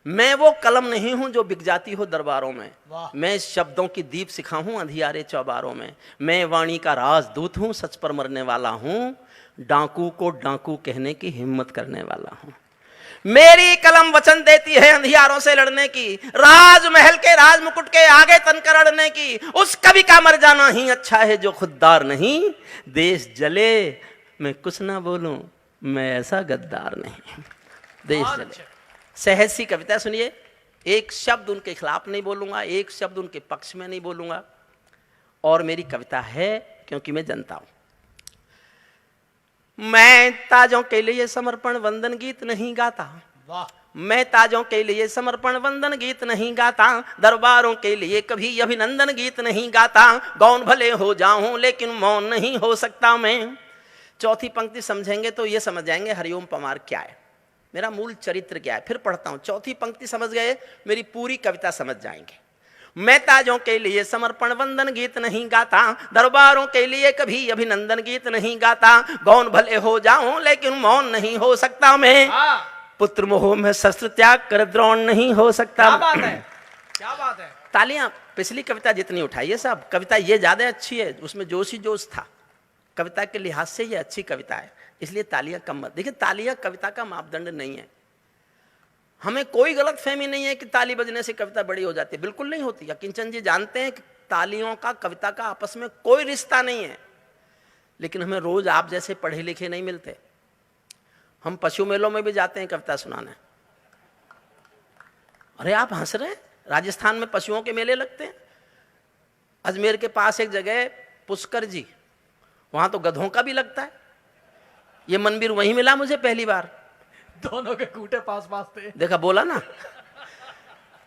मैं वो कलम नहीं हूं जो बिक जाती हो दरबारों में, मैं शब्दों की दीप सिखा हूं अंधियारे चौबारों में। मैं वाणी का राजदूत हूं, सच पर मरने वाला हूं, डाकू को डाकू कहने की हिम्मत करने वाला हूं। मेरी कलम वचन देती है अंधियारों से लड़ने की, राजमहल के राजमुकुट के आगे तनकर अड़ने की। उस कवि का मर जाना ही अच्छा है जो खुददार नहीं, देश जले मैं कुछ ना बोलूं, मैं ऐसा गद्दार नहीं। देश जले, सहज सी कविता सुनिए, एक शब्द उनके खिलाफ नहीं बोलूंगा, एक शब्द उनके पक्ष में नहीं बोलूंगा। और मेरी कविता है क्योंकि मैं जनता हूं। मैं ताजों के लिए समर्पण वंदन गीत नहीं गाता, मैं ताजों के लिए समर्पण वंदन गीत नहीं गाता, दरबारों के लिए कभी अभिनंदन गीत नहीं गाता। गौन भले हो जाऊं लेकिन मौन नहीं हो सकता मैं। चौथी पंक्ति समझेंगे तो ये समझ जाएंगे हरिओम पमार क्या है, मेरा मूल चरित्र क्या है। फिर पढ़ता हूं, चौथी पंक्ति समझ गए, मेरी पूरी कविता समझ जाएंगे। मैं ताजों के लिए समर्पण वंदन गीत नहीं गाता, दरबारों के लिए कभी अभिनंदन गीत नहीं गाता। गौन भले हो जाऊं लेकिन मौन नहीं हो सकता मैं, पुत्र मोह में शस्त्र त्याग कर द्रोण नहीं हो सकता। क्या बात है, क्या बात है। तालियां पिछली कविता जितनी उठाइए साहब, कविता ये ज्यादा अच्छी है, उसमें जोश ही जोश था। कविता के लिहाज से ये अच्छी कविता है, इसलिए तालियां कम मत। देखिए तालियां कविता का मापदंड नहीं है। हमें कोई गलत फहमी नहीं है कि ताली बजने से कविता बड़ी हो जाती है, बिल्कुल नहीं होती। किंचन जी जानते हैं कि तालियों का कविता का आपस में कोई रिश्ता नहीं है। लेकिन हमें रोज आप जैसे पढ़े लिखे नहीं मिलते। हम पशु मेलों में भी जाते हैं कविता सुनाने। अरे आप हंस रहे हैं, राजस्थान में पशुओं के मेले लगते हैं। अजमेर के पास एक जगह पुष्कर जी, वहां तो गधों का भी लगता है। ये मनबीर वहीं मिला मुझे पहली बार, दोनों के कूटे पास पास थे। देखा, बोला ना।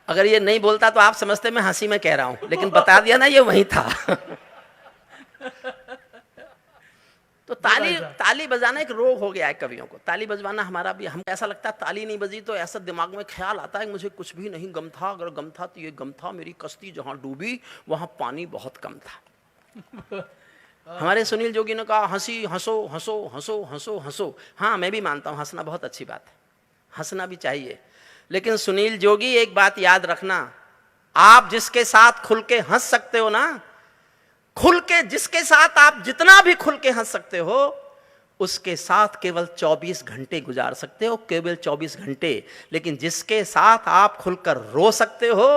अगर ये नहीं बोलता तो आप समझते मैं हंसी में कह रहा हूं, लेकिन बता दिया ना ये वहीं था। तो ताली बजाना एक रोग हो गया है कवियों को। ताली बजवाना हमारा भी, हम ऐसा लगता है ताली नहीं बजी तो ऐसा दिमाग में ख्याल आता है मुझे कुछ भी नहीं गम था, अगर गम था तो ये गम था, मेरी कश्ती जहां डूबी वहां पानी बहुत कम था। हमारे सुनील जोगी ने कहा हंसी हंसो हंसो हंसो हंसो हंसो। हाँ मैं भी मानता हूँ हंसना बहुत अच्छी बात है, हंसना भी चाहिए। लेकिन सुनील जोगी एक बात याद रखना, आप जिसके साथ खुल के हंस सकते हो ना, खुल के जिसके साथ आप जितना भी खुल के हंस सकते हो, उसके साथ केवल 24 घंटे गुजार सकते हो, केवल 24 घंटे। लेकिन जिसके साथ आप खुलकर रो सकते हो,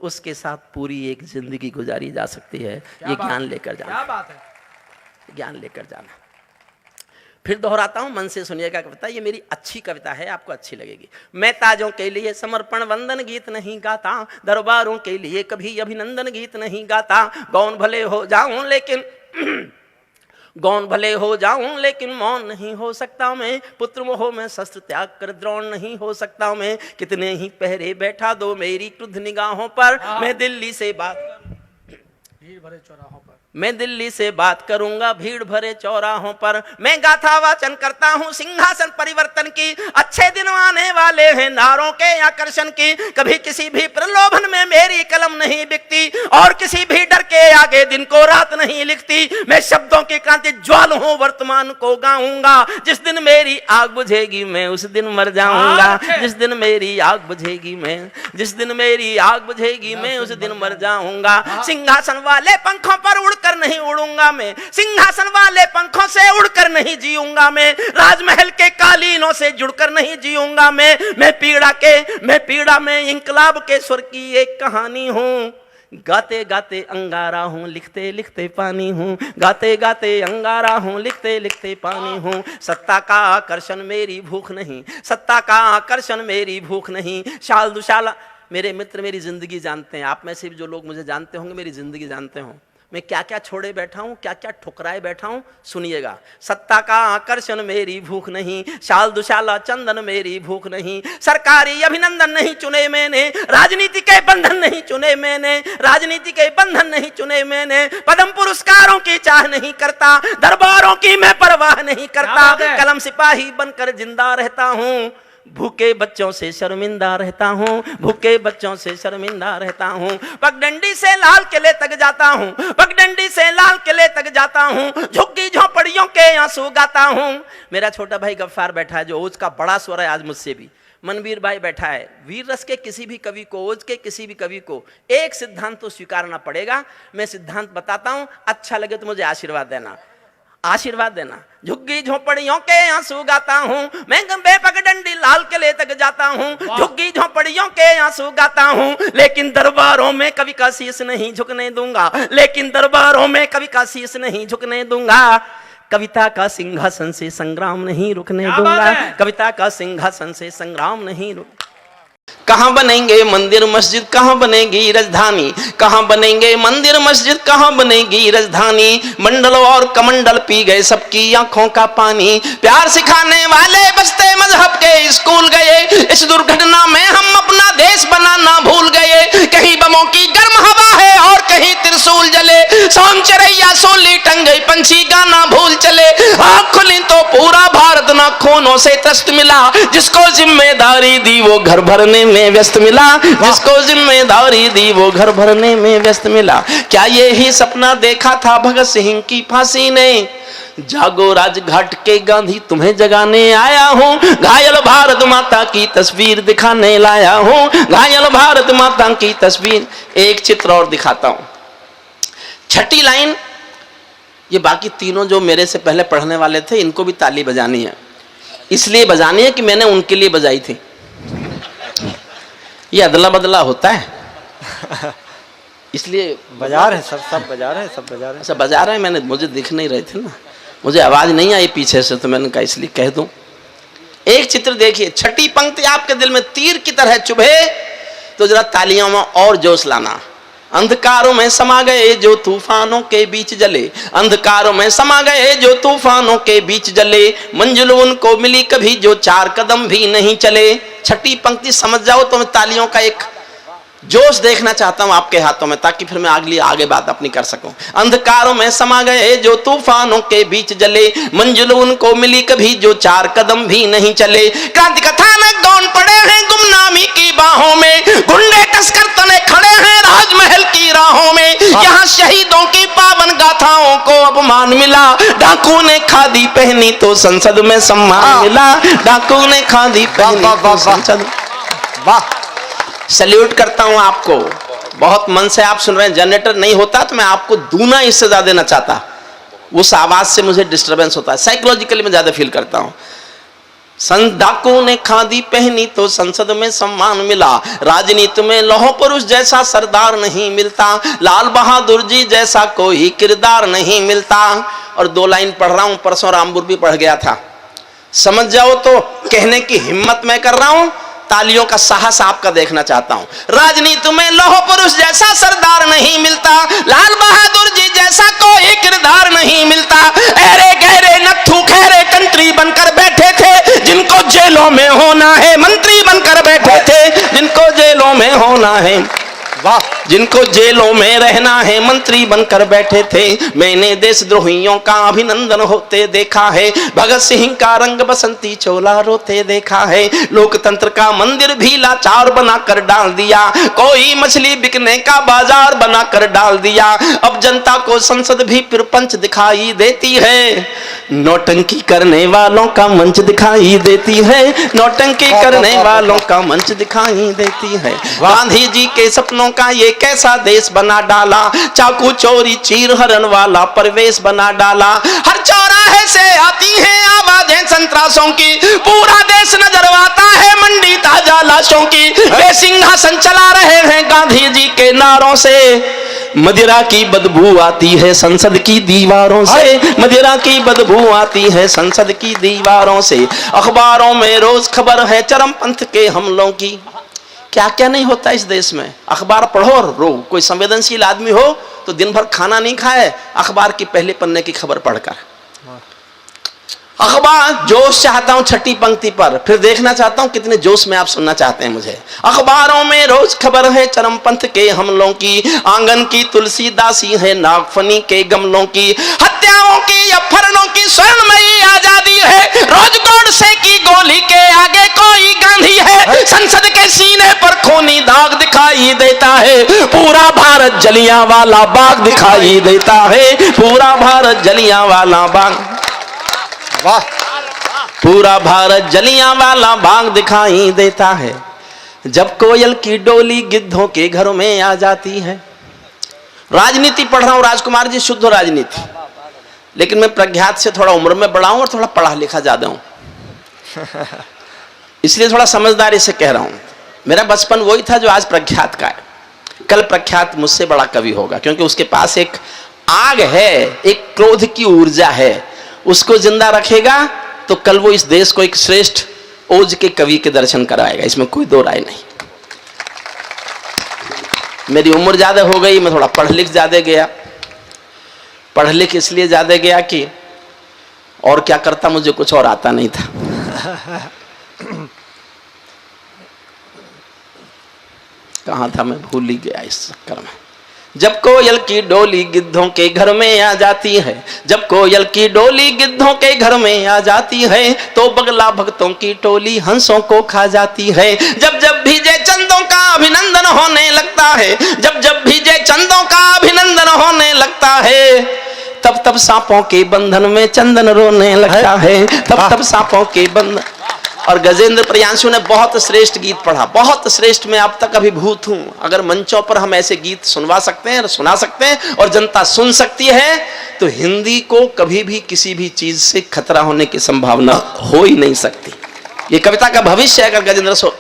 उसके साथ पूरी एक जिंदगी गुजारी जा सकती है। ये ज्ञान लेकर जाना, क्या बात है, ज्ञान लेकर जाना। फिर दोहराता हूं, मन से सुनिएगा कविता, ये मेरी अच्छी कविता है, आपको अच्छी लगेगी। मैं ताजों के लिए समर्पण वंदन गीत नहीं गाता, दरबारों के लिए कभी अभिनंदन गीत नहीं गाता। गौन भले हो जाऊं लेकिन गौन भले हो जाऊं लेकिन मौन नहीं हो सकता मैं, पुत्र मोह में शस्त्र त्याग कर द्रोण नहीं हो सकता मैं। कितने ही पहरे बैठा दो मेरी क्रुद्ध निगाहों पर, मैं दिल्ली से बात भीड़ भरे चौराहों पर, मैं दिल्ली से बात करूंगा भीड़ भरे चौराहों पर। मैं गाथा वाचन करता हूं सिंहासन परिवर्तन की, अच्छे दिन आने वाले हैं नारों के आकर्षण की। कभी किसी भी प्रलोभन में मेरी कलम नहीं बिकती, और किसी भी डर के आगे दिन को रात नहीं लिखती। मैं शब्दों की क्रांति ज्वाल हूं, वर्तमान को गाऊंगा। जिस दिन मेरी आग बुझेगी मैं उस दिन मर जाऊंगा। जिस दिन मेरी आग बुझेगी मैं, जिस दिन मेरी आग बुझेगी मैं उस दिन मर जाऊंगा। सिंहासन वाले पंखों पर उड़कर नहीं उड़ूंगा मैं, सिंहासन वाले पंखों से उड़कर नहीं जीऊंगा मैं, राजमहल के कालीनों से जुड़कर नहीं जीऊंगा मैं पीड़ा में इंकलाब के स्वर की एक कहानी हूं। गाते गाते अंगारा हूं, लिखते लिखते पानी हूं। गाते गाते अंगारा हूं, लिखते लिखते पानी हूं। सत्ता का आकर्षण मेरी भूख नहीं, सत्ता का आकर्षण मेरी भूख नहीं। शाल दुशाला, मेरे मित्र मेरी जिंदगी जानते हैं, आप में से भी जो लोग मुझे जानते होंगे मेरी जिंदगी जानते हो, मैं क्या क्या छोड़े बैठा हूं, क्या क्या ठुकराए बैठा हूं, सुनिएगा। सत्ता का आकर्षण मेरी भूख नहीं, शाल दुशाला चंदन मेरी भूख नहीं। सरकारी अभिनंदन नहीं चुने मैंने, राजनीति के बंधन नहीं चुने मैंने, राजनीति के बंधन नहीं चुने मैंने। पद्म पुरस्कारों की चाह नहीं करता, दरबारों की मैं परवाह नहीं करता। कलम सिपाही बनकर जिंदा रहता हूं, भूखे बच्चों से शर्मिंदा रहता हूँ, भूखे बच्चों से शर्मिंदा रहता हूँ। पगडंडी से लाल किले तक जाता हूँ, पगडंडी से लाल किले तक जाता हूँ। झुग्गी झोपड़ियों के आंसू गाता हूँ। मेरा छोटा भाई गफ्फार बैठा है जो उसका बड़ा स्वर है आज मुझसे भी, मनवीर भाई बैठा है, वीर रस के किसी भी कवि को, ओज के किसी भी कवि को एक सिद्धांत तो स्वीकारना पड़ेगा। मैं सिद्धांत बताता हूं, अच्छा लगे तो मुझे आशीर्वाद देना, आशीर्वाद देना। झुग्गी झोपड़ियों के आंसू गाता हूं मैं, बेपगडंडी लाल किले तक जाता हूं। झुग्गी झोपड़ियों के आंसू गाता हूं, लेकिन दरबारों में कभी का शीश नहीं झुकने दूंगा, लेकिन दरबारों में कभी का शीश नहीं झुकने दूंगा। कविता का सिंहासन से संग्राम नहीं रुकने दूंगा, कविता का सिंहासन से संग्राम नहीं रुक। कहां बनेंगे मंदिर मस्जिद, कहां बनेगी राजधानी, कहां बनेंगे मंदिर मस्जिद, कहां बनेगी राजधानी। मंडल और कमंडल पी गए सबकी आंखों का पानी, प्यार सिखाने वाले बसते मजहब के स्कूल गए। इस दुर्घटना में हम अपना देश बनाना भूल गए। कहीं बमों की गर्म हवा है और कहीं त्रिशूल जले, सोम चिरैया सोली टंगई पंछी गाना भूल चले। आँख खुली तो पूरा भारत ना खूनों से त्रस्त मिला, जिसको जिम्मेदारी दी वो घर भरने में व्यस्त मिला, जिसको जिम्मेदारी दी वो घर भरने में व्यस्त मिला। क्या ये ही सपना देखा था भगत सिंह की फांसी ने? जागो राजघाट के गांधी तुम्हें जगाने आया हूं, घायल भारत माता की तस्वीर दिखाने लाया हूं, घायल भारत माता की तस्वीर। एक चित्र और दिखाता हूं, छठी लाइन। ये बाकी तीनों जो मेरे से पहले पढ़ने वाले थे इनको भी ताली बजानी है, इसलिए बजानी है कि मैंने उनके लिए बजाई थी। ये अदला बदला होता है इसलिए बजा रहे हैं, सब बजा रहे हैं, सब बजा रहे हैं। अच्छा बजा रहे हैं, मैंने मुझे दिख नहीं रहे थे ना, मुझे आवाज नहीं आई पीछे से, तो मैंने कहा इसलिए कह दूं। एक चित्र देखिए, छठी पंक्ति आपके दिल में तीर की तरह चुभे तो जरा तालियों में और जोश लाना। अंधकारों में समा गए जो तूफानों के बीच जले, अंधकारों में समा गए जो तूफानों के बीच जले। मंजिल उनको मिली कभी जो 4 कदम भी नहीं चले। छठी पंक्ति समझ जाओ तो मैं तालियों का एक जोश देखना चाहता हूं आपके हाथों में, ताकि फिर मैं आगे बात अपनी कर सकूं। अंधकारों में समा गए जो तूफानों के बीच जले, मंजिल उनको मिली कभी जो 4 कदम भी नहीं चले। क्रांति कथानक दौड़ पड़े हैं गुमनामी की बाहों में, गुंडे तस्कर तने खड़े हैं राजमहल की राहों में। यहाँ शहीदों की पावन गाथाओं को अपमान मिला, डाकू ने खादी पहनी तो संसद में सम्मान मिला, डाकू ने खादी पहनी तो संसद। वाह, सैल्यूट करता हूं आपको, बहुत मन से आप सुन रहे हैं। जनरेटर नहीं होता तो मैं आपको दूना इससे ज्यादा देना चाहता, उस आवाज से मुझे डिस्टरबेंस होता है, साइकोलॉजिकली मैं ज्यादा फील करता हूं। डाकू ने खादी पहनी तो संसद में सम्मान मिला, राजनीति में लौह पुरुष जैसा सरदार नहीं मिलता, लाल बहादुर जी जैसा कोई किरदार नहीं मिलता। और 2 लाइन पढ़ रहा हूं, परसों रामपुर भी पढ़ गया था, समझ जाओ तो कहने की हिम्मत मैं कर रहा हूं, तालियों का साहस आपका देखना चाहता हूं। राजनीति में लौह पुरुष जैसा सरदार नहीं मिलता, लाल बहादुर जी जैसा कोई किरदार नहीं मिलता। अरे गहरे नत्थू खैरे कंत्री बनकर बैठे थे, जिनको जेलों में होना है मंत्री बनकर बैठे थे, जिनको जेलों में होना है, वाह, जिनको जेलों में रहना है मंत्री बनकर बैठे थे। मैंने देशद्रोहियों का अभिनंदन होते देखा है, भगत सिंह का रंग बसंती चोला रोते देखा है। लोकतंत्र का मंदिर भी लाचार बनाकर डाल दिया, कोई मछली बिकने का बाजार बनाकर डाल दिया। अब जनता को संसद भी प्रपंच दिखाई देती है, नौटंकी करने वालों का मंच दिखाई देती है, नौटंकी करने वालों का मंच दिखाई देती है। गांधी जी के सपनों का ये कैसा देश बना डाला, चाकू चोरी चीर हरण वाला परिवेश बना डाला। हर चौराहे से आती हैं आवाजें संतरासों की, पूरा देश नजर आता है मंडी ताजा लाशों की। वे सिंहासन चला रहे हैं गांधी जी के नारों से, मदिरा की बदबू आती है संसद की दीवारों से, मदिरा की बदबू आती है संसद की दीवारों से। अखबारों में रोज खबर है चरमपंथ के हमलों की। क्या क्या नहीं होता इस देश में, अखबार पढ़ो और रो। कोई संवेदनशील आदमी हो तो दिन भर खाना नहीं खाए, अखबार की पहले पन्ने की खबर पढ़कर। अखबार जोश चाहता हूं छठी पंक्ति पर, फिर देखना चाहता हूं कितने जोश में आप सुनना चाहते हैं मुझे। अखबारों में रोज खबर है चरमपंथ के हमलों की, आंगन की तुलसी दासी है नागफनी के गमलों की। हत्याओं की अपहरणों की स्वर्णमयी आजादी है, रोज गोडसे की गोली के आगे कोई गांधी है। संसद के सीने पर खूनी दाग दिखाई देता है, पूरा भारत जलियांवाला बाग दिखाई देता है, पूरा भारत जलियांवाला बाग। वाह, पूरा भारत जलियांवाला बाग दिखाई देता है जब कोयल की डोली गिद्धों के घरों में आ जाती है। राजनीति पढ़ रहा हूं राजकुमार जी, शुद्ध राजनीति, लेकिन मैं प्रज्ञात से थोड़ा उम्र में बड़ा हूं और थोड़ा पढ़ा लिखा ज्यादा हूं, इसलिए थोड़ा समझदारी से कह रहा हूं। मेरा बचपन वही था जो आज प्रख्यात का है। कल प्रख्यात मुझसे बड़ा कवि होगा, क्योंकि उसके पास एक आग है, एक क्रोध की ऊर्जा है, उसको जिंदा रखेगा तो कल वो इस देश को एक श्रेष्ठ ओज के कवि के दर्शन कराएगा, इसमें कोई दो राय नहीं। मेरी उम्र ज्यादा हो गई, मैं थोड़ा पढ़ लिख ज्यादा गया। पढ़ लिख इसलिए ज्यादा गया कि और क्या करता, मुझे कुछ और आता नहीं था। कहाँ था मैं, भूल ही गया इस चक्कर में। जब कोयल की डोली गिद्धों के घर में आ जाती है, जब कोयल की डोली गिद्धों के घर में आ जाती है, तो बगला भक्तों की टोली हंसों को खा जाती है। जब जब भीजे चंदों का अभिनंदन होने लगता है, जब जब भीजे चंदों का अभिनंदन होने लगता है, तब तब सांपों के बंधन में चंदन रोने लगता है, तब तब सांपों के बंधन। और गजेंद्र प्रियांशु ने बहुत श्रेष्ठ गीत पढ़ा, बहुत श्रेष्ठ। मैं अब तक अभिभूत हूं, अगर मंचों पर हम ऐसे गीत सुनवा सकते हैं, सुना सकते हैं और जनता सुन सकती है, तो हिंदी को कभी भी किसी भी चीज से खतरा होने की संभावना हो ही नहीं सकती। ये कविता का भविष्य है। अगर गजेंद्र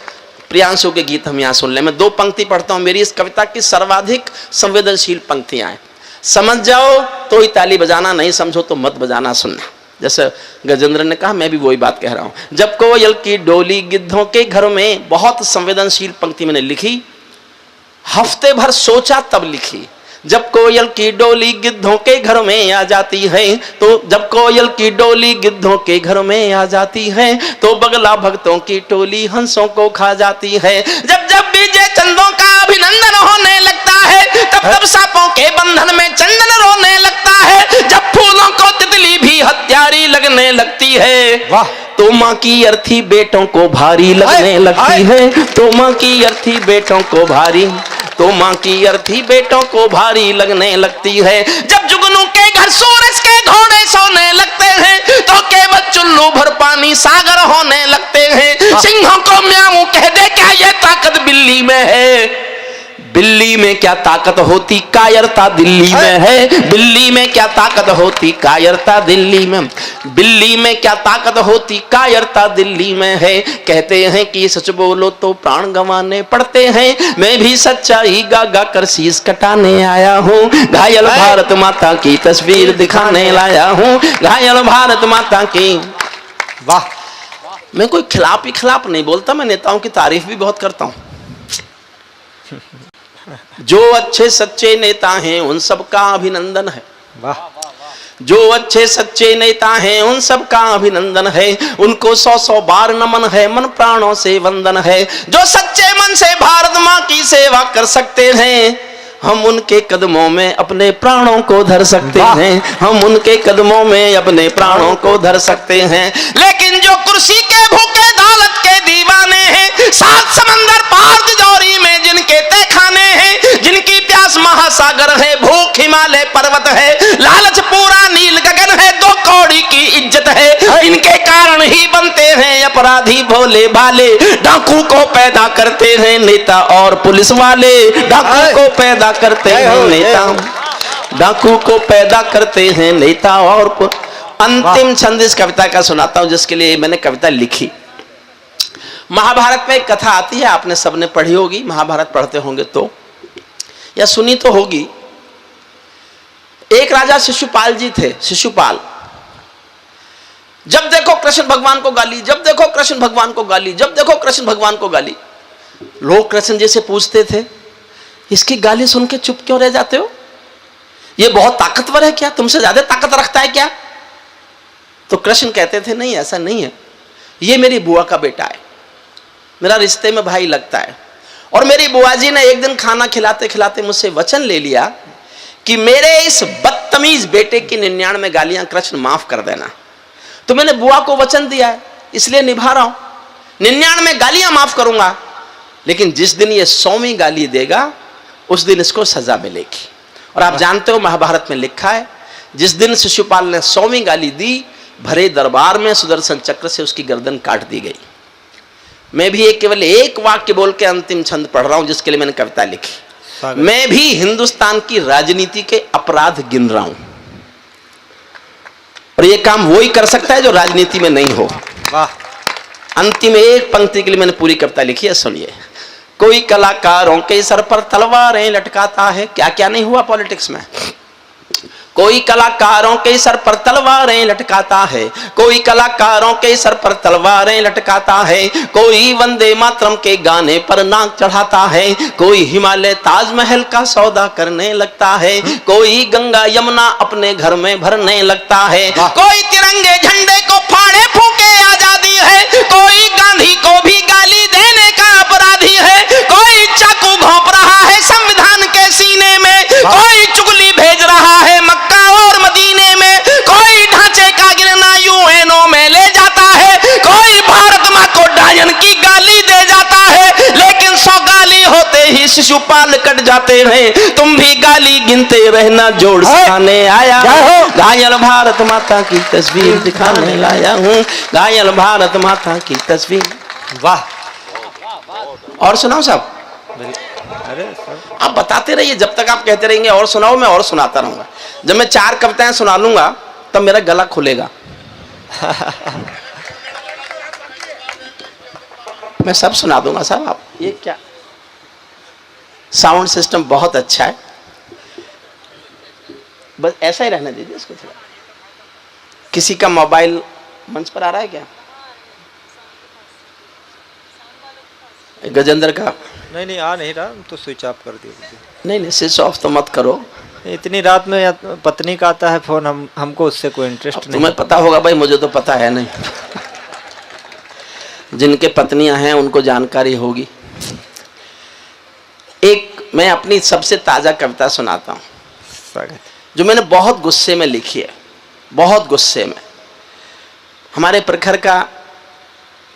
प्रियांशु के गीत हम यहाँ सुन ले, मैं दो पंक्ति पढ़ता हूं, मेरी इस कविता की सर्वाधिक संवेदनशील पंक्तियां हैं। समझ जाओ तो ही ताली बजाना, नहीं समझो तो मत बजाना, सुनना। जैसे गजेंद्र ने कहा, मैं भी वही बात कह रहा हूं। जब कोयल की डोली गिद्धों के घर में, बहुत संवेदनशील पंक्ति मैंने लिखी, हफ्ते भर सोचा तब लिखी। जब कोयल की डोली गिद्धों के घर में आ जाती है, तो जब कोयल की डोली गिद्धों के घर में आ जाती है, तो बगला भक्तों की टोली हंसों को खा जाती है। जब जब बीजे चंदों का अभिनंदन होने लगता है, तब तब सांपों के बंधन में चंदन रोने लगता है। जब फूलों को तितली भी हत्यारी लगने लगती है, वाह, तो माँ की अर्थी बेटों को भारी लगने लगती है, तो माँ की अर्थी बेटों को भारी, तो माँ की अर्थी बेटों को भारी लगने लगती है। जब जुगनू के घर सूरज के घोड़े सोने लगते हैं, तो केवल चुल्लू भर पानी सागर होने लगते हैं। सिंहों को म्याऊं कह दे, क्या ये ताकत बिल्ली में है? बिल्ली में क्या ताकत होती, कायरता दिल्ली में है। बिल्ली में क्या ताकत होती, कायरता दिल्ली में। बिल्ली में क्या ताकत होती, कायरता दिल्ली में है। कहते हैं कि सच बोलो तो प्राण गंवाने पड़ते हैं, मैं भी सच्चाई गा गा कर शीश कटाने आया हूँ। घायल भारत माता की तस्वीर दिखाने लाया हूँ, घायल भारत माता की। वाह। मैं कोई खिलाफ ही खिलाफ नहीं बोलता, मैं नेताओं की तारीफ भी बहुत करता हूँ। जो अच्छे सच्चे नेता हैं उन सब का अभिनंदन है। वाह। जो अच्छे सच्चे नेता हैं उन सब का अभिनंदन है, उनको 100-100 बार नमन है, मन प्राणों से वंदन है। जो सच्चे मन से भारत माँ की सेवा कर सकते हैं, हम उनके कदमों में अपने प्राणों को धर सकते हैं, हम उनके कदमों में अपने प्राणों को धर सकते हैं। लेकिन जो कुर्सी के भूखे दौलत के दीवाने हैं, 7 समंदर पार तिजोरी में जिनके तहखाने हैं, जिनकी प्यास महासागर है, भूख हिमालय पर्वत है, लालच पूरा नील गगन है, 2 कौड़ी की इज्जत है, इनके कारण ही बनते हैं अपराधी भोले भाले। डाकू को पैदा करते हैं नेता और पुलिस वाले, डाकू को पैदा करते हैं नेता, डाकू को पैदा करते हैं नेता और अंतिम छंद इस कविता का सुनाता हूं, जिसके लिए मैंने कविता लिखी। महाभारत में एक कथा आती है, आपने सबने पढ़ी होगी, महाभारत पढ़ते होंगे तो, या सुनी तो होगी। एक राजा शिशुपाल जी थे। शिशुपाल, जब देखो कृष्ण भगवान को गाली, जब देखो कृष्ण भगवान को गाली, जब देखो कृष्ण भगवान को गाली। लोग कृष्ण जी से पूछते थे, इसकी गाली सुन के चुप क्यों रह जाते हो? ये बहुत ताकतवर है क्या? तुमसे ज्यादा ताकत रखता है क्या? तो कृष्ण कहते थे, नहीं ऐसा नहीं है, ये मेरी बुआ का बेटा है, मेरा रिश्ते में भाई लगता है। और मेरी बुआ जी ने एक दिन खाना खिलाते खिलाते मुझसे वचन ले लिया कि मेरे इस बदतमीज बेटे की 99 गालियां कृष्ण माफ कर देना। तो मैंने बुआ को वचन दिया है, इसलिए निभा रहा हूं, 99 गालियां माफ करूंगा, लेकिन जिस दिन ये 100वीं गाली देगा उस दिन इसको सजा मिलेगी। और आप जानते हो महाभारत में लिखा है, जिस दिन शिशुपाल ने 100वीं गाली दी, भरे दरबार में सुदर्शन चक्र से उसकी गर्दन काट दी गई। मैं भी केवल एक वाक्य बोल के अंतिम छंद पढ़ रहा हूं जिसके लिए मैंने कविता लिखी। मैं भी हिंदुस्तान की राजनीति के अपराध गिन रहा हूं, और ये काम वो ही कर सकता है जो राजनीति में नहीं हो। वाह। अंतिम एक पंक्ति के लिए मैंने पूरी कविता लिखी है, सुनिए। कोई कलाकारों के सर पर तलवारें लटकाता है। क्या क्या नहीं हुआ पॉलिटिक्स में। कोई कलाकारों के सर पर तलवारें लटकाता है, कोई कलाकारों के सर पर तलवारें लटकाता है, कोई वंदे मातरम के गाने पर नाक चढ़ाता है, कोई हिमालय ताजमहल का सौदा करने लगता है, कोई गंगा यमुना अपने घर में भरने लगता है, कोई तिरंगे झंडे को फाड़े फूके आजादी है, कोई गांधी को भी गाली देने का अपराधी है, कोई चाकू घोंप रहा है संविधान के सीने में, कोई चुगली भेज रहा है मक्का और मदीने में, कोई ढांचे का गिरना यूएनओ में ले जाता है, कोई भारत मां को डायन की गाली दे जाता है, लेकिन 100 गाली होते ही शिशुपाल कट जाते हैं। तुम भी गाली गिनते रहना, जोड़ सिखाने आया हूं, घायल भारत माता की तस्वीर दिखाने लाया हूं, घायल भारत माता की तस्वीर। वाह। और सुनाओ साहब। अरे सर, आप बताते रहिए, जब तक आप कहते रहेंगे और सुनाओ मैं और सुनाता रहूंगा। जब मैं 4 कविताएं सुना लूंगा तब मेरा गला खुलेगा। मैं सब सुना दूंगा साहब। आप ये क्या साउंड सिस्टम बहुत अच्छा है, बस ऐसा ही रहने दीजिए इसको थोड़ा। किसी का मोबाइल मंच पर आ रहा है क्या? गजेंद्र का? नहीं आ नहीं रहा, तो स्विच ऑफ कर दिया। नहीं स्विच ऑफ तो मत करो। इतनी रात में पत्नी का आता है फोन, हमको उससे कोई इंटरेस्ट नहीं। तुम्हें पता होगा भाई, मुझे तो पता है नहीं। जिनके पत्नियां हैं उनको जानकारी होगी। एक मैं अपनी सबसे ताजा कविता सुनाता हूं, स्वागत। जो मैंने बहुत गुस्से में लिखी है, बहुत गुस्से में। हमारे प्रखर का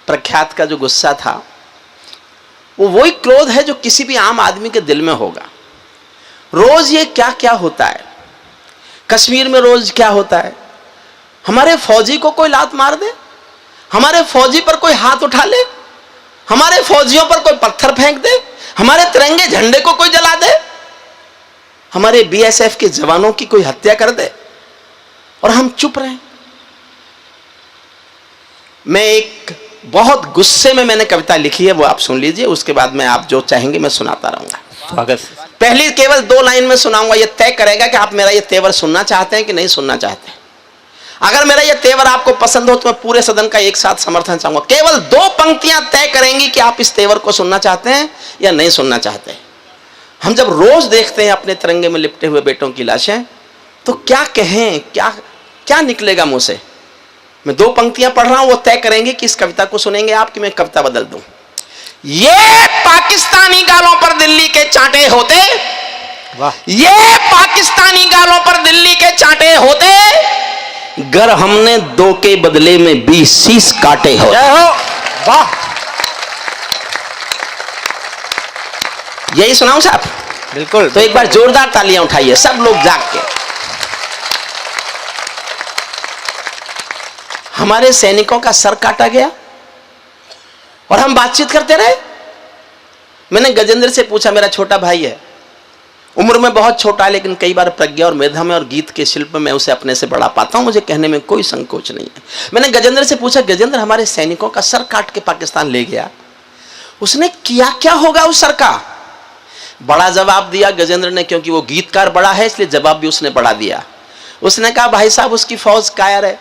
प्रख्यात का जो गुस्सा था, वो वही क्रोध है जो किसी भी आम आदमी के दिल में होगा। रोज ये क्या क्या होता है कश्मीर में, रोज क्या होता है। हमारे फौजी को कोई लात मार दे, हमारे फौजी पर कोई हाथ उठा ले, हमारे फौजियों पर कोई पत्थर फेंक दे, हमारे तिरंगे झंडे को कोई जला दे, हमारे बीएसएफ के जवानों की कोई हत्या कर दे, और हम चुप रहे। मैं एक बहुत गुस्से में मैंने कविता लिखी है, वो आप सुन लीजिए। उसके बाद मैं आप जो चाहेंगे मैं सुनाता रहूंगा। स्वागत। पहली केवल 2 लाइन में सुनाऊंगा, ये तय करेगा कि आप मेरा ये तेवर सुनना चाहते हैं कि नहीं सुनना चाहते हैं। अगर मेरा ये तेवर आपको पसंद हो तो मैं पूरे सदन का एक साथ समर्थन चाहूंगा। केवल 2 पंक्तियां तय करेंगी कि आप इस तेवर को सुनना चाहते हैं या नहीं सुनना चाहते। हम जब रोज देखते हैं अपने तिरंगे में लिपटे हुए बेटों की लाशें, तो क्या कहें, क्या निकलेगा मुंह से। मैं 2 पंक्तियां पढ़ रहा हूं, वो तय करेंगे कि इस कविता को सुनेंगे आप कि मैं कविता बदल दूं। ये पाकिस्तानी गालों पर दिल्ली के चांटे होते, वाह। ये पाकिस्तानी गालों पर दिल्ली के चांटे होते, गर हमने 2 के बदले में 20 शीश काटे हो। जय हो। वाह। यही सुनाऊं साहब? बिल्कुल। तो एक बार जोरदार तालियां उठाइए सब लोग जाग के। हमारे सैनिकों का सर काटा गया और हम बातचीत करते रहे। मैंने गजेंद्र से पूछा, मेरा छोटा भाई है, उम्र में बहुत छोटा है, लेकिन कई बार प्रज्ञा और मेधा में और गीत के शिल्प में उसे अपने से बढ़ा पाता हूं, मुझे कहने में कोई संकोच नहीं है। मैंने गजेंद्र से पूछा, गजेंद्र हमारे सैनिकों का सर काट के पाकिस्तान ले गया, उसने किया क्या होगा उस सर का? बड़ा जवाब दिया गजेंद्र ने, क्योंकि वो गीतकार बड़ा है इसलिए जवाब भी उसने बड़ा दिया। उसने कहा, भाई साहब उसकी फौज कायर है।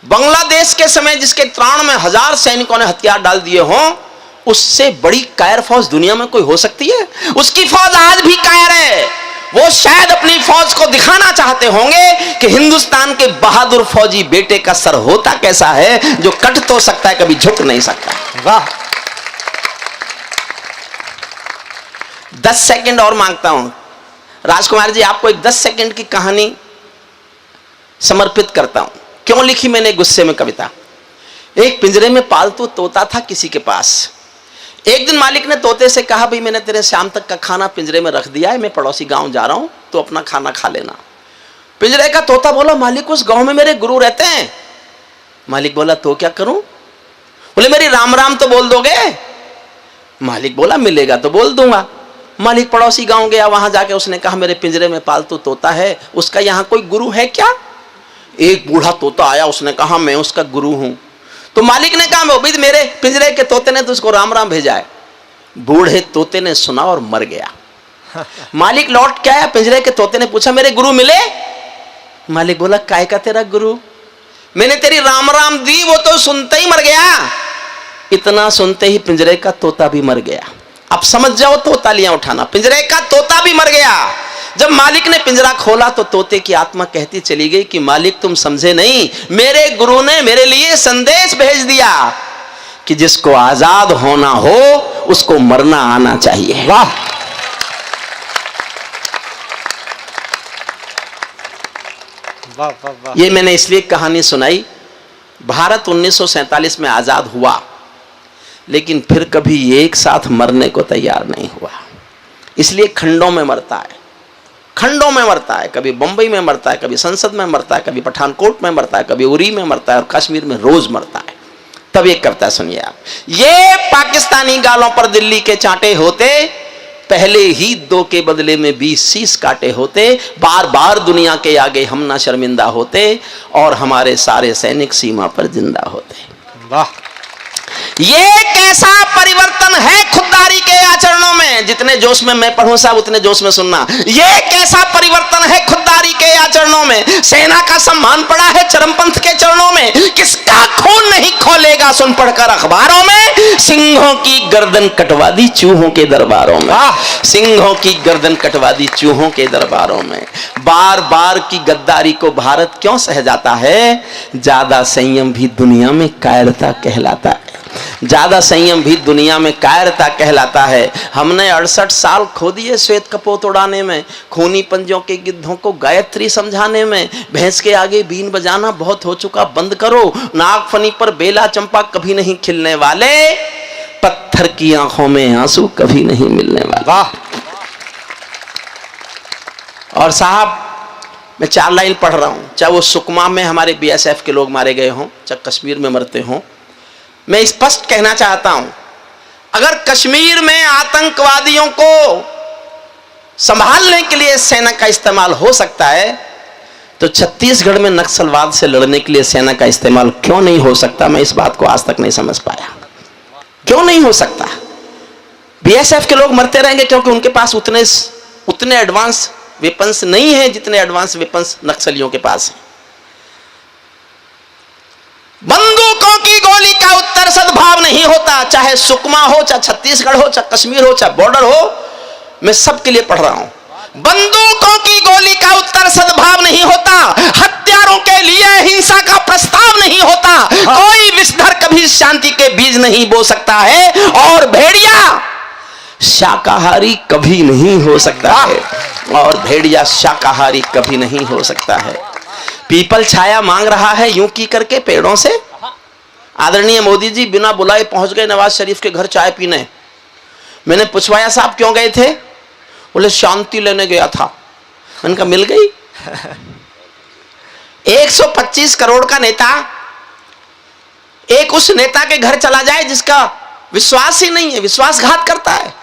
बांग्लादेश के समय जिसके त्राण में 1000 सैनिकों ने हथियार डाल दिए हों, उससे बड़ी कायर फौज दुनिया में कोई हो सकती है? उसकी फौज आज भी कायर है। वो शायद अपनी फौज को दिखाना चाहते होंगे कि हिंदुस्तान के बहादुर फौजी बेटे का सर होता कैसा है, जो कट तो सकता है, कभी झुक नहीं सकता। वाह। 10 सेकंड और मांगता हूं राजकुमार जी, आपको एक 10 सेकंड की कहानी समर्पित करता हूं। क्यों लिखी मैंने गुस्से में कविता? एक पिंजरे में पालतू तोता था किसी के पास। एक दिन मालिक ने तोते से कहा, भाई मैंने तेरे शाम तक का खाना पिंजरे में रख दिया है, मैं पड़ोसी गांव जा रहा हूं, तो अपना खाना खा लेना। पिंजरे का तोता बोला, मालिक उस गांव में मेरे गुरु रहते हैं, मालिक बोला तो क्या करूं? बोले मेरी राम राम तो बोल दोगे? मालिक बोला मिलेगा तो बोल दूंगा। मालिक पड़ोसी गांव गया, वहां जाके उसने कहा मेरे पिंजरे में पालतू तोता है, उसका यहां कोई गुरु है क्या? एक बूढ़ा तोता आया, उसने कहा मैं उसका गुरु हूं। तो मालिक ने कहा मोबिद मेरे पिंजरे के तोते ने तो उसको राम राम भेजा है। बूढ़े तोते ने सुना और मर गया। मालिक लौट के आया, पिंजरे के तोते ने पूछा मेरे गुरु मिले? मालिक बोला काय का तेरा गुरु? मैंने तेरी राम राम दी, वो तो सुनते ही मर गया। इतना सुनते ही पिंजरे का तोता भी मर गया। अब समझ जाओ तो तालियां उठाना, पिंजरे का तोता भी मर गया। जब मालिक ने पिंजरा खोला तो तोते की आत्मा कहती चली गई कि मालिक तुम समझे नहीं, मेरे गुरु ने मेरे लिए संदेश भेज दिया कि जिसको आजाद होना हो उसको मरना आना चाहिए। वाह वाह वाह वाह। ये मैंने इसलिए कहानी सुनाई, भारत 1947 में आजाद हुआ, लेकिन फिर कभी एक साथ मरने को तैयार नहीं हुआ। इसलिए खंडों में मरता है, खंडों में मरता है। कभी बंबई में मरता है, कभी संसद में मरता है, कभी पठानकोट में मरता है, कभी उरी में मरता है और कश्मीर में रोज मरता है। तब एक कविता सुनिए आप। ये पाकिस्तानी गालों पर दिल्ली के चांटे होते, पहले ही 2 के बदले में 20 शीश काटे होते। बार बार दुनिया के आगे हम ना शर्मिंदा होते और हमारे सारे सैनिक सीमा पर जिंदा होते। वाह। ये कैसा परिवर्तन है खुददारी के आचरणों में। जितने जोश में मैं पढ़ूं साहब उतने जोश में सुनना। ये कैसा परिवर्तन है खुददारी के आचरणों में। सेना का सम्मान पड़ा है चरमपंथ के चरणों में। किसका खून नहीं खोलेगा सुन पढ़कर अखबारों में। सिंहों की गर्दन कटवा दी चूहों के दरबारों में। सिंहों की गर्दन कटवा दी चूहों के दरबारों में। बार बार की गद्दारी को भारत क्यों सह जाता है? ज्यादा संयम भी दुनिया में कायरता कहलाता है। ज्यादा संयम भी दुनिया में कायरता कहलाता है। हमने 68 साल खो दिए श्वेत कपोत उड़ाने में, खूनी पंजों के गिद्धों को गायत्री समझाने में। भैंस के आगे बीन बजाना बहुत हो चुका, बंद करो। नागफनी पर बेला चंपा कभी नहीं खिलने वाले, पत्थर की आंखों में आंसू कभी नहीं मिलने वाले। वाह। और साहब मैं 4 लाइन पढ़ रहा हूं, चाहे वो सुकमा में हमारे बीएसएफ के लोग मारे गए हों, चाहे कश्मीर में मरते हों। मैं स्पष्ट कहना चाहता हूं, अगर कश्मीर में आतंकवादियों को संभालने के लिए सेना का इस्तेमाल हो सकता है, तो छत्तीसगढ़ में नक्सलवाद से लड़ने के लिए सेना का इस्तेमाल क्यों नहीं हो सकता? मैं इस बात को आज तक नहीं समझ पाया, क्यों नहीं हो सकता। बीएसएफ के लोग मरते रहेंगे क्योंकि उनके पास उतने एडवांस वेपन्स नहीं है जितने एडवांस वेपन्स नक्सलियों के पास है। बंदूकों की गोली का उत्तर सद्भाव नहीं होता, चाहे सुकमा हो, चाहे छत्तीसगढ़ हो, चाहे कश्मीर हो, चाहे बॉर्डर हो। मैं सबके लिए पढ़ रहा हूं। बंदूकों की गोली का उत्तर सद्भाव नहीं होता, हत्यारों के लिए हिंसा का प्रस्ताव नहीं होता। कोई विषधर कभी शांति के बीज नहीं बो सकता है और भेड़िया शाकाहारी कभी नहीं हो सकता है, और भेड़िया शाकाहारी कभी नहीं हो सकता है। पीपल छाया मांग रहा है यूं की करके पेड़ों से। आदरणीय मोदी जी बिना बुलाए पहुंच गए नवाज शरीफ के घर चाय पीने। मैंने पूछवाया साहब क्यों गए थे? बोले शांति लेने गया था। मैंने कहा मिल गई। 125 करोड़ का नेता एक उस नेता के घर चला जाए जिसका विश्वास ही नहीं है, विश्वासघात करता है,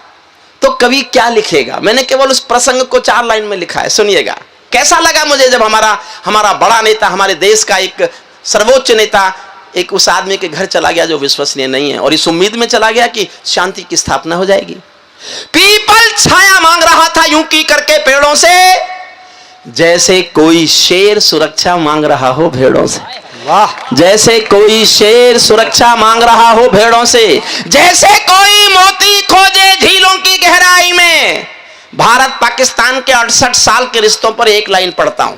तो कवि क्या लिखेगा? मैंने केवल उस प्रसंग को 4 लाइन में लिखा है, सुनिएगा। कैसा लगा मुझे जब हमारा बड़ा नेता, हमारे देश का एक सर्वोच्च नेता एक उस आदमी के घर चला गया जो विश्वसनीय नहीं है, और इस उम्मीद में चला गया कि शांति की स्थापना हो जाएगी। पीपल छाया मांग रहा था यूं की करके पेड़ों से, जैसे कोई शेर सुरक्षा मांग रहा हो भेड़ों से। वाह। जैसे कोई शेर सुरक्षा मांग रहा हो भेड़ों से, जैसे कोई मोती खोजे झीलों की गहराई में। भारत पाकिस्तान के 68 साल के रिश्तों पर एक लाइन पढ़ता हूं।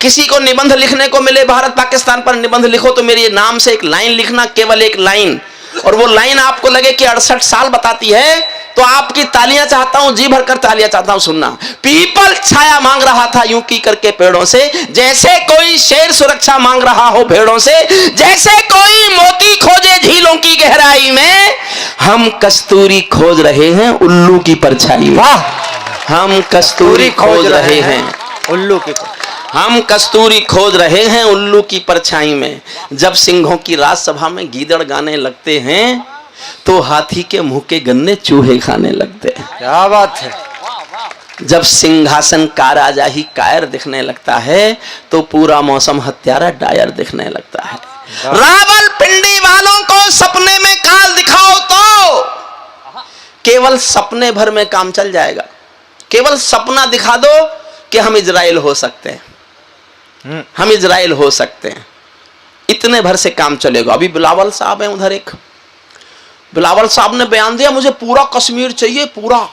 किसी को निबंध लिखने को मिले भारत पाकिस्तान पर निबंध लिखो तो मेरे नाम से एक लाइन लिखना, केवल एक लाइन, और वो लाइन आपको लगे कि 68 साल बताती है, तो आपकी तालियां चाहता हूं, जी भरकर तालियां चाहता हूं सुनना। पीपल छाया मांग रहा था यूं की करके पेड़ों से, जैसे कोई शेर सुरक्षा मांग रहा हो भेड़ों से। जैसे कोई मोती खोजे झीलों की गहराई में, हम कस्तूरी खोज रहे हैं उल्लू की परछाई में। वाह। हम कस्तूरी खोज रहे हैं उल्लू की। हम कस्तूरी खोज रहे हैं उल्लू की परछाई में। जब सिंहों की राजसभा में गीदड़ गाने लगते हैं तो हाथी के मुंह के गन्ने चूहे खाने लगते हैं। क्या बात है। जब सिंहासन का राजा ही कायर दिखने लगता है तो पूरा मौसम हत्यारा डायर दिखने लगता है। रावलपिंडी वालों को सपने में काल दिखाओ तो केवल सपने भर में काम चल जाएगा। केवल सपना दिखा दो कि हम इजराइल हो सकते हैं, हम इजराइल हो सकते हैं, इतने भर से काम चलेगा। अभी बिलावल साहब हैं उधर, एक बिलावल साहब ने बयान दिया मुझे पूरा कश्मीर चाहिए, पूरा।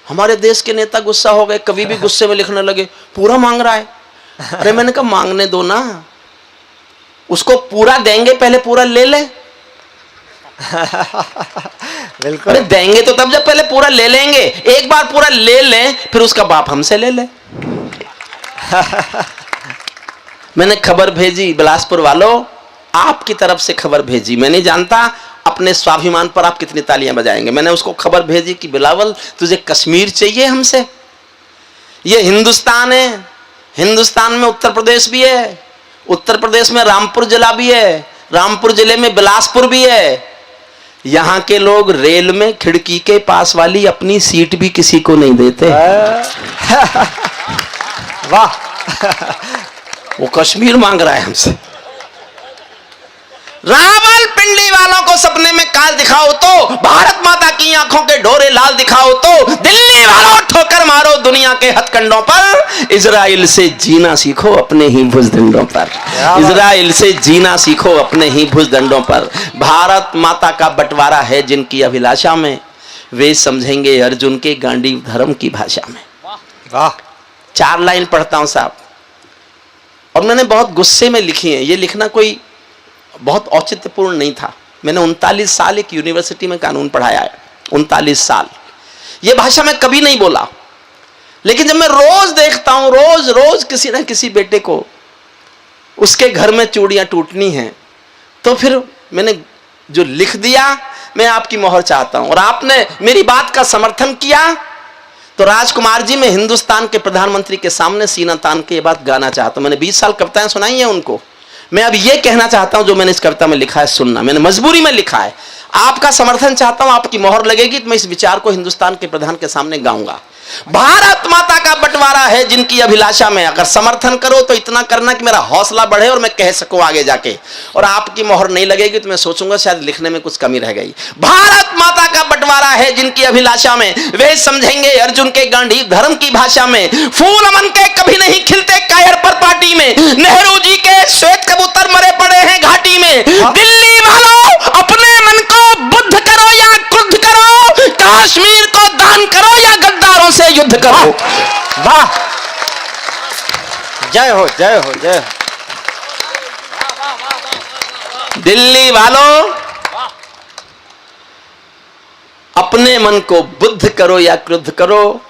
हमारे देश के नेता गुस्सा हो गए, कभी भी गुस्से में लिखने लगे पूरा मांग रहा है। अरे मैंने कहा मांगने दो ना, उसको पूरा देंगे, पहले पूरा ले ले। बिल्कुल। अरे देंगे तो तब जब पहले पूरा ले लेंगे। एक बार पूरा ले लें फिर उसका बाप हमसे ले ले। मैंने खबर भेजी बिलासपुर वालों, आपकी तरफ से खबर भेजी। मैं नहीं जानता अपने स्वाभिमान पर आप कितनी तालियां बजाएंगे। मैंने उसको खबर भेजी कि बिलावल तुझे कश्मीर चाहिए हमसे। ये हिंदुस्तान है, हिंदुस्तान में उत्तर प्रदेश भी है, उत्तर प्रदेश में रामपुर जिला भी है, रामपुर जिले में बिलासपुर भी है। यहां के लोग रेल में खिड़की के पास वाली अपनी सीट भी किसी को नहीं देते। वाह। वो कश्मीर मांग रहा है हमसे। रावलपिंडी वालों को सपने में काल दिखाओ तो, भारत माता की आंखों के डोरे लाल दिखाओ तो, दिल्ली वालों ठोकर मारो दुनिया के हथकंडों पर, इजराइल से जीना सीखो अपने ही भुजदंडों पर, इजराइल से जीना सीखो अपने ही भुजदंडों पर। भारत माता का बंटवारा है जिनकी अभिलाषा में, वे समझेंगे अर्जुन के गांडीव धर्म की भाषा में। वाह। 4 लाइन पढ़ता हूं साहब, और मैंने बहुत गुस्से में लिखी है। ये लिखना कोई बहुत औचित्यपूर्ण नहीं था। मैंने 39 साल एक यूनिवर्सिटी में कानून पढ़ाया है, 39 साल। ये भाषा मैं कभी नहीं बोला, लेकिन जब मैं रोज देखता हूं, रोज रोज किसी ना किसी बेटे को उसके घर में चूड़ियां टूटनी हैं, तो फिर मैंने जो लिख दिया, मैं आपकी मोहर चाहता हूं। और आपने मेरी बात का समर्थन किया तो राजकुमार जी, मैं हिंदुस्तान के प्रधानमंत्री के सामने सीना तान के ये बात गाना चाहता हूं। मैंने 20 साल कविताएं सुनाई हैं उनको। मैं अब ये कहना चाहता हूं जो मैंने इस कविता में लिखा है सुनना। मैंने मजबूरी में लिखा है, आपका समर्थन चाहता हूं, आपकी मोहर लगेगी तो मैं इस विचार को हिंदुस्तान के प्रधान के सामने गाऊंगा। भारत माता का बंटवारा है जिनकी अभिलाषा में, अगर समर्थन करो तो इतना करना कि मेरा हौसला बढ़े और मैं कह सकूं आगे जाके। और आपकी मोहर नहीं लगेगी तो मैं सोचूंगा शायद लिखने में कुछ कमी रह गई। भारत माता का बंटवारा है जिनकी अभिलाषा में, वे समझेंगे अर्जुन के गांडीव धर्म की भाषा में। फूल अमन के कभी नहीं खिलते कायर पर पार्टी में, नेहरू जी के श्वेत कबूतर मरे पड़े हैं घाटी में। दिल्ली वालों अपने मन को बुद्ध करो या क्रुद्ध करो, कश्मीर को दान करो या गद्दारों से युद्ध करो। वाह। जय हो, जय हो, जय हो। दिल्ली वालों अपने मन को बुद्ध करो या क्रुद्ध करो,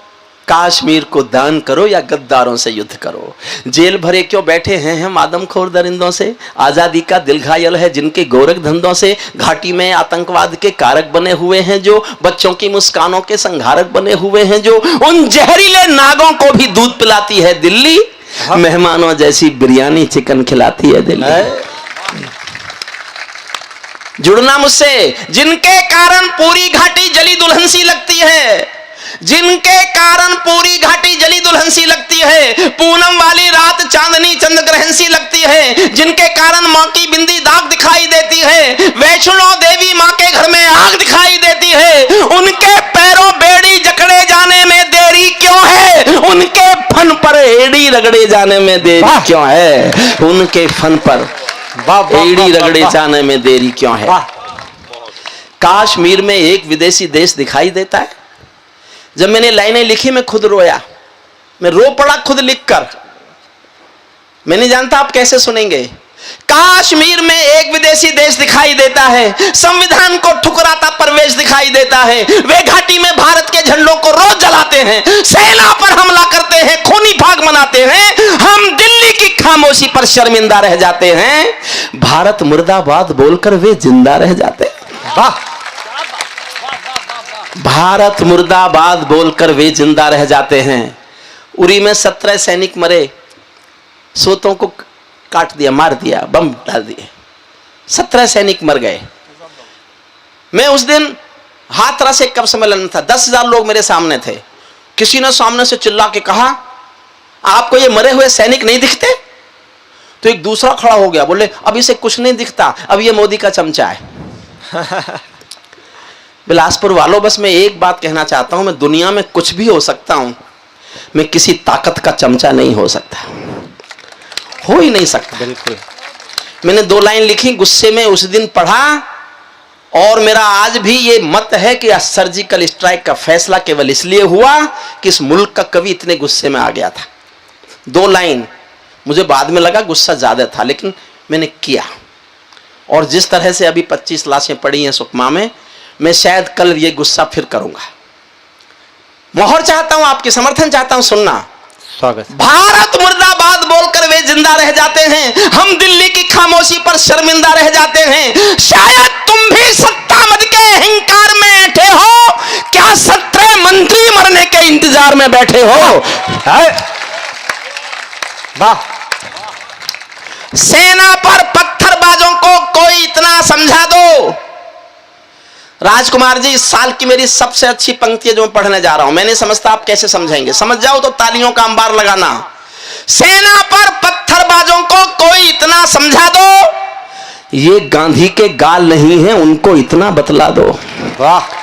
कश्मीर को दान करो या गद्दारों से युद्ध करो। जेल भरे क्यों बैठे हैं हम आदमखोर दरिंदों से, आजादी का दिल घायल है जिनके गोरख धंधों से। घाटी में आतंकवाद के कारक बने हुए हैं जो, बच्चों की मुस्कानों के संघारक बने हुए हैं जो, उन जहरीले नागों को भी दूध पिलाती है दिल्ली, मेहमानों जैसी बिरयानी चिकन खिलाती है दिल्ली। जुड़ना मुझसे, जिनके कारण पूरी घाटी जली दुल्हन सी लगती है, जिनके कारण पूरी घाटी जली दुल्हन सी लगती है, पूनम वाली रात चांदनी चंद्र ग्रहण सी लगती है, जिनके कारण मां की बिंदी दाग दिखाई देती है, वैष्णो देवी मां के घर में आग दिखाई देती है। उनके पैरों बेड़ी जकड़े जाने में देरी क्यों है, उनके फन पर एड़ी रगड़े जाने में देरी क्यों है, उनके फन पर एड़ी रगड़े जाने में देरी क्यों है। कश्मीर में एक विदेशी देश दिखाई देता है। जब मैंने लाइनें लिखी मैं खुद रोया, मैं रो पड़ा खुद लिखकर। मैं नहीं जानता आप कैसे सुनेंगे। कश्मीर में एक विदेशी देश दिखाई देता है, संविधान को ठुकराता परवेश दिखाई देता है। वे घाटी में भारत के झंडों को रोज जलाते हैं, सेना पर हमला करते हैं, खूनी भाग मनाते हैं। हम दिल्ली की खामोशी पर शर्मिंदा रह जाते हैं, भारत मुर्दाबाद बोलकर वे जिंदा रह जाते हैं। वाह। भारत मुर्दाबाद बोलकर वे जिंदा रह जाते हैं। उरी में 17 सैनिक मरे, सोतों को काट दिया, मार दिया, बम डाल दिए, 17 सैनिक मर गए। मैं उस दिन हाथरस एक कब सम्मेलन में था, 10,000 लोग मेरे सामने थे। किसी ने सामने से चिल्ला के कहा, आपको ये मरे हुए सैनिक नहीं दिखते? तो एक दूसरा खड़ा हो गया, बोले अब इसे कुछ नहीं दिखता, अब ये मोदी का चमचा है। बिलासपुर वालों, बस मैं एक बात कहना चाहता हूं, मैं दुनिया में कुछ भी हो सकता हूं, मैं किसी ताकत का चमचा नहीं हो सकता, हो ही नहीं सकता। बिल्कुल। मैंने 2 लाइन लिखी, गुस्से में उस दिन पढ़ा, और मेरा आज भी ये मत है कि सर्जिकल स्ट्राइक का फैसला केवल इसलिए हुआ कि इस मुल्क का कवि इतने गुस्से में आ गया था। 2 लाइन, मुझे बाद में लगा गुस्सा ज्यादा था, लेकिन मैंने किया। और जिस तरह से अभी 25 लाशें पड़ी हैं सुकमा में, मैं शायद कल ये गुस्सा फिर करूंगा। मोहर चाहता हूं, आपकी समर्थन चाहता हूं, सुनना। स्वागत। भारत मुर्दाबाद बोलकर वे जिंदा रह जाते हैं, हम दिल्ली की खामोशी पर शर्मिंदा रह जाते हैं। शायद तुम भी सत्ता मद के अहंकार में बैठे हो, क्या 17 मंत्री मरने के इंतजार में बैठे हो? वाह। सेना पर पत्थरबाजों को कोई इतना समझा दो। राजकुमार जी, इस साल की मेरी सबसे अच्छी पंक्ति है जो मैं पढ़ने जा रहा हूं। मैं नहीं समझता आप कैसे समझेंगे, समझ जाओ तो तालियों का अंबार लगाना। सेना पर पत्थरबाजों को कोई इतना समझा दो, ये गांधी के गाल नहीं है, उनको इतना बतला दो। वाह।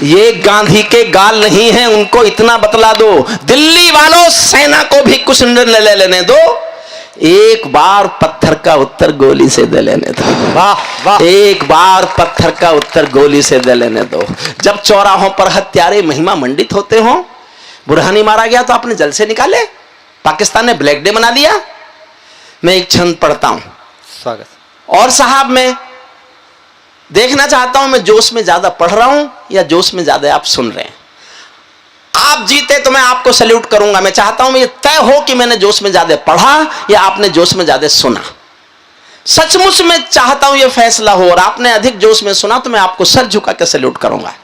ये गांधी के गाल नहीं है, उनको इतना बतला दो। दिल्ली वालों, सेना को भी कुछ निर्णय ले लेने दो, एक बार पत्थर का उत्तर गोली से दे लेने दो। वाह वाह। एक बार पत्थर का उत्तर गोली से दे लेने दो। जब चौराहों पर हत्यारे महिमा मंडित होते हो, बुरहानी मारा गया तो आपने जल से निकाले, पाकिस्तान ने ब्लैक डे मना दिया। मैं एक छंद पढ़ता हूं। स्वागत। और साहब, मैं देखना चाहता हूं मैं जोश में ज्यादा पढ़ रहा हूं या जोश में ज्यादा आप सुन रहे हैं। आप जीते तो मैं आपको सैल्यूट करूंगा। मैं चाहता हूं ये तय हो कि मैंने जोश में ज्यादा पढ़ा या आपने जोश में ज्यादा सुना। सचमुच में चाहता हूं ये फैसला हो, और आपने अधिक जोश में सुना तो मैं आपको सर झुका के सैल्यूट करूंगा।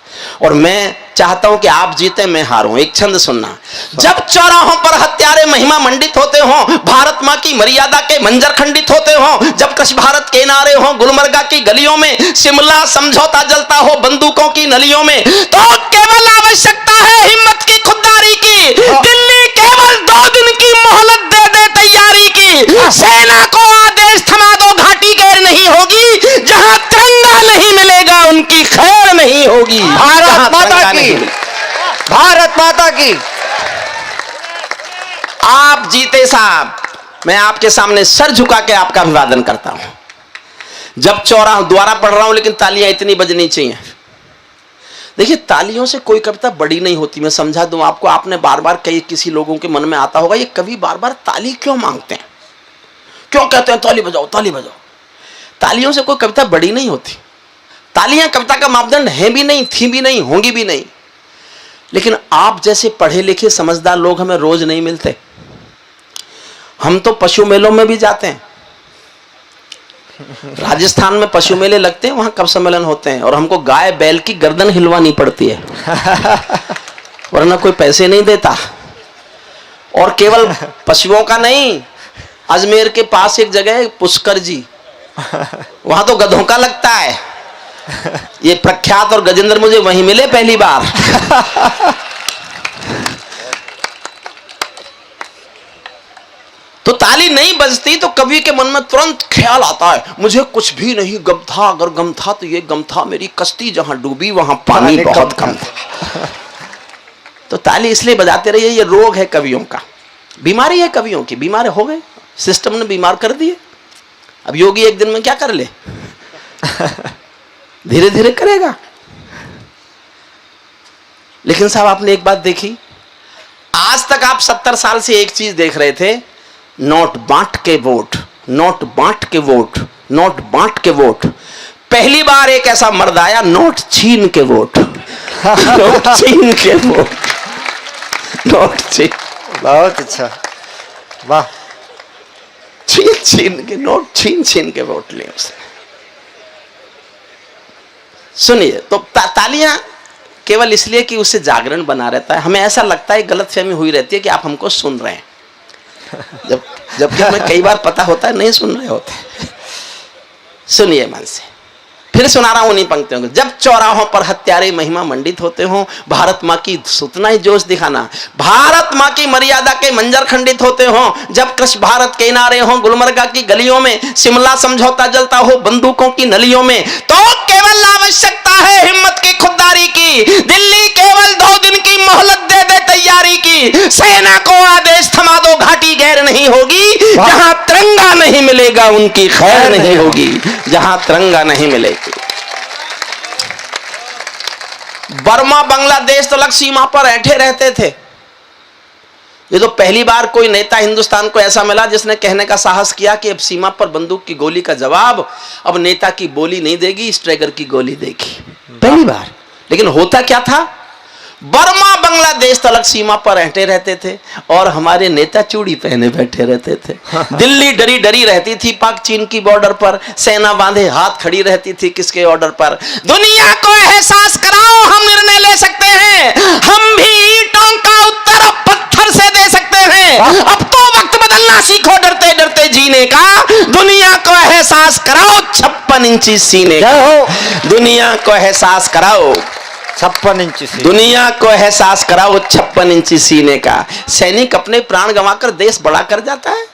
और मैं चाहता हूं कि आप जीते, मैं हारूं। एक छंद सुनना। जब चौराहों पर हत्यारे महिमा मंडित होते हो, भारत मां की मर्यादा के मंजर खंडित होते हो, जब कश भारत के नारे हो गुलमर्गा की गलियों में, शिमला समझौता जलता हो बंदूकों की नलियों में, तो केवल आवश्यकता है हिम्मत की, खुददारी की। दिल्ली केवल 2 दिन की मोहलत दे दे तैयारी की। सेना को आदेश थमा दो, घाटी गैर नहीं होगी। जहां तिरंगा नहीं मिलेगा उनकी खैर नहीं होगी। भारत माता की, भारत माता की। आप जीते साहब, मैं आपके सामने सर झुका के आपका अभिवादन करता हूं। जब चौराहा द्वारा पढ़ रहा हूं, लेकिन तालियां इतनी बजनी चाहिए। देखिए, तालियों से कोई कविता बड़ी नहीं होती। मैं समझा दूं आपको। आपने बार बार कई किसी लोगों के मन में आता होगा, ये कवि बार बार ताली क्यों मांगते हैं, क्यों कहते हैं ताली बजाओ ताली बजाओ। तालियों से कोई कविता बड़ी नहीं होती। तालियां कविता का मापदंड है भी नहीं, थी भी नहीं, होंगी भी नहीं। लेकिन आप जैसे पढ़े लिखे समझदार लोग हमें रोज नहीं मिलते। हम तो पशु मेलों में भी जाते हैं। राजस्थान में पशु मेले लगते हैं, वहां कब सम्मेलन होते हैं, और हमको गाय बैल की गर्दन हिलवानी पड़ती है, वरना कोई पैसे नहीं देता। और केवल पशुओं का नहीं, अजमेर के पास एक जगह है पुष्कर जी, वहां तो गधों का लगता है। ये प्रख्यात और गजेंद्र मुझे वहीं मिले पहली बार। तो ताली नहीं बजती तो कवि के मन में तुरंत ख्याल आता है, मुझे कुछ भी नहीं गम था, अगर गम था तो ये गम था मेरी कश्ती जहां डूबी वहां पानी बहुत कम था। तो ताली इसलिए बजाते रहिए। ये रोग है कवियों का, बीमारी है कवियों की। बीमार हो गए, सिस्टम ने बीमार कर दिए। अब योगी एक दिन में क्या कर ले, धीरे धीरे करेगा। लेकिन साहब, आपने एक बात देखी, आज तक आप 70 साल से एक चीज देख रहे थे, नोट बांट के वोट, नोट बांट के वोट, नोट बांट के वोट। पहली बार एक ऐसा मर्द आया, नोट छीन के वोट। नोट छीन के वोट, नोट छीन। बहुत अच्छा, वाह। छीन छीन के नोट, छीन छीन के वोट लिए उसने। सुनिए, तो तालियां केवल इसलिए कि उससे जागरण बना रहता है। हमें ऐसा लगता है, गलतफहमी हुई रहती है कि आप हमको सुन रहे हैं, जबकि हमें कई बार पता होता है नहीं सुन रहे होते। सुनिए मन से, फिर सुना रहा हूं उन्हीं पंक्तियों को। जब चौराहों पर हत्यारे महिमा मंडित होते हो, भारत माँ की सुतना ही जोश दिखाना, भारत माँ की मर्यादा के मंजर खंडित होते हो। जब कृष्ण भारत के किनारे हो, गुलमर्गा की गलियों में, शिमला समझौता जलता हो बंदूकों की नलियों में, तो केवल आवश्यकता है हिम्मत की खुददारी की। दिल्ली केवल 2 दिन की मोहलत दे दे तैयारी की। सेना को आदेश थमा दो, घाटी गैर नहीं होगी। जहां तिरंगा नहीं मिलेगा उनकी खैर नहीं होगी। जहां तिरंगा नहीं मिलेगी। बर्मा बांग्लादेश तलक सीमा पर ऐंठे रहते थे। ये तो पहली बार कोई नेता हिंदुस्तान को ऐसा मिला जिसने कहने का साहस किया कि अब सीमा पर बंदूक की गोली का जवाब अब नेता की बोली नहीं देगी, स्ट्राइकर की गोली देगी। पहली बार। लेकिन होता क्या था, बर्मा बांग्लादेश तलक सीमा पर ऐंठे रहते थे और हमारे नेता चूड़ी पहने बैठे रहते थे। दिल्ली डरी डरी रहती थी पाक चीन की बॉर्डर पर, सेना बांधे हाथ खड़ी रहती थी किसके ऑर्डर पर। दुनिया को एहसास कराओ, हम निर्णय ले सकते हैं, हम भी ईंटों का उत्तर अब पत्थर से दे सकते हैं। अब तो वक्त बदलना सीखो, डरते डरते जीने का। दुनिया को एहसास कराओ 56 इंची सीने का। दुनिया को एहसास कराओ 56 इंच से। दुनिया को एहसास कराओ 56 इंची सीने का। सैनिक अपने प्राण गंवाकर देश बड़ा कर जाता है।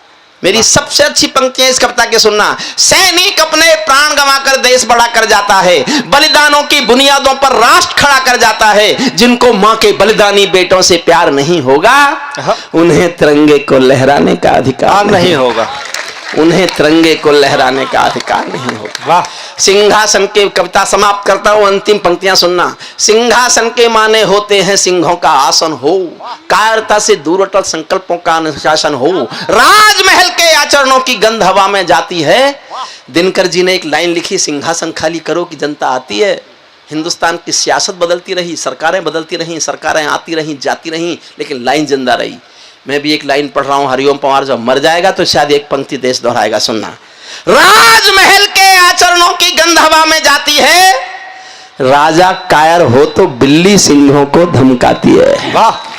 मेरी सबसे अच्छी पंक्तियां इस कविता के सुनना। सैनिक अपने प्राण गंवाकर देश बड़ा कर जाता है, बलिदानों की बुनियादों पर राष्ट्र खड़ा कर जाता है। जिनको मां के बलिदानी बेटों से प्यार नहीं होगा, उन्हें तिरंगे को लहराने का अधिकार नहीं होगा। उन्हें तिरंगे को लहराने का अधिकार नहीं होगा। वाह। सिंहासन के, कविता समाप्त करता हूं, अंतिम पंक्तियां सुनना। सिंहासन के माने होते हैं सिंहों का आसन हो, कायरता से दूर अटल संकल्पों का अनुशासन हो। राजमहल के आचरणों की गंध हवा में जाती है। दिनकर जी ने एक लाइन लिखी, सिंहासन खाली करो कि जनता आती है। हिंदुस्तान की सियासत बदलती रही, सरकारें बदलती रही, सरकारें आती रही जाती रही, लेकिन लाइन जिंदा रही। मैं भी एक लाइन पढ़ रहा हूं, हरिओम पंवार जब मर जाएगा तो शायद एक पंक्ति देश दोहराएगा, सुनना। राजमहल के आचरणों की गंध हवा में जाती है, राजा कायर हो तो बिल्ली सिंहों को धमकाती है। वाह।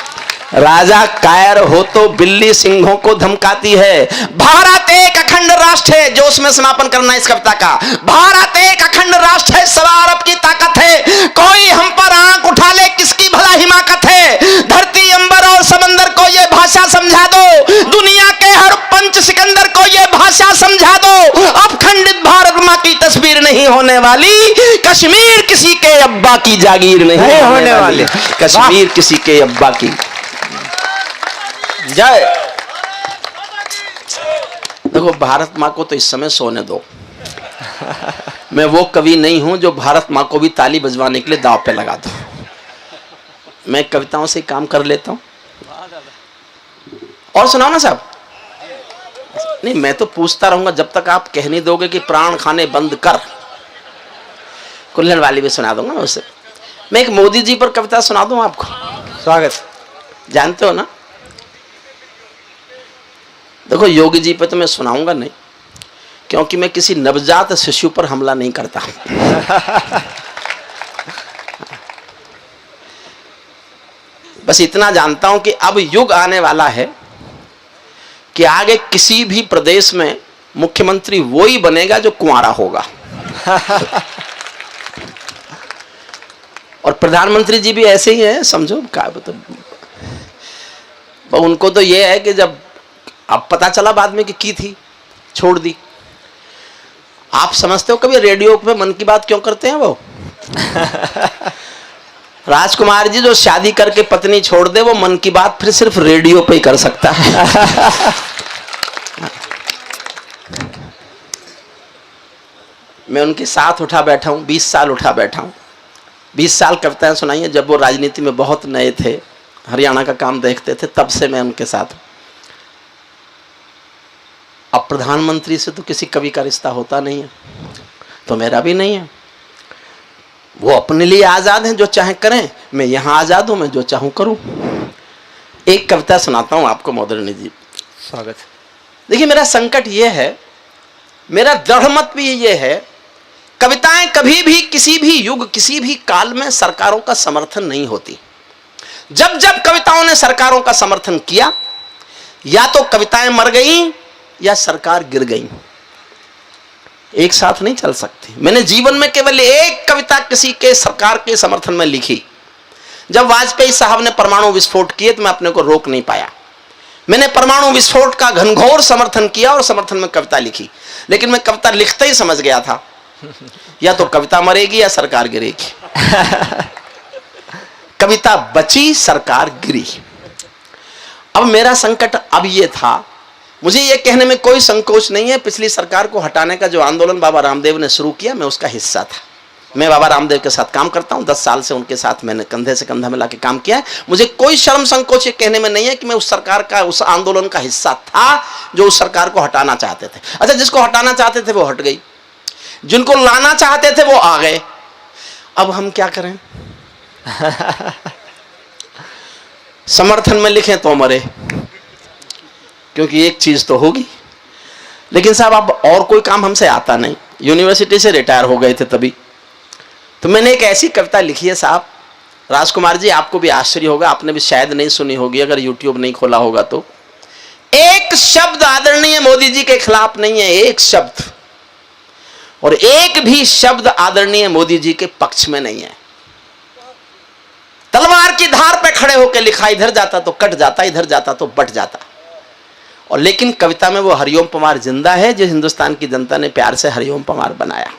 राजा कायर हो तो बिल्ली सिंहों को धमकाती है। भारत एक अखंड राष्ट्र है, जो उसमें समापन करना है इस कविता का। भारत एक अखंड राष्ट्र है, सवा अरब की ताकत है। कोई हम पर आंख उठा ले किसकी भला हिमाकत है। धरती अंबर और समंदर को ये भाषा समझा दो, दुनिया के हर पंच सिकंदर को ये भाषा समझा दो। अब खंडित भारत माँ की तस्वीर नहीं होने वाली, कश्मीर किसी के अब्बा की जागीर नहीं होने वाली। कश्मीर किसी के अब्बा की। जय। देखो, भारत माँ को तो इस समय सोने दो। मैं वो कवि नहीं हूं जो भारत माँ को भी ताली बजवाने के लिए दांव पे लगा दूं। मैं कविताओं से काम कर लेता हूं। और सुनाओ ना साहब। नहीं, मैं तो पूछता रहूंगा जब तक आप कह नहीं दोगे कि प्राण खाने बंद कर। कुल्हड़ वाली भी सुना दूंगा उससे। मैं एक मोदी जी पर कविता सुना दूं आपको। स्वागत। जानते हो ना, देखो योगी जी पे तो मैं सुनाऊंगा नहीं, क्योंकि मैं किसी नवजात शिशु पर हमला नहीं करता। बस इतना जानता हूं कि अब युग आने वाला है कि आगे किसी भी प्रदेश में मुख्यमंत्री वो ही बनेगा जो कुंवारा होगा। और प्रधानमंत्री जी भी ऐसे ही हैं, समझो क्या। तो उनको तो ये है कि जब अब पता चला बाद में कि की थी, छोड़ दी। आप समझते हो कभी रेडियो पे मन की बात क्यों करते हैं वो? राजकुमार जी जो शादी करके पत्नी छोड़ दे, वो मन की बात फिर सिर्फ रेडियो पे ही कर सकता है। मैं उनके साथ उठा बैठा हूं, 20 साल उठा बैठा हूं। 20 साल कविताएं सुनाई हैं। जब वो राजनीति में बहुत नए थे, हरियाणा का काम देखते थे, तब से मैं उनके साथ। अब प्रधानमंत्री से तो किसी कवि का रिश्ता होता नहीं है, तो मेरा भी नहीं है। वो अपने लिए आजाद हैं, जो चाहे करें। मैं यहां आजाद हूं, मैं जो चाहूं करूं। एक कविता सुनाता हूं आपको मोदरनी जी। स्वागत। देखिए, मेरा संकट ये है, मेरा दृढ़ मत भी ये है, कविताएं कभी भी किसी भी युग किसी भी काल में सरकारों का समर्थन नहीं होती। जब जब कविताओं ने सरकारों का समर्थन किया, या तो कविताएं मर गई या सरकार गिर गई, एक साथ नहीं चल सकती। मैंने जीवन में केवल एक कविता किसी के सरकार के समर्थन में लिखी। जब वाजपेयी साहब ने परमाणु विस्फोट किए तो मैं अपने को रोक नहीं पाया। मैंने परमाणु विस्फोट का घनघोर समर्थन किया और समर्थन में कविता लिखी, लेकिन मैं कविता लिखते ही समझ गया था या तो कविता मरेगी या सरकार गिरेगी। कविता बची, सरकार गिरी। अब मेरा संकट अब ये था, मुझे ये कहने में कोई संकोच नहीं है, पिछली सरकार को हटाने का जो आंदोलन बाबा रामदेव ने शुरू किया, मैं उसका हिस्सा था। मैं बाबा रामदेव के साथ काम करता हूं, 10 साल से उनके साथ मैंने कंधे से कंधा मिला के काम किया है। मुझे कोई शर्म संकोच ये कहने में नहीं है कि मैं उस सरकार का, उस आंदोलन का हिस्सा था जो उस सरकार को हटाना चाहते थे। अच्छा, जिसको हटाना चाहते थे वो हट गई, जिनको लाना चाहते थे वो आ गए। अब हम क्या करें? समर्थन में लिखें तो मरे, क्योंकि एक चीज तो होगी। लेकिन साहब अब और कोई काम हमसे आता नहीं, यूनिवर्सिटी से रिटायर हो गए थे तभी। तो मैंने एक ऐसी कविता लिखी है साहब, राजकुमार जी आपको भी आश्चर्य होगा, आपने भी शायद नहीं सुनी होगी अगर यूट्यूब नहीं खोला होगा तो। एक शब्द आदरणीय मोदी जी के खिलाफ नहीं है, एक शब्द, और एक भी शब्द आदरणीय मोदी जी के पक्ष में नहीं है। तलवार की धार पे खड़े होकर लिखा, इधर जाता तो कट जाता, इधर जाता तो बट जाता। और लेकिन कविता में वो हरिओम पंवार जिंदा है जो हिंदुस्तान की जनता ने प्यार से हरिओम पंवार बनाया।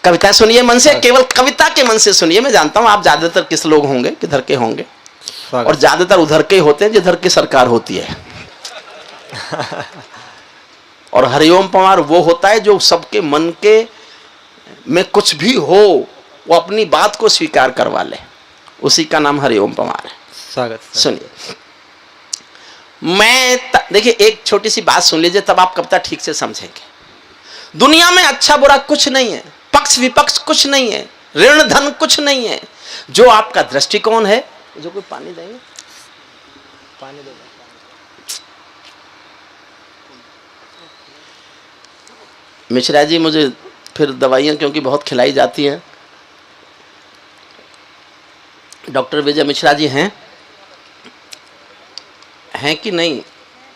कविता सुनिए मन से, केवल कविता के मन से सुनिए। मैं जानता हूं आप ज्यादातर किस लोग होंगे, किधर के होंगे, और ज्यादातर उधर के होते हैं जिधर की सरकार होती है। और हरिओम पंवार वो होता है जो सबके मन के में कुछ भी हो वो अपनी बात को स्वीकार करवा ले, उसी का नाम हरिओम पंवार है। स्वागत। सुनिए, देखिए एक छोटी सी बात सुन लीजिए, तब आप कविता ठीक से समझेंगे। दुनिया में अच्छा बुरा कुछ नहीं है, पक्ष विपक्ष कुछ नहीं है, ऋण धन कुछ नहीं है। जो आपका दृष्टिकोण है, जो कोई पानी देंगे, पानी देगा। मिश्रा जी मुझे फिर दवाइयां क्योंकि बहुत खिलाई जाती हैं। डॉक्टर विजय मिश्रा जी हैं कि नहीं?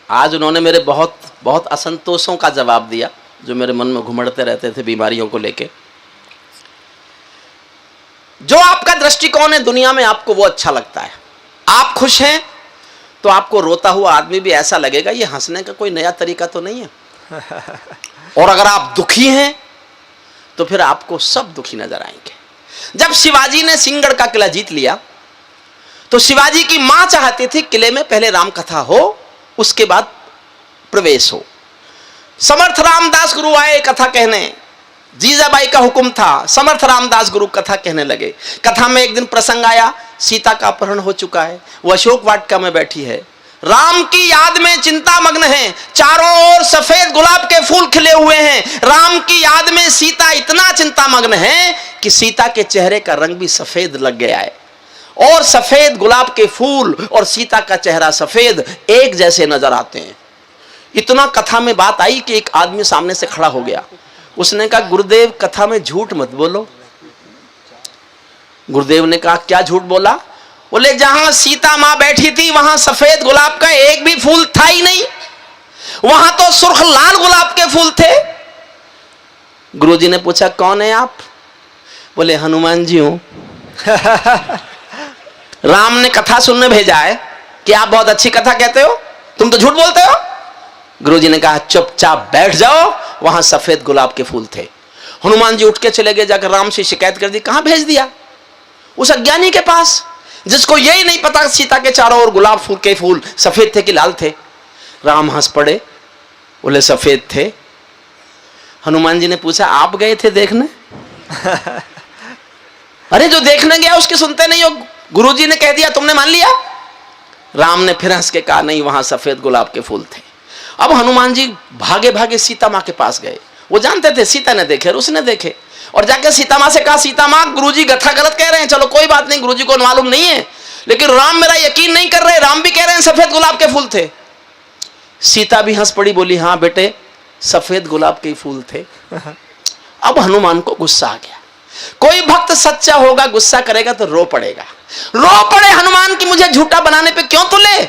आज उन्होंने मेरे बहुत बहुत असंतोषों का जवाब दिया जो मेरे मन में घुमड़ते रहते थे बीमारियों को लेके। जो आपका दृष्टिकोण है दुनिया में, आपको वो अच्छा लगता है। आप खुश हैं तो आपको रोता हुआ आदमी भी ऐसा लगेगा ये हंसने का कोई नया तरीका तो नहीं है। और अगर आप दुखी हैं तो फिर आपको सब दुखी नजर आएंगे। जब शिवाजी ने सिंहगढ़ का किला जीत लिया तो शिवाजी की मां चाहती थी किले में पहले राम कथा हो, उसके बाद प्रवेश हो। समर्थ रामदास गुरु आए कथा कहने, जीजाबाई का हुक्म था, समर्थ रामदास गुरु कथा कहने लगे। कथा में एक दिन प्रसंग आया, सीता का अपहरण हो चुका है, वो अशोक वाटिका में बैठी है, राम की याद में चिंता मग्न है, चारों ओर सफेद गुलाब के फूल खिले हुए हैं। राम की याद में सीता इतना चिंता मग्न है कि सीता के चेहरे का रंग भी सफेद लग गया है, और सफेद गुलाब के फूल और सीता का चेहरा सफेद एक जैसे नजर आते हैं। इतना कथा में बात आई कि एक आदमी सामने से खड़ा हो गया। उसने कहा गुरुदेव कथा में झूठ मत बोलो। गुरुदेव ने कहा क्या झूठ बोला? बोले जहां सीता मां बैठी थी वहां सफेद गुलाब का एक भी फूल था ही नहीं, वहां तो सुर्ख लाल गुलाब के फूल थे। गुरुजी ने पूछा कौन है आप? बोले हनुमान जी हूं। राम ने कथा सुनने भेजा है कि आप बहुत अच्छी कथा कहते हो, तुम तो झूठ बोलते हो। गुरुजी ने कहा चुपचाप बैठ जाओ, वहां सफेद गुलाब के फूल थे। हनुमान जी उठ के चले गए, जाकर राम से शिकायत कर दी। कहां भेज दिया? उस अज्ञानी के पास जिसको यही नहीं पता सीता के चारों ओर गुलाब फूल के फूल सफेद थे कि लाल थे। राम हंस पड़े, बोले सफेद थे। हनुमान जी ने पूछा आप गए थे देखने? अरे जो देखने गया उसके सुनते नहीं हो, गुरुजी ने कह दिया तुमने मान लिया। राम ने फिर हंस के कहा नहीं वहां सफेद गुलाब के फूल थे। अब हनुमान जी भागे भागे सीता मां के पास गए। वो जानते थे सीता ने देखे और उसने देखे, और जाके सीता मां से कहा सीता मां गुरुजी कथा गलत कह रहे हैं। चलो कोई बात नहीं, गुरुजी को मालूम नहीं है, लेकिन राम मेरा यकीन नहीं कर रहे, राम भी कह रहे हैं सफेद गुलाब के फूल थे। सीता भी हंस पड़ी, बोली हाँ बेटे सफेद गुलाब के फूल थे। अब हनुमान को गुस्सा आ गया। कोई भक्त सच्चा होगा गुस्सा करेगा तो रो पड़ेगा। रो पड़े हनुमान की मुझे झूठा बनाने पे क्यों तुले?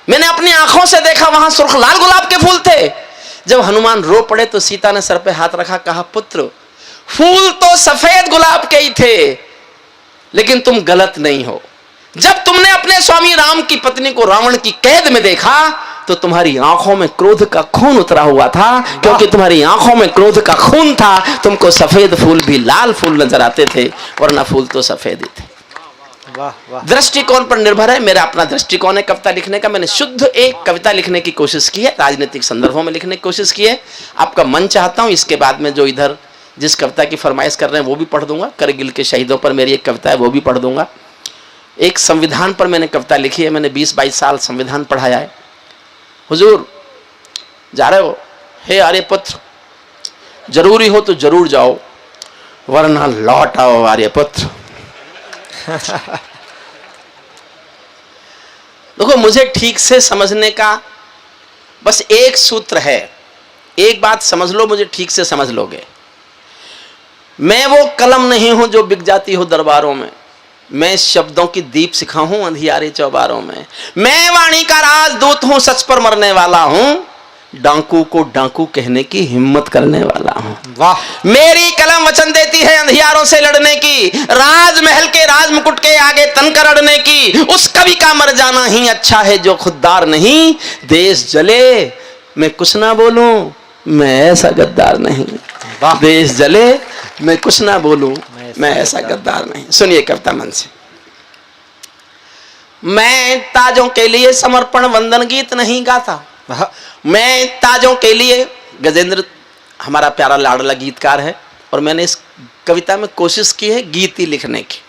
मैंने अपनी आंखों से देखा वहां सुर्ख लाल गुलाब के फूल थे। जब हनुमान रो पड़े तो सीता ने सर पे हाथ रखा, कहा पुत्र फूल तो सफेद गुलाब के ही थे, लेकिन तुम गलत नहीं हो। जब तुमने अपने स्वामी राम की पत्नी को रावण की कैद में देखा तो तुम्हारी आंखों में क्रोध का खून उतरा हुआ था। क्योंकि तुम्हारी आंखों में क्रोध का खून था, तुमको सफेद फूल भी लाल फूल नजर आते थे, वरना फूल तो सफेद ही थे। वाह वाह। दृष्टिकोण पर निर्भर है। मेरा अपना दृष्टिकोण है कविता लिखने का। मैंने शुद्ध एक कविता लिखने की कोशिश की है, राजनीतिक संदर्भों में लिखने की कोशिश की है। आपका मन चाहता हूं इसके बाद में जो इधर जिस कविता की फरमाइश कर रहे हैं वो भी पढ़ दूंगा। करगिल के शहीदों पर मेरी एक कविता है वो भी पढ़ दूंगा। एक संविधान पर मैंने कविता लिखी है। मैंने 20-22 साल संविधान पढ़ाया है। हुजूर जा रहे हो, हे आर्यपुत्र, जरूरी हो तो जरूर जाओ, वरना लौट आओ आर्यपुत्र। देखो मुझे ठीक से समझने का बस एक सूत्र है, एक बात समझ लो, मुझे ठीक से समझ लोगे। मैं वो कलम नहीं हूं जो बिक जाती हो दरबारों में, मैं शब्दों की दीप शिखा हूं अंधियारे चौबारों में। मैं वाणी का राजदूत हूं, सच पर मरने वाला हूं, डाकू को डाकू कहने की हिम्मत करने वाला हूं। वाह। मेरी कलम वचन देती है अंधियारों से लड़ने की, राजमहल के राजमुकुट के आगे तनकर अड़ने की। उस कवि का मर जाना ही अच्छा है जो खुददार नहीं। देश जले मैं कुछ ना बोलूं, मैं ऐसा गद्दार नहीं। देश जले मैं कुछ ना बोलूं, मैं ऐसा गद्दार नहीं। सुनिए कविता मन से। मैं ताजों के लिए समर्पण वंदन गीत नहीं गाता। मैं ताजों के लिए, गजेंद्र हमारा प्यारा लाडला गीतकार है और मैंने इस कविता में कोशिश की है गीत ही लिखने की,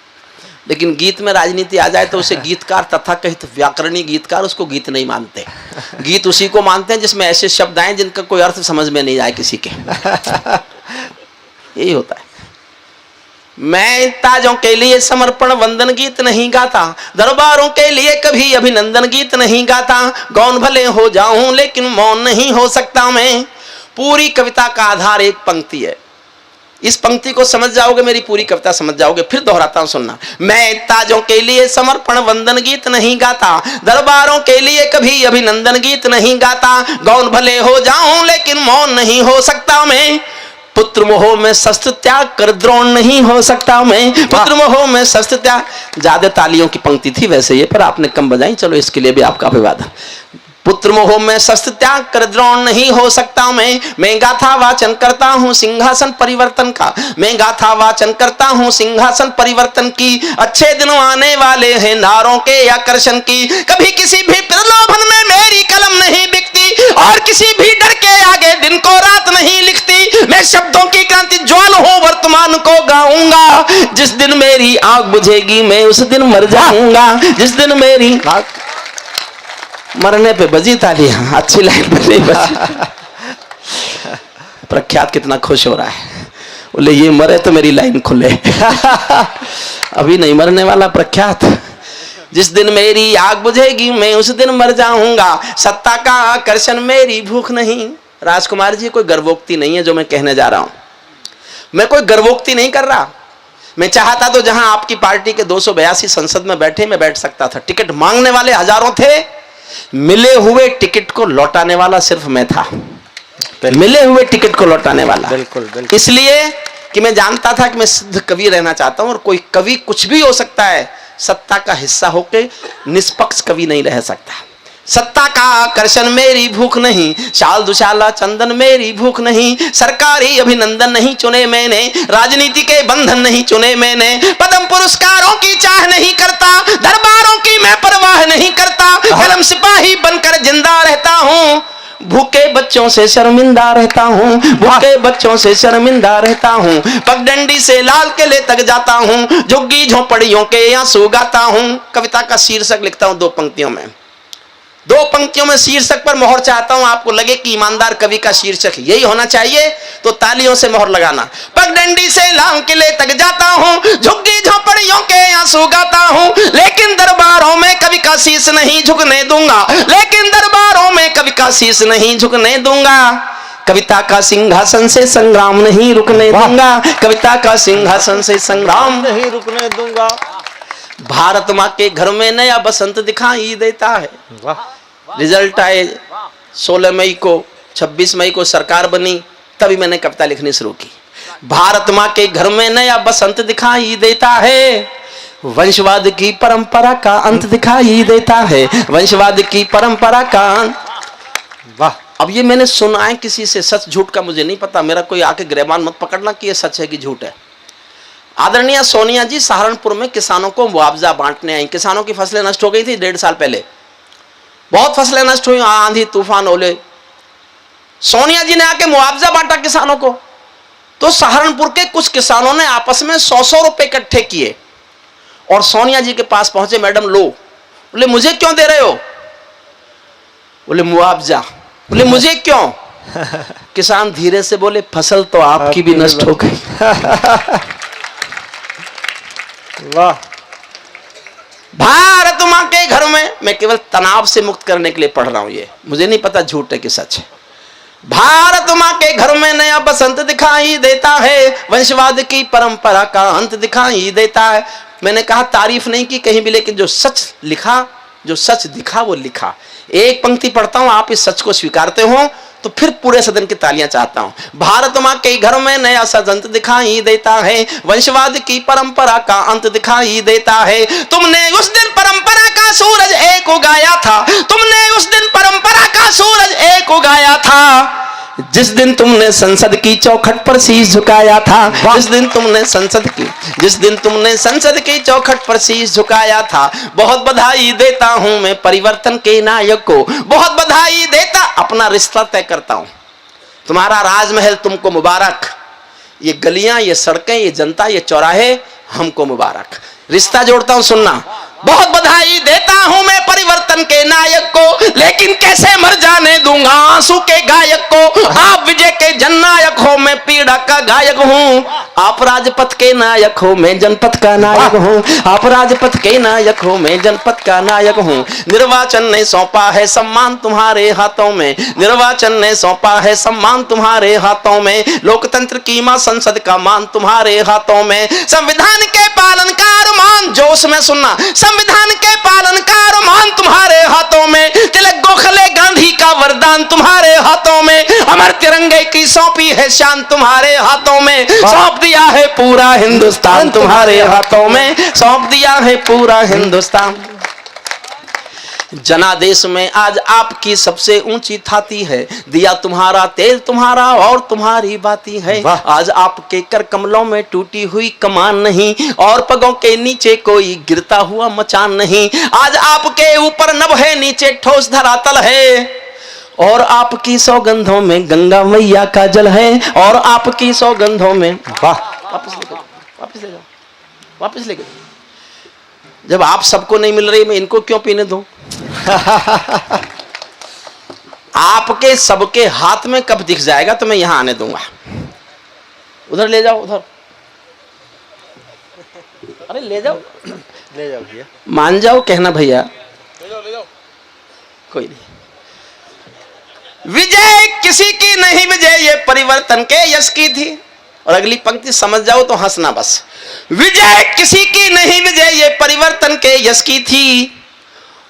लेकिन गीत में राजनीति आ जाए तो उसे गीतकार तथा कहित व्याकरणी गीतकार उसको गीत नहीं मानते। गीत उसी को मानते हैं जिसमें ऐसे शब्द आए जिनका कोई अर्थ समझ में नहीं आए किसी के। यही होता है। मैं ताजों के लिए समर्पण वंदन गीत नहीं गाता, दरबारों के लिए कभी अभिनंदन गीत नहीं गाता। गौन भले हो जाऊं लेकिन मौन नहीं हो सकता मैं। पूरी कविता का आधार एक पंक्ति है। इस पंक्ति को समझ जाओगे मेरी पूरी कविता समझ जाओगे। फिर दोहराता हूं, सुनना। मैं ताजों के लिए समर्पण वंदन गीत नहीं गाता, दरबारों के लिए कभी अभिनंदन गीत नहीं गाता। गौन भले हो जाऊं लेकिन मौन नहीं हो सकता मैं। पुत्र मोह में शस्त्र त्याग कर द्रोण नहीं हो सकता मैं। पुत्र मोह में शस्त्र त्याग। ज्यादा तालियों की पंक्ति थी वैसे ये, पर आपने कम बजाई, चलो इसके लिए भी आपका अभिवादन। पुत्र मोह में शस्त्र त्याग कर द्रोण नहीं हो सकता मैं गाथा वाचन करता हूँ सिंहासन परिवर्तन का। मैं गाथा वाचन करता हूँ सिंहासन परिवर्तन की। अच्छे दिन आने वाले हैं नारों के आकर्षण की। कभी किसी भी प्रलोभन में मेरी कलम नहीं बिकती, और किसी भी डर के आगे दिन को रात नहीं लिखती। मैं शब्दों की क्रांति ज्वाल हूँ, वर्तमान को गाऊंगा। जिस दिन मेरी आग बुझेगी मैं उस दिन मर जाऊंगा। जिस दिन मेरी मरने पे बजी तालियां, अच्छी लाइन पे नहीं बजी। प्रख्यात कितना खुश हो रहा है, बोले ये मरे तो मेरी लाइन खुले। अभी नहीं मरने वाला प्रख्यात। जिस दिन मेरी आग बुझेगी मैं उस दिन मर जाऊंगा। सत्ता का आकर्षण मेरी भूख नहीं। राजकुमार जी कोई गर्वोक्ति नहीं है जो मैं कहने जा रहा हूं, मैं कोई गर्वोक्ति नहीं कर रहा। मैं चाहता तो जहां आपकी पार्टी के 282 संसद में बैठे मैं बैठ सकता था। टिकट मांगने वाले हजारों थे, मिले हुए टिकट को लौटाने वाला सिर्फ मैं था। मिले हुए टिकट को लौटाने वाला। बिल्कुल बिल्कुल। इसलिए कि मैं जानता था कि मैं सिद्ध कवि रहना चाहता हूं, और कोई कवि कुछ भी हो सकता है, सत्ता का हिस्सा होके निष्पक्ष कवि नहीं रह सकता। सत्ता का आकर्षण मेरी भूख नहीं, शाल दुशाला चंदन मेरी भूख नहीं। सरकारी अभिनंदन नहीं चुने मैंने, राजनीति के बंधन नहीं चुने मैंने। पद्म पुरस्कारों की चाह नहीं करता, दरबारों की मैं परवाह नहीं करता। कलम सिपाही बनकर जिंदा रहता हूँ, भूखे बच्चों से शर्मिंदा रहता हूँ। भूखे बच्चों से शर्मिंदा रहता हूँ। पगडंडी से लाल किले तक जाता हूँ, झुग्गी झोपड़ियों के आंसू गाता हूँ। कविता का शीर्षक लिखता हूँ 2 पंक्तियों में। 2 पंक्तियों में शीर्षक पर मोहर चाहता हूं। आपको लगे कि ईमानदार कवि का शीर्षक यही होना चाहिए तो तालियों से मोहर लगाना। पगडंडी से लाल किले तक जाता हूं, झुग्गी झोपड़ियों के आंसू गाता हूं। लेकिन दरबारों में कवि का शीश नहीं झुकने दूंगा। लेकिन दरबारों में कवि का शीश नहीं झुकने दूंगा। कविता का सिंहासन से संग्राम नहीं रुकने दूंगा। कविता का सिंहासन से संग्राम नहीं रुकने दूंगा। भारत माँ के घर में नया बसंत दिखाई देता है। वाह। रिजल्ट आए 16 मई को, 26 मई को सरकार बनी, तभी मैंने कविता लिखनी शुरू की। भारत माँ के घर में नया बसंत दिखाई देता है, वंशवाद की परंपरा का अंत दिखाई देता है, वंशवाद की परंपरा का अंत। वाह। अब ये मैंने सुना है किसी से, सच झूठ का मुझे नहीं पता, मेरा कोई आके गिरबान मत पकड़ना कि ये सच है कि झूठ है। आदरणीय सोनिया जी सहारनपुर में किसानों को मुआवजा बांटने आई। किसानों की फसलें नष्ट हो गई थी 1.5 साल पहले, बहुत फसलें नष्ट हुई, आंधी तूफान ओले। सोनिया जी ने आके मुआवजा बांटा किसानों को, तो सहारनपुर के कुछ किसानों ने आपस में 100-100 रुपए इकट्ठे किए और सोनिया जी के पास पहुंचे। मैडम लो। बोले मुझे क्यों दे रहे हो? बोले मुआवजा। बोले मुझे क्यों? किसान धीरे से बोले फसल तो आपकी भी नष्ट हो गई। वाह। भारत माँ के घर में, मैं केवल तनाव से मुक्त करने के लिए पढ़ रहा हूं, ये मुझे नहीं पता झूठ है कि सच है। भारत माँ के घर में नया बसंत दिखाई देता है, वंशवाद की परंपरा का अंत दिखाई देता है। मैंने कहा तारीफ नहीं की कहीं भी, लेकिन जो सच लिखा, जो सच दिखा वो लिखा। एक पंक्ति पढ़ता हूं, आप इस सच को स्वीकारते हो तो फिर पूरे सदन की तालियां चाहता हूं। भारत माँ के घर में नया बसंत दिखाई देता है, वंशवाद की परंपरा का अंत दिखाई देता है। तुमने उस दिन परंपरा का सूरज एक उगाया था, तुमने उस दिन परंपरा का सूरज एक उगाया था, जिस दिन तुमने संसद की चौखट पर शीश झुकाया था, जिस दिन तुमने संसद की चौखट पर शीश झुकाया था। बहुत बधाई देता हूं मैं परिवर्तन के नायक को, बहुत बधाई देता। अपना रिश्ता तय करता हूं, तुम्हारा राजमहल तुमको मुबारक, ये गलियां, ये सड़कें, ये जनता, ये चौराहे हमको मुबारक। रिश्ता जोड़ता हूं, सुनना। बहुत बधाई देता हूं मैं परिवर्तन के नायक को, लेकिन कैसे मर जाने दूंगा आंसू के गायक को। आप विजय के जननायक हो, मैं पीड़ा का गायक हूं। आप राजपथ के नायक हो, मैं जनपथ का नायक हूं। आप राजपथ के नायक हो, मैं जनपथ का नायक हूं। निर्वाचन ने सौंपा है सम्मान तुम्हारे हाथों में, निर्वाचन ने सौंपा है सम्मान तुम्हारे हाथों में। लोकतंत्र की मां संसद का मान तुम्हारे हाथों में। संविधान के पालन का अरमान, जोश में सुनना, संविधान के पालन का अरमान तुम्हारे हाथों में। तिलक गोखले गांधी का वरदान तुम्हारे हाथों में। अमर तिरंगे की सौंपी है शान तुम्हारे हाथों में। सौंप दिया है पूरा हिंदुस्तान तुम्हारे हाथों में, सौंप दिया है पूरा हिंदुस्तान। जनादेश में आज आपकी सबसे ऊंची थाती है, दिया तुम्हारा तेल तुम्हारा और तुम्हारी बाती है। आज आपके कर कमलों में टूटी हुई कमान नहीं, और पगों के नीचे कोई गिरता हुआ मचान नहीं। आज आपके ऊपर नभ है, नीचे ठोस धरातल है, और आपकी सौगंधों में गंगा मैया का जल है, और आपकी सौगंधों में। वाह। वापस ले जाओ, वापस ले जाओ, वापस ले जाओ। जब आप सबको नहीं मिल रही, मैं इनको क्यों पीने दूं? आपके सबके हाथ में कब दिख जाएगा तो मैं यहां आने दूंगा। उधर ले जाओ, उधर। अरे ले जाओ, ले जाओ भैया, मान जाओ, कहना भैया। ले जाओ। कोई नहीं। विजय किसी की नहीं, विजय ये परिवर्तन के यश की थी। और अगली पंक्ति समझ जाओ तो हंसना बस। विजय किसी की नहीं, विजय ये परिवर्तन के यश की थी,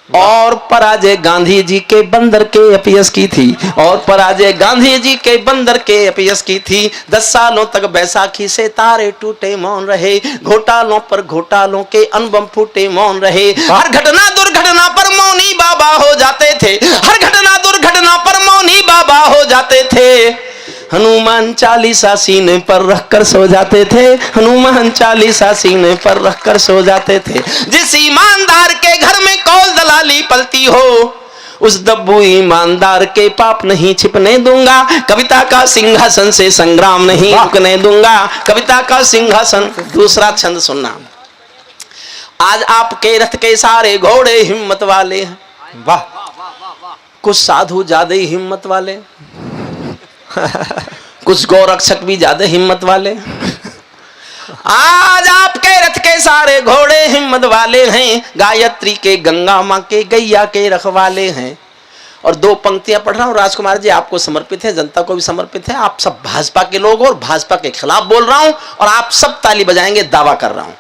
और पराजय गांधी जी के बंदर के अपयश की थी, और पराजय गांधी जी के बंदर के अपयश की थी। 10 सालों तक बैसाखी से तारे टूटे मौन रहे, घोटालों पर घोटालों के अनबम फूटे मौन रहे। हर घटना दुर्घटना पर मौनी बाबा हो जाते थे, हर घटना दुर्घटना पर मौनी बाबा हो जाते थे। हनुमान चालीसा सीने पर रखकर सो जाते थे, हनुमान चालीसा सीने पर रखकर सो जाते थे। जिस ईमानदार के घर में कौल दलाली पलती हो, उस दब्बू ईमानदार के पाप नहीं छिपने दूंगा। कविता का सिंहासन से संग्राम नहीं रुकने दूंगा, कविता का सिंहासन। दूसरा छंद सुनना। आज आपके रथ के सारे घोड़े हिम्मत वाले हैं। वाह। कुछ साधु ज्यादा ही हिम्मत वाले, कुछ गौरक्षक भी ज्यादा हिम्मत वाले। आज आपके रथ के सारे घोड़े हिम्मत वाले हैं, गायत्री के गंगा माँ के गैया के रखवाले हैं। और 2 पंक्तियां पढ़ रहा हूं राजकुमार जी, आपको समर्पित है, जनता को भी समर्पित है। आप सब भाजपा के लोग और भाजपा के खिलाफ बोल रहा हूं, और आप सब ताली बजाएंगे, दावा कर रहा हूं।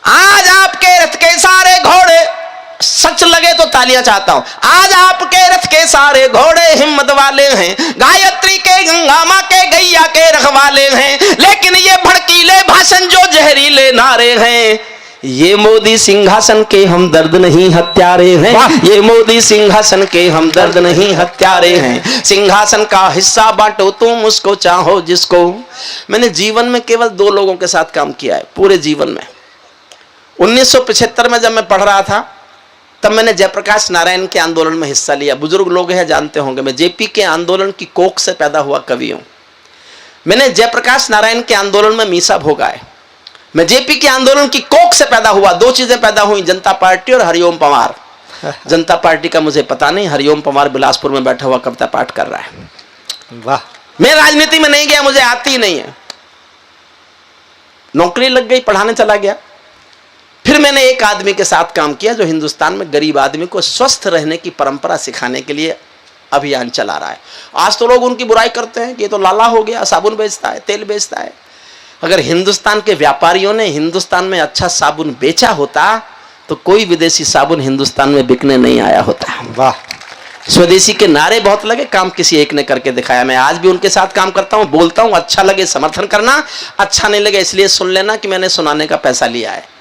आज आपके रथ के सारे घोड़े, सच लगे तो तालियां चाहता हूं। आज आपके रथ के सारे घोड़े हिम्मत वाले हैं, गायत्री के गंगा मां के गैया के रखवाले हैं, लेकिन ये भड़कीले भाषण जो जहरीले नारे हैं, ये मोदी सिंहासन के हम दर्द नहीं हत्यारे हैं, ये मोदी सिंहासन के हम दर्द नहीं हत्यारे हैं। सिंहासन का हिस्सा बांटो तुम उसको चाहो जिसको। मैंने जीवन में केवल 2 लोगों के साथ काम किया है पूरे जीवन में। 1975 में जब मैं पढ़ रहा था तब मैंने जयप्रकाश नारायण के आंदोलन में हिस्सा लिया। बुजुर्ग लोग हैं जानते होंगे, मैं जेपी के आंदोलन की कोख से पैदा हुआ कवि हूं। मैंने जयप्रकाश नारायण के आंदोलन में मीसा भोगा है। मैं जेपी के आंदोलन की कोख से पैदा हुआ। 2 चीजें पैदा हुई, जनता पार्टी और हरिओम पंवार। जनता पार्टी का मुझे पता नहीं, हरिओम पंवार बिलासपुर में बैठा हुआ कविता पाठ कर रहा है। वाह। मैं राजनीति में नहीं गया, मुझे आती ही नहीं है। नौकरी लग गई, पढ़ाने चला गया। फिर मैंने एक आदमी के साथ काम किया जो हिंदुस्तान में गरीब आदमी को स्वस्थ रहने की परंपरा सिखाने के लिए अभियान चला रहा है। आज तो लोग उनकी बुराई करते हैं कि ये तो लाला हो गया, साबुन बेचता है, तेल बेचता है। अगर हिंदुस्तान के व्यापारियों ने हिंदुस्तान में अच्छा साबुन बेचा होता तो कोई विदेशी साबुन हिंदुस्तान में बिकने नहीं आया होता। वाह। स्वदेशी के नारे बहुत लगे, काम किसी एक ने करके दिखाया। मैं आज भी उनके साथ काम करता हूं, बोलता हूं, अच्छा लगे समर्थन करना, अच्छा नहीं लगे इसलिए सुन लेना कि मैंने सुनाने का पैसा लिया है।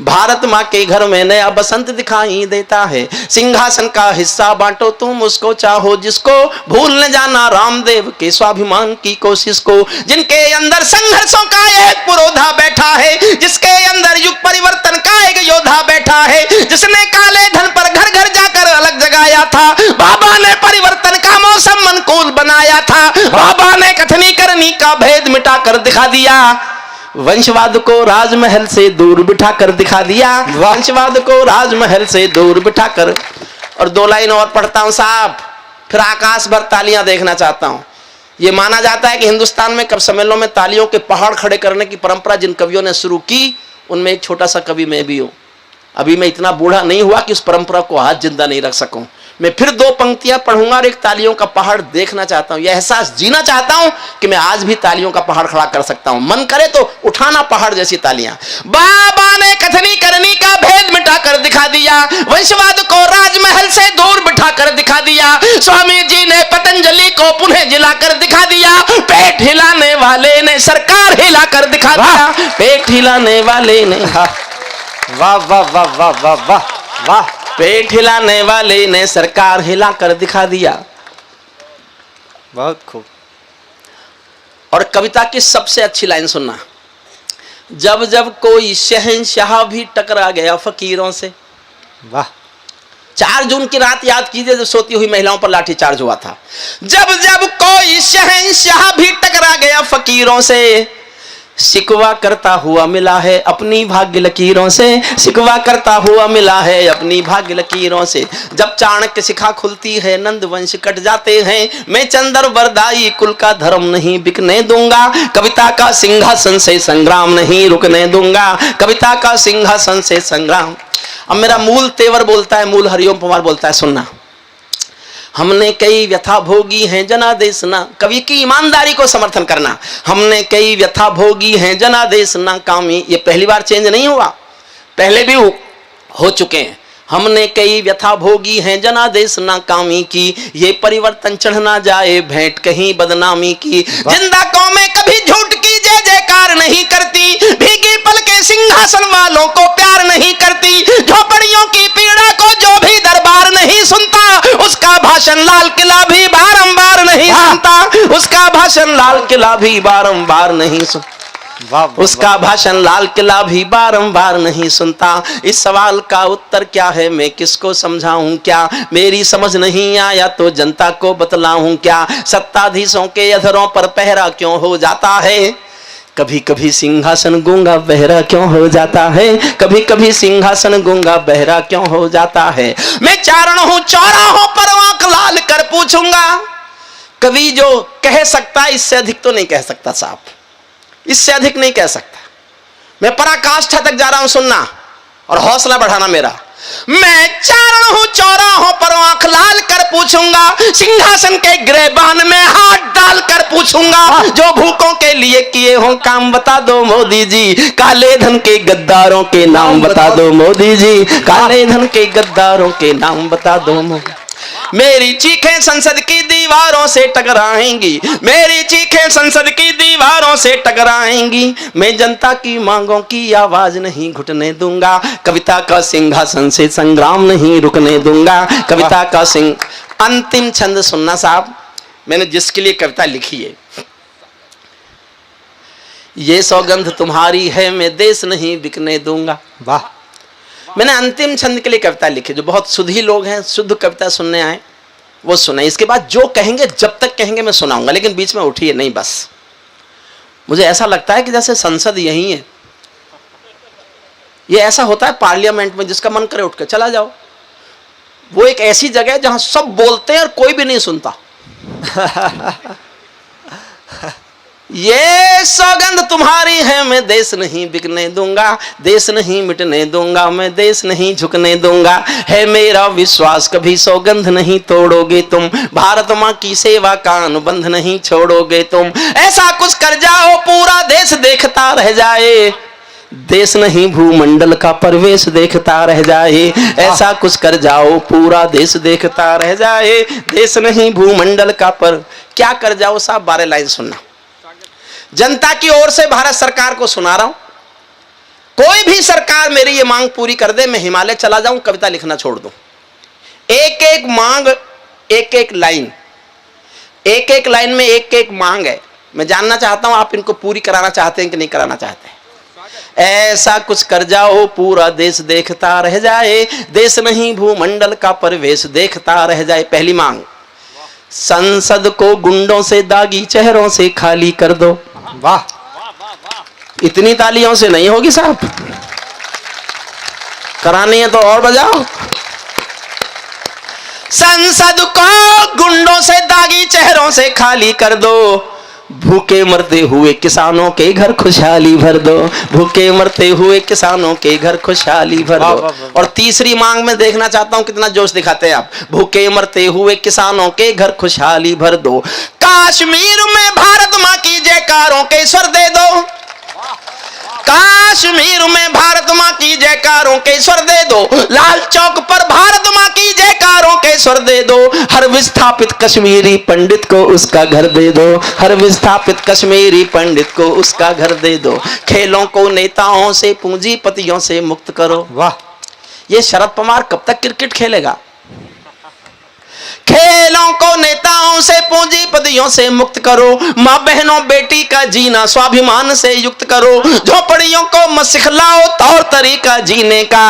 भारत माँ के घर में नया बसंत दिखाई देता है, सिंहासन का हिस्सा बांटो तुम उसको चाहो जिसको, भूल न जाना रामदेव के स्वाभिमान की कोशिश को, जिनके अंदर संघर्षों का एक पुरोधा बैठा है, जिसके अंदर युग परिवर्तन का एक योद्धा बैठा है, जिसने काले धन पर घर घर जाकर अलग जगाया था। बाबा ने परिवर्तन का मौसम अनुकूल बनाया था, बाबा ने कथनी करनी का भेद मिटा कर दिखा दिया, वंशवाद को राजमहल से दूर बिठा कर दिखा दिया, वंशवाद को राजमहल से दूर बिठा कर। और 2 लाइन और पढ़ता हूं साहब, फिर आकाश भर तालियां देखना चाहता हूं। यह माना जाता है कि हिंदुस्तान में कब सम्मेलनों में तालियों के पहाड़ खड़े करने की परंपरा जिन कवियों ने शुरू की उनमें एक छोटा सा कवि मैं भी हूं। अभी मैं इतना बूढ़ा नहीं हुआ कि उस परंपरा को हाथ जिंदा नहीं रख सकूं। मैं फिर 2 पंक्तियां पढ़ूंगा और एक तालियों का पहाड़ देखना चाहता हूं, यह एहसास जीना चाहता हूं कि मैं आज भी तालियों का पहाड़ खड़ा कर सकता हूं। मन करे तो उठाना पहाड़ जैसी तालियां। बाबा ने कथनी करनी का भेद मिटा कर दिखा दिया, वंशवाद को राजमहल से दूर बिठा कर दिखा दिया, स्वामी जी ने पतंजलि को पुनः जिला कर दिखा दिया, पेट हिलाने वाले ने सरकार हिला कर दिखा दिया, पेट हिलाने वाले ने। वाह वाह वाह वाह वाह वाह वाह। पेट हिलाने वाले ने सरकार हिला कर दिखा दिया। बहुत खूब। और कविता की सबसे अच्छी लाइन सुनना, जब जब कोई शहंशाह भी टकरा गया फकीरों से। वाह। 4 जून की रात याद कीजिए जब सोती हुई महिलाओं पर लाठीचार्ज हुआ था। जब जब कोई शहंशाह भी टकरा गया फकीरों से, शिकवा करता हुआ मिला है अपनी भाग्य लकीरों से, शिकवा करता हुआ मिला है अपनी भाग्य लकीरों से। जब चाणक्य शिखा खुलती है नंद वंश कट जाते हैं, मैं चंद्र बरदाई कुल का धर्म नहीं बिकने दूंगा, कविता का सिंहासन से संग्राम नहीं रुकने दूंगा, कविता का सिंहासन से संग्राम। अब मेरा मूल तेवर बोलता है, मूल हरिओम पंवार बोलता है, सुनना। हमने कई व्यथा भोगी हैं जनादेश ना, कवि की ईमानदारी को समर्थन करना। हमने कई व्यथा भोगी हैं जनादेश ना कामी, ये पहली बार चेंज नहीं हुआ, पहले भी हो चुके हैं। हमने कई व्यथा भोगी हैं जनादेश ना कामी की, ये परिवर्तन चढ़ ना जाए भेंट कहीं बदनामी की। जिंदा कौमें कभी झूठ की जय जयकार नहीं करती, भीगी पल के सिंहासन वालों को प्यार नहीं करती, झोपड़ियों की पीड़ा को जो भी दरबार नहीं सुनता, उसका भाषण लाल किला भी बारंबार नहीं सुनता, उसका भाषण लाल किला भी बारंबार नहीं सुनता, उसका भाषण लाल किला भी बारंबार नहीं सुनता। इस सवाल का उत्तर क्या है मैं किसको समझाऊं क्या, मेरी समझ नहीं आया तो जनता को बतलाऊं क्या, सत्ताधीशों के अधरों पर पहरा क्यों हो जाता है, कभी कभी सिंहासन गूंगा बहरा क्यों हो जाता है, कभी कभी सिंहासन गूंगा बहरा क्यों हो जाता है। मैं चारण हूं चौराहों पर आंख लाल कर पूछूंगा, कवि जो कह सकता है इससे अधिक तो नहीं कह सकता साहब, इससे अधिक नहीं कह सकता। मैं पराकाष्ठा तक जा रहा हूं, सुनना। और हौसला बढ़ाना मेरा। मैं चारण हूं चौराहों पर आंख लाल कर पूछूंगा, सिंहासन के गिरेबान में हाथ डाल कर पूछूंगा, जो भूखों के लिए किए हो काम बता दो मोदी जी, काले धन के गद्दारों के नाम बता दो मोदी जी, काले धन के गद्दारों के नाम बता दो मोदी। मेरी चीखें संसद की दीवारों से टकराएंगी, मेरी चीखें संसद की दीवारों से टकराएंगी, मैं जनता की मांगों की आवाज नहीं घुटने दूंगा, कविता का सिंहासन से संग्राम नहीं रुकने दूंगा, कविता का सिंह। अंतिम छंद सुनना साहब, मैंने जिसके लिए कविता लिखी है। ये सौगंध तुम्हारी है मैं देश नहीं बिकने दूंगा। वाह। मैंने अंतिम छंद के लिए कविता लिखी, जो बहुत शुद्धी लोग हैं, शुद्ध कविता सुनने आए वो सुने। इसके बाद जो कहेंगे, जब तक कहेंगे मैं सुनाऊंगा, लेकिन बीच में उठिए नहीं। बस मुझे ऐसा लगता है कि जैसे संसद यही है, ये ऐसा होता है पार्लियामेंट में, जिसका मन करे उठ के चला जाओ। वो एक ऐसी जगह है जहां सब बोलते हैं और कोई भी नहीं सुनता। ये सौगंध तुम्हारी है मैं देश नहीं बिकने दूंगा, देश नहीं मिटने दूंगा, मैं देश नहीं झुकने दूंगा, है मेरा विश्वास कभी सौगंध नहीं तोड़ोगे तुम, भारत माँ की सेवा का अनुबंध नहीं छोड़ोगे तुम, ऐसा कुछ कर जाओ पूरा देश देखता रह जाए, देश नहीं भूमंडल का प्रवेश देखता रह जाए, ऐसा कुछ कर जाओ पूरा देश देखता रह जाए, देश नहीं भूमंडल का पर। क्या कर जाओ साहब, 12 लाइन सुनना। जनता की ओर से भारत सरकार को सुना रहा हूं, कोई भी सरकार मेरी ये मांग पूरी कर दे, मैं हिमालय चला जाऊं, कविता लिखना छोड़ दूं। एक एक मांग, एक एक लाइन, एक एक लाइन में एक एक मांग है। मैं जानना चाहता हूं आप इनको पूरी कराना चाहते हैं कि नहीं कराना चाहते। ऐसा कुछ कर जाओ पूरा देश देखता रह जाए, देश नहीं भूमंडल का प्रवेश देखता रह जाए। पहली मांग, संसद को गुंडों से दागी चेहरों से खाली कर दो। वाह। इतनी तालियों से नहीं होगी साहब, करानी है तो और बजाओ। संसद को गुंडों से दागी चेहरों से खाली कर दो, भूखे मरते हुए किसानों के घर खुशहाली भर दो, भूखे मरते हुए किसानों के घर खुशहाली भर दो। और तीसरी मांग में देखना चाहता हूं कितना जोश दिखाते हैं आप। भूखे मरते हुए किसानों के घर खुशहाली भर दो, कश्मीर में भारत मां की जयकारों के स्वर दे दो, कश्मीर में भारत मां की जयकारों के स्वर दे दो, लाल चौक पर भारत मां की जयकारों के स्वर दे दो, हर विस्थापित कश्मीरी पंडित को उसका घर दे दो, हर विस्थापित कश्मीरी पंडित को उसका घर दे दो, खेलों को नेताओं से पूंजीपतियों से मुक्त करो। वाह। ये शरद पवार कब तक क्रिकेट खेलेगा? खेलों को नेताओं से पूंजीपतियों से मुक्त करो, माँ बहनों बेटी का जीना स्वाभिमान से युक्त करो, झोपड़ियों को मत सिखलाओ तौर तरीका जीने का,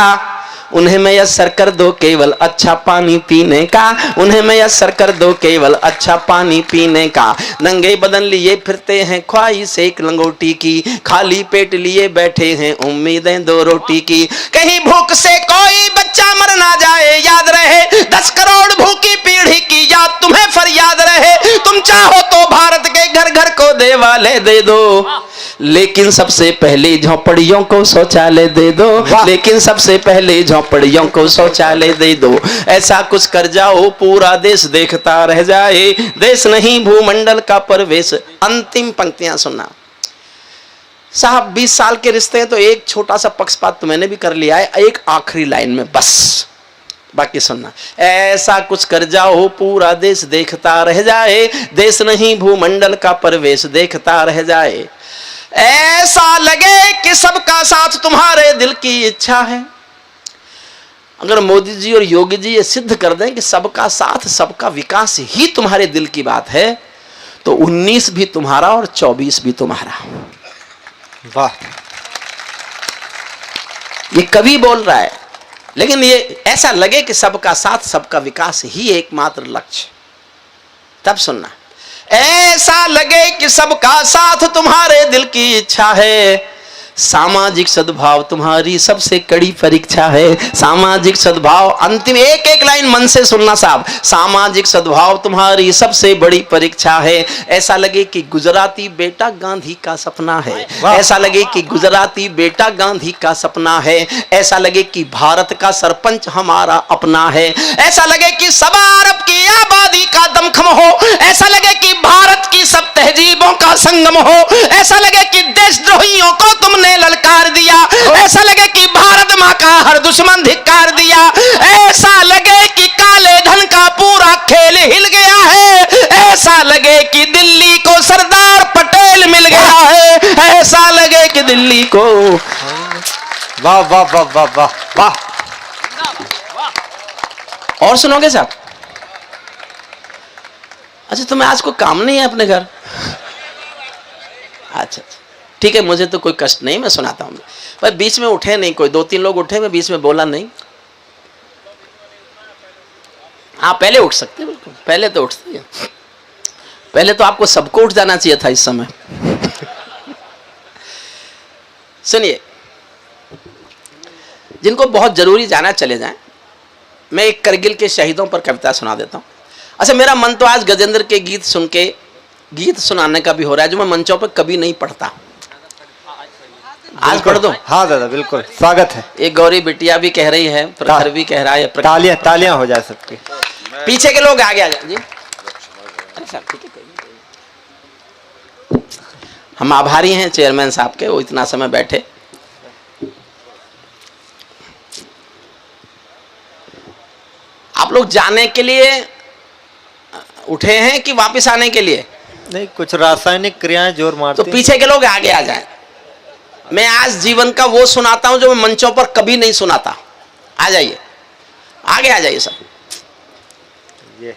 उन्हें मैसर कर दो केवल अच्छा पानी पीने का, उन्हें मैसर कर दो केवल अच्छा पानी पीने का, नंगे बदन लिए फिरते हैं ख्वाहिश एक लंगोटी की, खाली पेट लिए बैठे हैं उम्मीदें 2 रोटी की, कहीं भूख से कोई बच्चा मर ना जाए याद रहे, 10 करोड़ भूखी पीढ़ी की याद तुम्हें फरियाद रहे, तुम चाहो तो भारत के घर घर को देवालय दे दो, लेकिन सबसे पहले झोपड़ियों को शौचालय दे दो, लेकिन सबसे पहले झोपड़ियों को शौचालय दे दो, ऐसा कुछ कर जाओ पूरा देश देखता रह जाए, देश नहीं भूमंडल का प्रवेश। अंतिम पंक्तियां सुनना साहब, 20 साल के रिश्ते हैं तो एक छोटा सा पक्षपात तो मैंने भी कर लिया है, एक आखिरी लाइन में बस, बाकी सुनना। ऐसा कुछ कर जाओ पूरा देश देखता रह जाए, देश नहीं भूमंडल का प्रवेश देखता रह जाए, ऐसा लगे कि सबका साथ तुम्हारे दिल की इच्छा है। अगर मोदी जी और योगी जी ये सिद्ध कर दें कि सबका साथ सबका विकास ही तुम्हारे दिल की बात है, तो 19 भी तुम्हारा और 24 भी तुम्हारा। वाह। ये कवि बोल रहा है, लेकिन ये ऐसा लगे कि सबका साथ सबका विकास ही एकमात्र लक्ष्य। तब सुनना, ऐसा लगे कि सबका साथ तुम्हारे दिल की इच्छा है, सामाजिक सद्भाव तुम्हारी सबसे कड़ी परीक्षा है। सामाजिक सद्भाव, अंतिम एक एक लाइन मन से सुनना साहब। सामाजिक सद्भाव तुम्हारी सबसे बड़ी परीक्षा है। ऐसा लगे कि गुजराती बेटा गांधी का सपना है। ऐसा लगे कि गुजराती बेटा गांधी का सपना है। ऐसा लगे कि भारत का सरपंच हमारा अपना है। ऐसा लगे कि सवा अरब की आबादी का दमखम हो। ऐसा लगे कि भारत की सब तहजीबों का संगम हो। ऐसा लगे कि देशद्रोहियों को तुमने ललकार दिया। ऐसा लगे कि भारत माँ का हर दुश्मन धिक्कार दिया। ऐसा लगे कि काले धन का पूरा खेल हिल गया है। ऐसा लगे कि दिल्ली को सरदार पटेल मिल गया है। ऐसा लगे कि दिल्ली को, वाह वाह वाह वाह वाह वाह। और सुनोगे साहब? अच्छा, तुम्हें आज कोई काम नहीं है अपने घर? अच्छा ठीक है, मुझे तो कोई कष्ट नहीं, मैं सुनाता हूँ। पर बीच में उठे नहीं कोई, 2-3 लोग उठे, मैं बीच में बोला नहीं। हाँ पहले उठ सकते, बिल्कुल पहले तो उठते हैं। पहले तो आपको सबको उठ जाना चाहिए था इस समय। सुनिए, जिनको बहुत जरूरी जाना चले जाएं। मैं एक करगिल के शहीदों पर कविता सुना देता हूँ। अच्छा, मेरा मन तो आज गजेंद्र के गीत सुन के गीत सुनाने का भी हो रहा है, जो मैं मंचों पर कभी नहीं पढ़ता। आज पढ़ दो? हाँ दादा बिल्कुल, स्वागत है। एक गौरी बिटिया भी कह रही है, प्रखर भी कह रहा है। तालियां तालियां हो जाए सबकी। पीछे के लोग आगे आ जाए जी। अच्छा ठीक है, हम आभारी हैं चेयरमैन साहब के, वो इतना समय बैठे। आप लोग जाने के लिए उठे हैं कि वापस आने के लिए? नहीं, कुछ रासायनिक क्रियाएं जोर मारती। तो पीछे के लोग आगे आ जाएं। मैं आज जीवन का वो सुनाता हूं जो मैं मंचों पर कभी नहीं सुनाता। आ जाइए, आगे आ जाइए सब। ये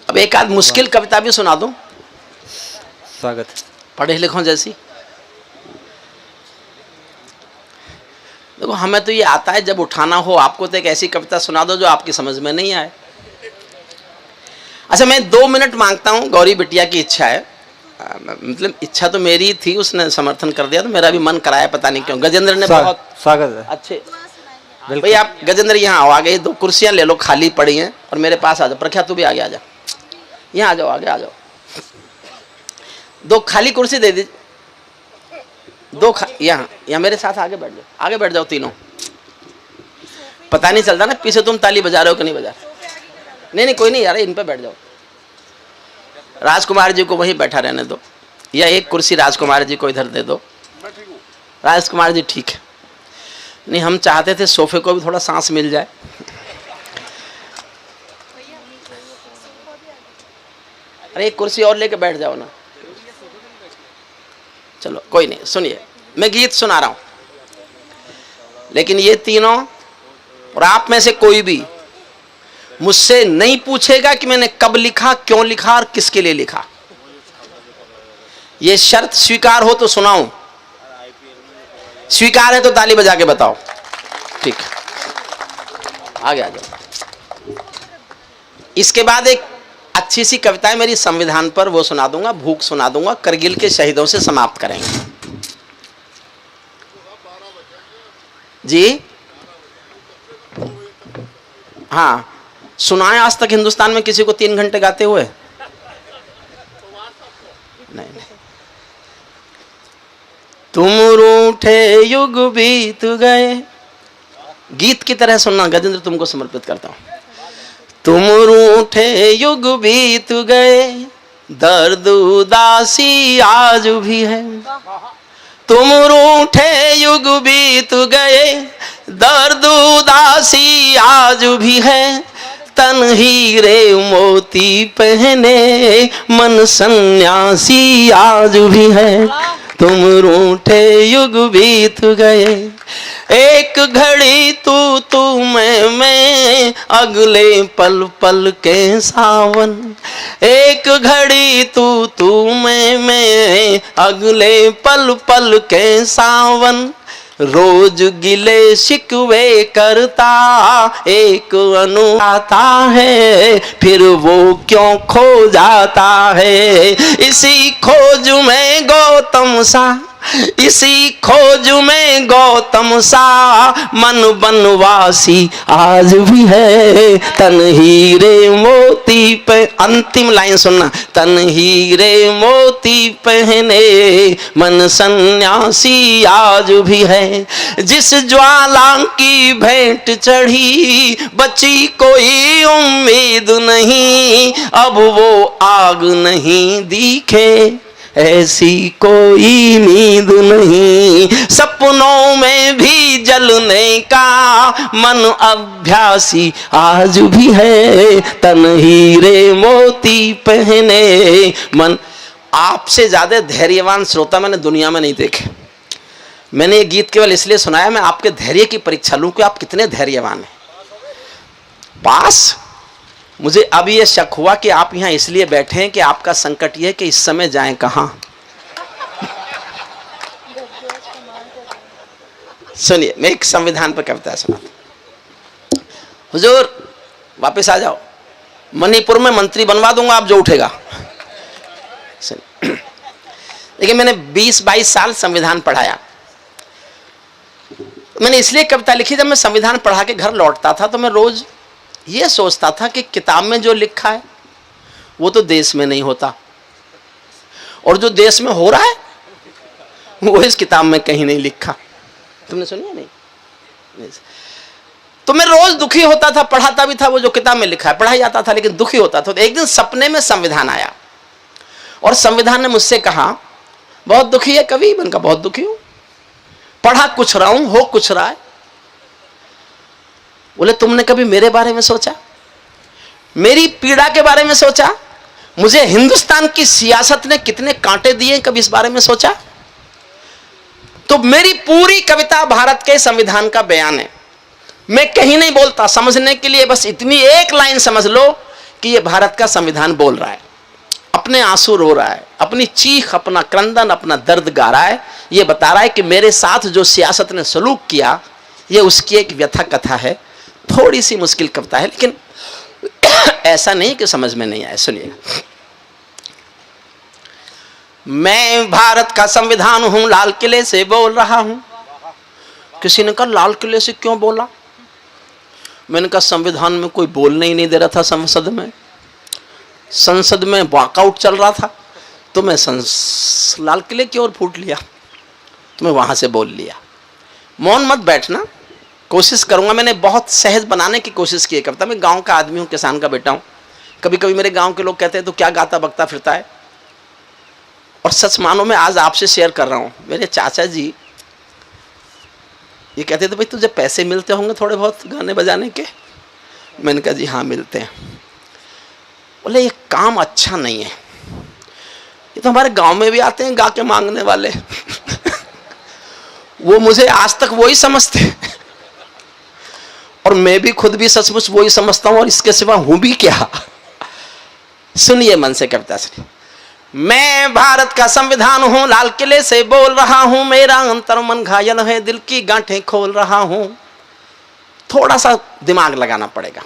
अब एक आध मुश्किल कविता भी सुना दूं, स्वागत। पढ़े लिखों जैसी। देखो, हमें तो ये आता है जब उठाना हो। आपको तो एक ऐसी कविता सुना दो जो आपकी समझ में नहीं आए। अच्छा, मैं 2 मिनट मांगता हूं। गौरी बिटिया की इच्छा है, मतलब इच्छा तो मेरी थी, उसने समर्थन कर दिया तो मेरा भी मन कराया, पता नहीं क्यों। गजेंद्र ने बहुत स्वागत है। अच्छे। भाई आप गजेंद्र यहाँ आओ, आगे 2 कुर्सियां ले लो, खाली पड़ी हैं, और मेरे पास आ जाओ। प्रख्या तू भी आगे आ जा, यहाँ आ जाओ, आगे आ जाओ। 2 खाली कुर्सी दे दीजिए। 2 यहाँ मेरे साथ आगे बैठ जाओ, आगे बैठ जाओ तीनों। पता नहीं चलता ना पीछे तुम ताली बजा रहे हो कि नहीं बजा रहे। नहीं कोई नहीं यार, इन पे बैठ जाओ। राजकुमार जी को वहीं बैठा रहने दो, या एक कुर्सी राजकुमार जी को इधर दे दो। राजकुमार जी ठीक है। नहीं, हम चाहते थे सोफे को भी थोड़ा सांस मिल जाए। अरे एक कुर्सी और लेके बैठ जाओ ना। चलो कोई नहीं, सुनिए, मैं गीत सुना रहा हूं, लेकिन ये तीनों और आप में से कोई भी मुझसे नहीं पूछेगा कि मैंने कब लिखा, क्यों लिखा और किसके लिए लिखा। ये शर्त स्वीकार हो तो सुनाऊं, स्वीकार है तो ताली बजा के बताओ। ठीक, आगे आ जाओ। इसके बाद एक अच्छी सी कविता है मेरी संविधान पर, वो सुना दूंगा। भूख सुना दूंगा, करगिल के शहीदों से समाप्त करेंगे जी। हाँ, सुनाए आज तक हिंदुस्तान में किसी को 3 घंटे गाते हुए? नहीं। तुम रूठे युग बीत गए, गीत की तरह सुनना। गजेंद्र तुमको समर्पित करता हूं। तुम रूठे युग बीत गए, दर्द उदासी आज भी है। तुम रूठे युग बीत गए, दर्द उदासी आज भी है। तन हीरे मोती पहने मन सन्यासी आज भी है। तुम रूठे युग बीत गए, एक घड़ी तू मैं अगले पल पल के सावन। एक घड़ी तू मैं अगले पल पल के सावन। रोज गिले शिकवे करता एक आता है, फिर वो क्यों खो जाता है। इसी खोज में गौतम सा, इसी खोज में गौतम सा मन बनवासी आज भी है। तन हीरे मोती पे, अंतिम लाइन सुनना, तन हीरे मोती पहने मन सन्यासी आज भी है। जिस ज्वाला की भेंट चढ़ी बची कोई उम्मीद नहीं, अब वो आग नहीं दिखे ऐसी कोई नींद नहीं। सपनों में भी जलने का मन अभ्यासी आज भी है। तन हीरे मोती पहने मन। आपसे ज्यादा धैर्यवान श्रोता मैंने दुनिया में नहीं देखे। मैंने ये गीत केवल इसलिए सुनाया मैं आपके धैर्य की परीक्षा लूं कि आप कितने धैर्यवान हैं। पास मुझे अब ये शक हुआ कि आप यहां इसलिए बैठे हैं कि आपका संकट ये है कि इस समय जाएं कहां। सुनिए, मैं एक संविधान पर कविता सुनाता। हुजूर वापस आ जाओ, मणिपुर में मंत्री बनवा दूंगा आप जो उठेगा। लेकिन मैंने 20-22 साल संविधान पढ़ाया। मैंने इसलिए कविता लिखी, जब मैं संविधान पढ़ा के घर लौटता था तो मैं रोज ये सोचता था कि किताब में जो लिखा है वो तो देश में नहीं होता, और जो देश में हो रहा है वो इस किताब में कहीं नहीं लिखा। तुमने सुनी नहीं? तो मैं रोज दुखी होता था, पढ़ाता भी था वो जो किताब में लिखा है, पढ़ाई आता था लेकिन दुखी होता था। तो एक दिन सपने में संविधान आया और संविधान ने मुझसे कहा, बहुत दुखी है कवि बनकर, बहुत दुखी हूं, पढ़ा कुछ रहा हूं, हो कुछ रहा है। बोले तुमने कभी मेरे बारे में सोचा, मेरी पीड़ा के बारे में सोचा, मुझे हिंदुस्तान की सियासत ने कितने कांटे दिए, कभी इस बारे में सोचा? तो मेरी पूरी कविता भारत के संविधान का बयान है। मैं कहीं नहीं बोलता, समझने के लिए बस इतनी एक लाइन समझ लो कि ये भारत का संविधान बोल रहा है, अपने आंसू रो रहा है, अपनी चीख, अपना क्रंदन, अपना दर्द गा रहा है। ये बता रहा है कि मेरे साथ जो सियासत ने सलूक किया ये उसकी एक व्यथा कथा है। थोड़ी सी मुश्किल कविता है लेकिन ऐसा नहीं कि समझ में नहीं आए। सुनिएगा, मैं भारत का संविधान हूं, लाल किले से बोल रहा हूं। किसी ने कहा लाल किले से क्यों बोला? मैंने कहा संविधान में कोई बोलने ही नहीं दे रहा था। संसद में वॉकआउट चल रहा था तो मैं लाल किले की ओर फूट लिया, तो मैं वहां से बोल लिया। मौन मत बैठना, कोशिश करूंगा। मैंने बहुत सहज बनाने की कोशिश की है कविता। मैं गांव का आदमी हूं, किसान का बेटा हूं। कभी कभी मेरे गांव के लोग कहते हैं तो क्या गाता बकता फिरता है, और सच मानो मैं आज आपसे शेयर कर रहा हूं। मेरे चाचा जी ये कहते थे भाई तुझे पैसे मिलते होंगे थोड़े बहुत गाने बजाने के। मैंने कहा जी हाँ मिलते हैं। बोले ये काम अच्छा नहीं है, ये तो हमारे गांव में भी आते हैं गा के मांगने वाले वो मुझे आज तक वही समझते हैं और मैं भी खुद भी सचमुच वही समझता हूं, और इसके सिवा हूं भी क्या। सुनिए मन से कविता सुनिए। मैं भारत का संविधान हूं, लाल किले से बोल रहा हूं, मेरा अंतर मन घायल है, दिल की गांठें खोल रहा हूं। थोड़ा सा दिमाग लगाना पड़ेगा।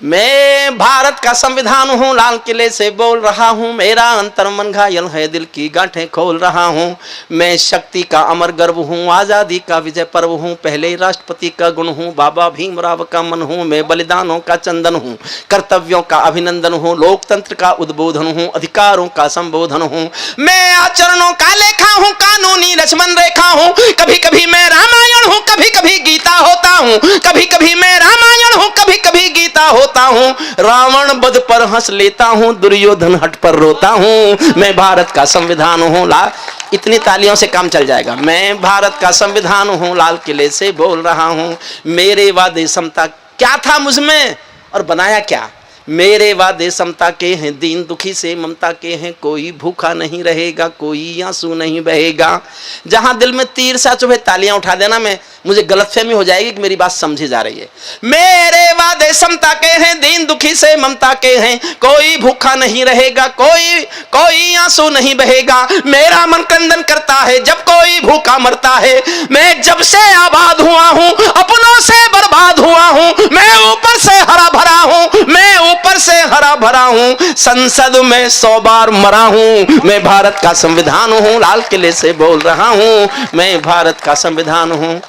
मैं भारत का संविधान हूं, लाल किले से बोल रहा हूं, मेरा अंतर मन घायल है, दिल की गांठें खोल रहा हूं। मैं शक्ति का अमर गर्व हूं, आजादी का विजय पर्व हूं, पहले राष्ट्रपति का गुण हूं, बाबा भीमराव का मन हूं, मैं बलिदानों का चंदन हूं, कर्तव्यों का अभिनंदन हूं, लोकतंत्र का उद्बोधन हूं, अधिकारों का संबोधन हूं। मैं आचरणों का लेखा हूं, कानूनी लक्ष्मण रेखा हूं, कभी कभी मैं रामायण हूं, कभी कभी गीता होता हूं, कभी कभी मैं रामायण हूं, कभी कभी गीता होता हूं, रावण वध पर हंस लेता हूं, दुर्योधन हट पर रोता हूं। मैं भारत का संविधान हूं, लाल, इतनी तालियों से काम चल जाएगा। मैं भारत का संविधान हूं, लाल किले से बोल रहा हूं, मेरे वादे समता क्या था मुझमें और बनाया क्या। मेरे वादे समता के हैं, दीन दुखी से ममता के हैं, कोई भूखा नहीं रहेगा, कोई आंसू नहीं बहेगा। जहां दिल में तीर सा चुभे तालियां उठा देना, मैं मुझे गलतफहमी हो जाएगी कि मेरी बात समझी जा रही है। मेरे वादे समता के हैं, दीन दुखी से ममता के हैं, कोई भूखा नहीं रहेगा, कोई आंसू नहीं बहेगा। मेरा मन क्रंदन करता है जब कोई भूखा मरता है। मैं जब से आबाद हुआ हूं, अपनों से बर्बाद हुआ हूं, मैं ऊपर से हरा भरा हूं, मैं ऊपर से हरा भरा हूं। संसद में 100 बार मरा हूं, मैं भारत का संविधान हूं। लाल किले से बोल रहा हूं, मैं भारत का संविधान हूं।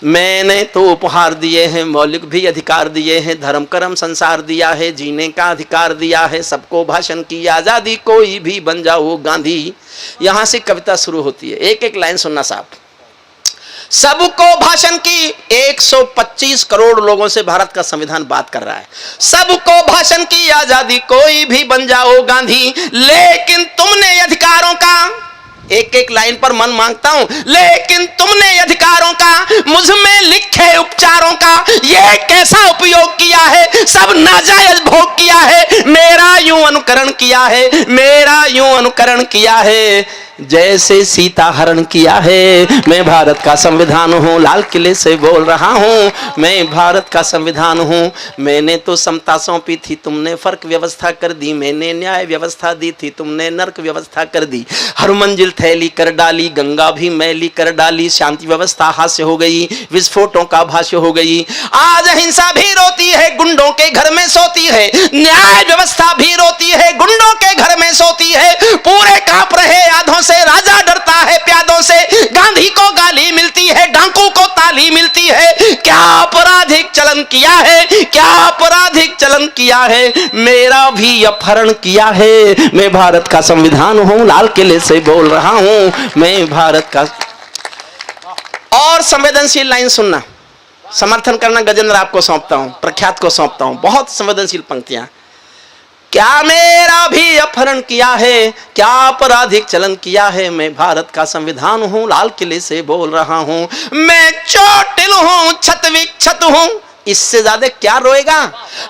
मैंने तो उपहार दिए हैं, मौलिक भी अधिकार दिए हैं, धर्म कर्म संसार दिया है, जीने का अधिकार दिया है, सबको भाषण की आजादी, कोई भी बन जाओ गांधी। यहां से कविता शुरू होती है। एक एक लाइन सुनना साहब। सबको भाषण की, 125 करोड़ लोगों से भारत का संविधान बात कर रहा है। सबको भाषण की आजादी, कोई भी बन जाओ गांधी, लेकिन तुमने अधिकारों का, एक एक लाइन पर मन मांगता हूं, लेकिन तुमने अधिकारों का मुझ में लिखे उपचारों का ये कैसा उपयोग किया है, सब नाजायज भोग किया है। मेरा यूं अनुकरण किया है, मेरा यूं अनुकरण किया है, जैसे सीता हरण किया है। मैं भारत का संविधान हूं, लाल किले से बोल रहा हूं, मैं भारत का संविधान हूं। मैंने तो समता सौंपी थी, तुमने फर्क व्यवस्था कर दी। मैंने न्याय व्यवस्था दी थी, तुमने नर्क व्यवस्था कर दी। हर मंजिल थैली कर डाली, गंगा भी मैली कर डाली। शांति व्यवस्था हास्य हो गई, विस्फोटों का भाष्य हो गई। आज अहिंसा भी रोती है, गुंडों के घर में सोती है। न्याय व्यवस्था भी रोती है, गुंडों के घर में सोती है। पूरे कांप रहे आधों से, राजा डरता है प्यादों से। गांधी को गाली मिलती है, डाकू को ताली मिलती है। क्या आपराधिक चलन किया है, क्या आपराधिक चलन किया है, मेरा भी अपहरण किया है। मैं भारत का संविधान हूं, लाल किले से बोल रहा हूं, मैं भारत का। और संवेदनशील लाइन सुनना, समर्थन करना गजेंद्र आपको सौंपता हूं, प्रख्यात को सौंपता हूं। बहुत संवेदनशील पंक्तियां। क्या मेरा भी अपहरण किया है, क्या आपराधिक चलन किया है, मैं भारत का संविधान हूं, लाल किले से बोल रहा हूं। मैं चोटिल हूं, छत विक्षत हूं, इससे ज्यादा क्या रोएगा।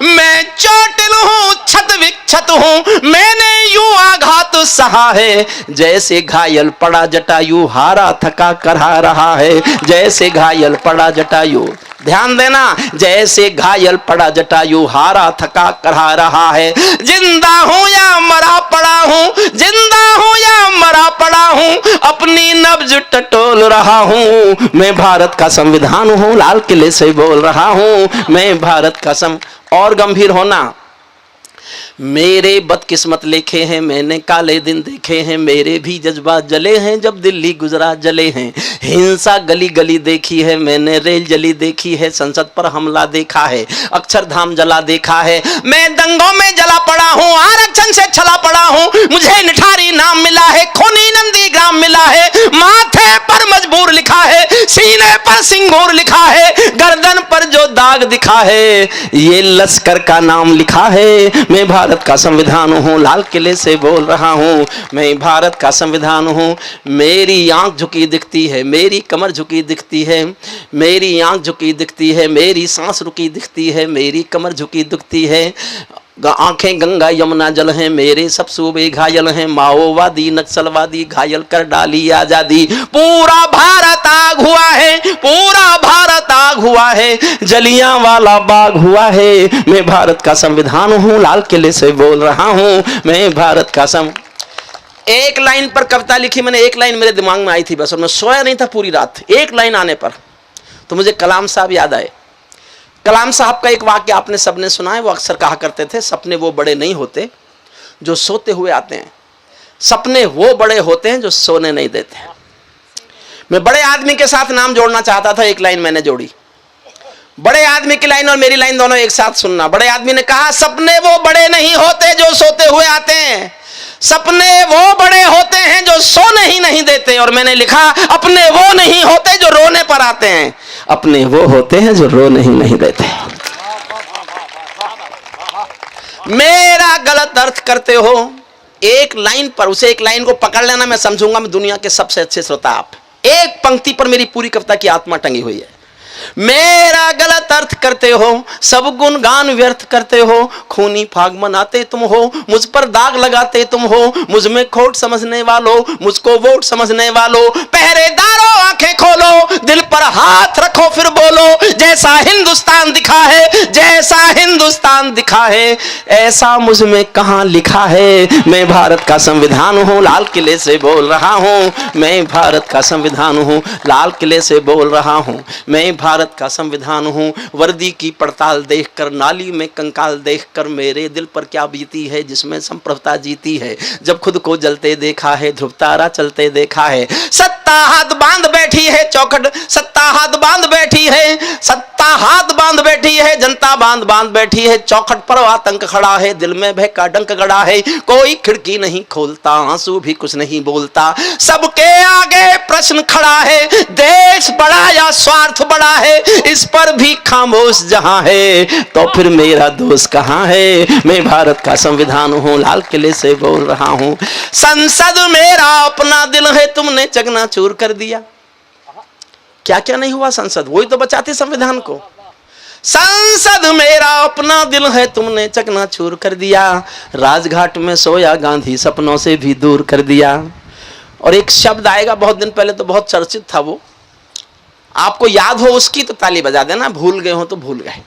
मैं चोटिल हूं, छत विक्षत हूं, मैंने यूं आघात सहा है, जैसे घायल पड़ा जटायु हारा थका करहा रहा है। जैसे घायल पड़ा जटायु, ध्यान देना, जैसे घायल पड़ा जटायु हारा थका करहा रहा है। जिंदा हूं या मरा पड़ा हूं, जिंदा हूं या मरा पड़ा हूं, अपनी नब्ज टटोल रहा हूं। मैं भारत का संविधान हूं, लाल किले से बोल रहा हूं, मैं भारत का और गंभीर होना। मेरे बदकिस्मत लिखे हैं, मैंने काले दिन देखे हैं, मेरे भी जज्बात जले हैं जब दिल्ली गुजरात जले हैं। हिंसा गली गली देखी है मैंने, रेल जली देखी है, संसद पर हमला देखा है, अक्षरधाम जला देखा है। मैं दंगों में जला पड़ा हूँ, आरक्षण से छला पड़ा हूँ, मुझे निठारी नाम मिला है, खूनी नंदी ग्राम मिला है। माथे पर मजबूर लिखा है, सीने पर सिंगूर लिखा है, गर्दन पर जो दाग दिखा है, ये लश्कर का नाम लिखा है। मैं भारत का संविधान हूं, लाल किले से बोल रहा हूं, मैं भारत का संविधान हूं। मेरी आंख झुकी दिखती है, मेरी कमर झुकी दिखती है, मेरी आंख झुकी दिखती है, मेरी सांस रुकी दिखती है, मेरी कमर झुकी दिखती है। आंखें गंगा यमुना जल हैं, मेरे सब सूबे घायल हैं, माओवादी नक्सलवादी घायल कर डाली आजादी। पूरा भारत आग हुआ है, पूरा भारत आग हुआ है, जलियांवाला बाग हुआ है। मैं भारत का संविधान हूं, लाल किले से बोल रहा हूं, मैं भारत का एक लाइन पर कविता लिखी मैंने, एक लाइन मेरे दिमाग में आई थी बस, और मैं सोया नहीं था पूरी रात। एक लाइन आने पर तो मुझे कलाम साहब याद आए। कलाम साहब का एक वाक्य आपने सबने सुना है, वो अक्सर कहा करते थे, सपने वो बड़े नहीं होते जो सोते हुए आते हैं, सपने वो बड़े होते हैं जो सोने नहीं देते। मैं बड़े आदमी के साथ नाम जोड़ना चाहता था, एक लाइन मैंने जोड़ी। बड़े आदमी की लाइन और मेरी लाइन दोनों एक साथ सुनना। बड़े आदमी ने कहा, सपने वो बड़े नहीं होते जो सोते हुए आते हैं, सपने वो बड़े होते हैं जो सोने ही नहीं देते। और मैंने लिखा, अपने वो नहीं होते जो रोने पर आते हैं, अपने वो होते हैं जो रोने ही नहीं देते। मेरा गलत अर्थ करते हो एक लाइन पर, उसे एक लाइन को पकड़ लेना, मैं समझूंगा मैं दुनिया के सबसे अच्छे श्रोता आप। एक पंक्ति पर मेरी पूरी कविता की आत्मा टंगी हुई है। मेरा गलत अर्थ करते हो, सब गुणगान व्यर्थ करते हो, खूनी फाग मनाते तुम हो, मुझ पर दाग लगाते तुम हो, मुझ में खोट समझने वालों, मुझको वोट समझने वालों, पहरेदारों आंखें खोलो, दिल पर हाथ रखो फिर बोलो, जैसा हिंदुस्तान दिखा है, जैसा हिंदुस्तान दिखा है, ऐसा मुझ में कहां लिखा है। मैं भारत का संविधान हूं, लाल किले से बोल रहा हूं, मैं भारत का संविधान हूं, लाल किले से बोल रहा हूं, मैं भारत का संविधान हूं। वर्दी की पड़ताल देखकर, नाली में कंकाल देखकर मेरे दिल पर क्या बीती है, जिसमें संप्रभुता जीती है। जब खुद को जलते देखा है, ध्रुव तारा चलते देखा है, सत्ता हाथ बांध बैठी है चौखट, सत्ता हाथ बांध बैठी है, सत्ता हाथ बांध बैठी है, जनता बांध बांध बैठी है, चौखट पर आतंक खड़ा है, दिल में भय का डंक गड़ा है, कोई खिड़की नहीं खोलता, आंसू भी कुछ नहीं बोलता, सबके आगे प्रश्न खड़ा है, देश बड़ा या स्वार्थ बड़ा है, इस पर भी खामोश जहां है, तो फिर मेरा दोष कहां है। मैं भारत का संविधान हूं, लाल किले से बोल रहा हूं, संसद मेरा अपना दिल है, तुमने चकनाचूर कर दिया। क्या क्या नहीं हुआ संसद, वही तो बचाती संविधान को। संसद मेरा अपना दिल है, तुमने चकनाचूर कर दिया, राजघाट में सोया गांधी सपनों से भी दूर कर दिया। और एक शब्द आएगा बहुत दिन पहले, तो बहुत चर्चित था, वो आपको याद हो उसकी तो ताली बजा देना, भूल गए हो तो भूल गए।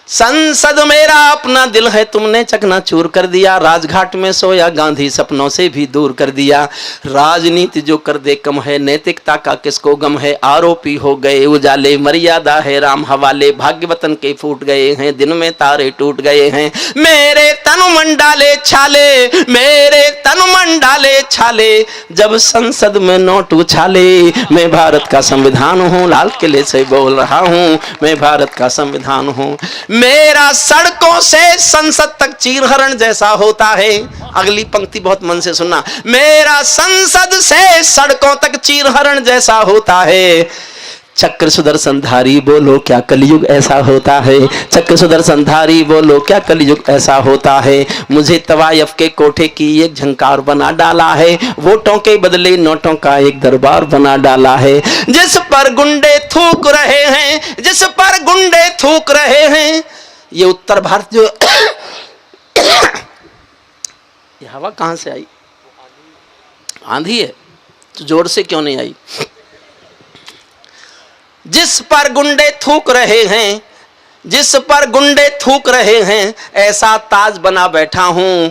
संसद मेरा अपना दिल है, तुमने चकनाचूर कर दिया, राजघाट में सोया गांधी सपनों से भी दूर कर दिया। राजनीति जो कर दे कम है, नैतिकता का किसको गम है, आरोपी हो गए उजाले, मर्यादा है राम हवाले, भाग्य वतन के फूट गए हैं, दिन में तारे टूट गए हैं, मेरे तन मन डाले छाले, मेरे तन मन डाले छाले, जब संसद में नोट उछाले। मैं भारत का संविधान हूँ, लाल किले से बोल रहा हूँ, मैं भारत का संविधान हूँ। मेरा सड़कों से संसद तक चीरहरण जैसा होता है। अगली पंक्ति बहुत मन से सुनना, मेरा संसद से सड़कों तक चीरहरण जैसा होता है। चक्र सुदर्शनधारी बोलो क्या कलयुग ऐसा होता है, चक्र सुदर्शनधारी बोलो क्या कलयुग ऐसा होता है। मुझे तवायफ के कोठे की एक झंकार बना डाला है, वोटों के बदले नोटों का एक दरबार बना डाला है। जिस पर गुंडे थूक रहे हैं, जिस पर गुंडे थूक रहे हैं, ये उत्तर भारत जो ये हवा कहां से आई, आंधी है तो जोर से क्यों नहीं आई। जिस पर गुंडे थूक रहे हैं, जिस पर गुंडे थूक रहे हैं, ऐसा ताज बना बैठा हूं,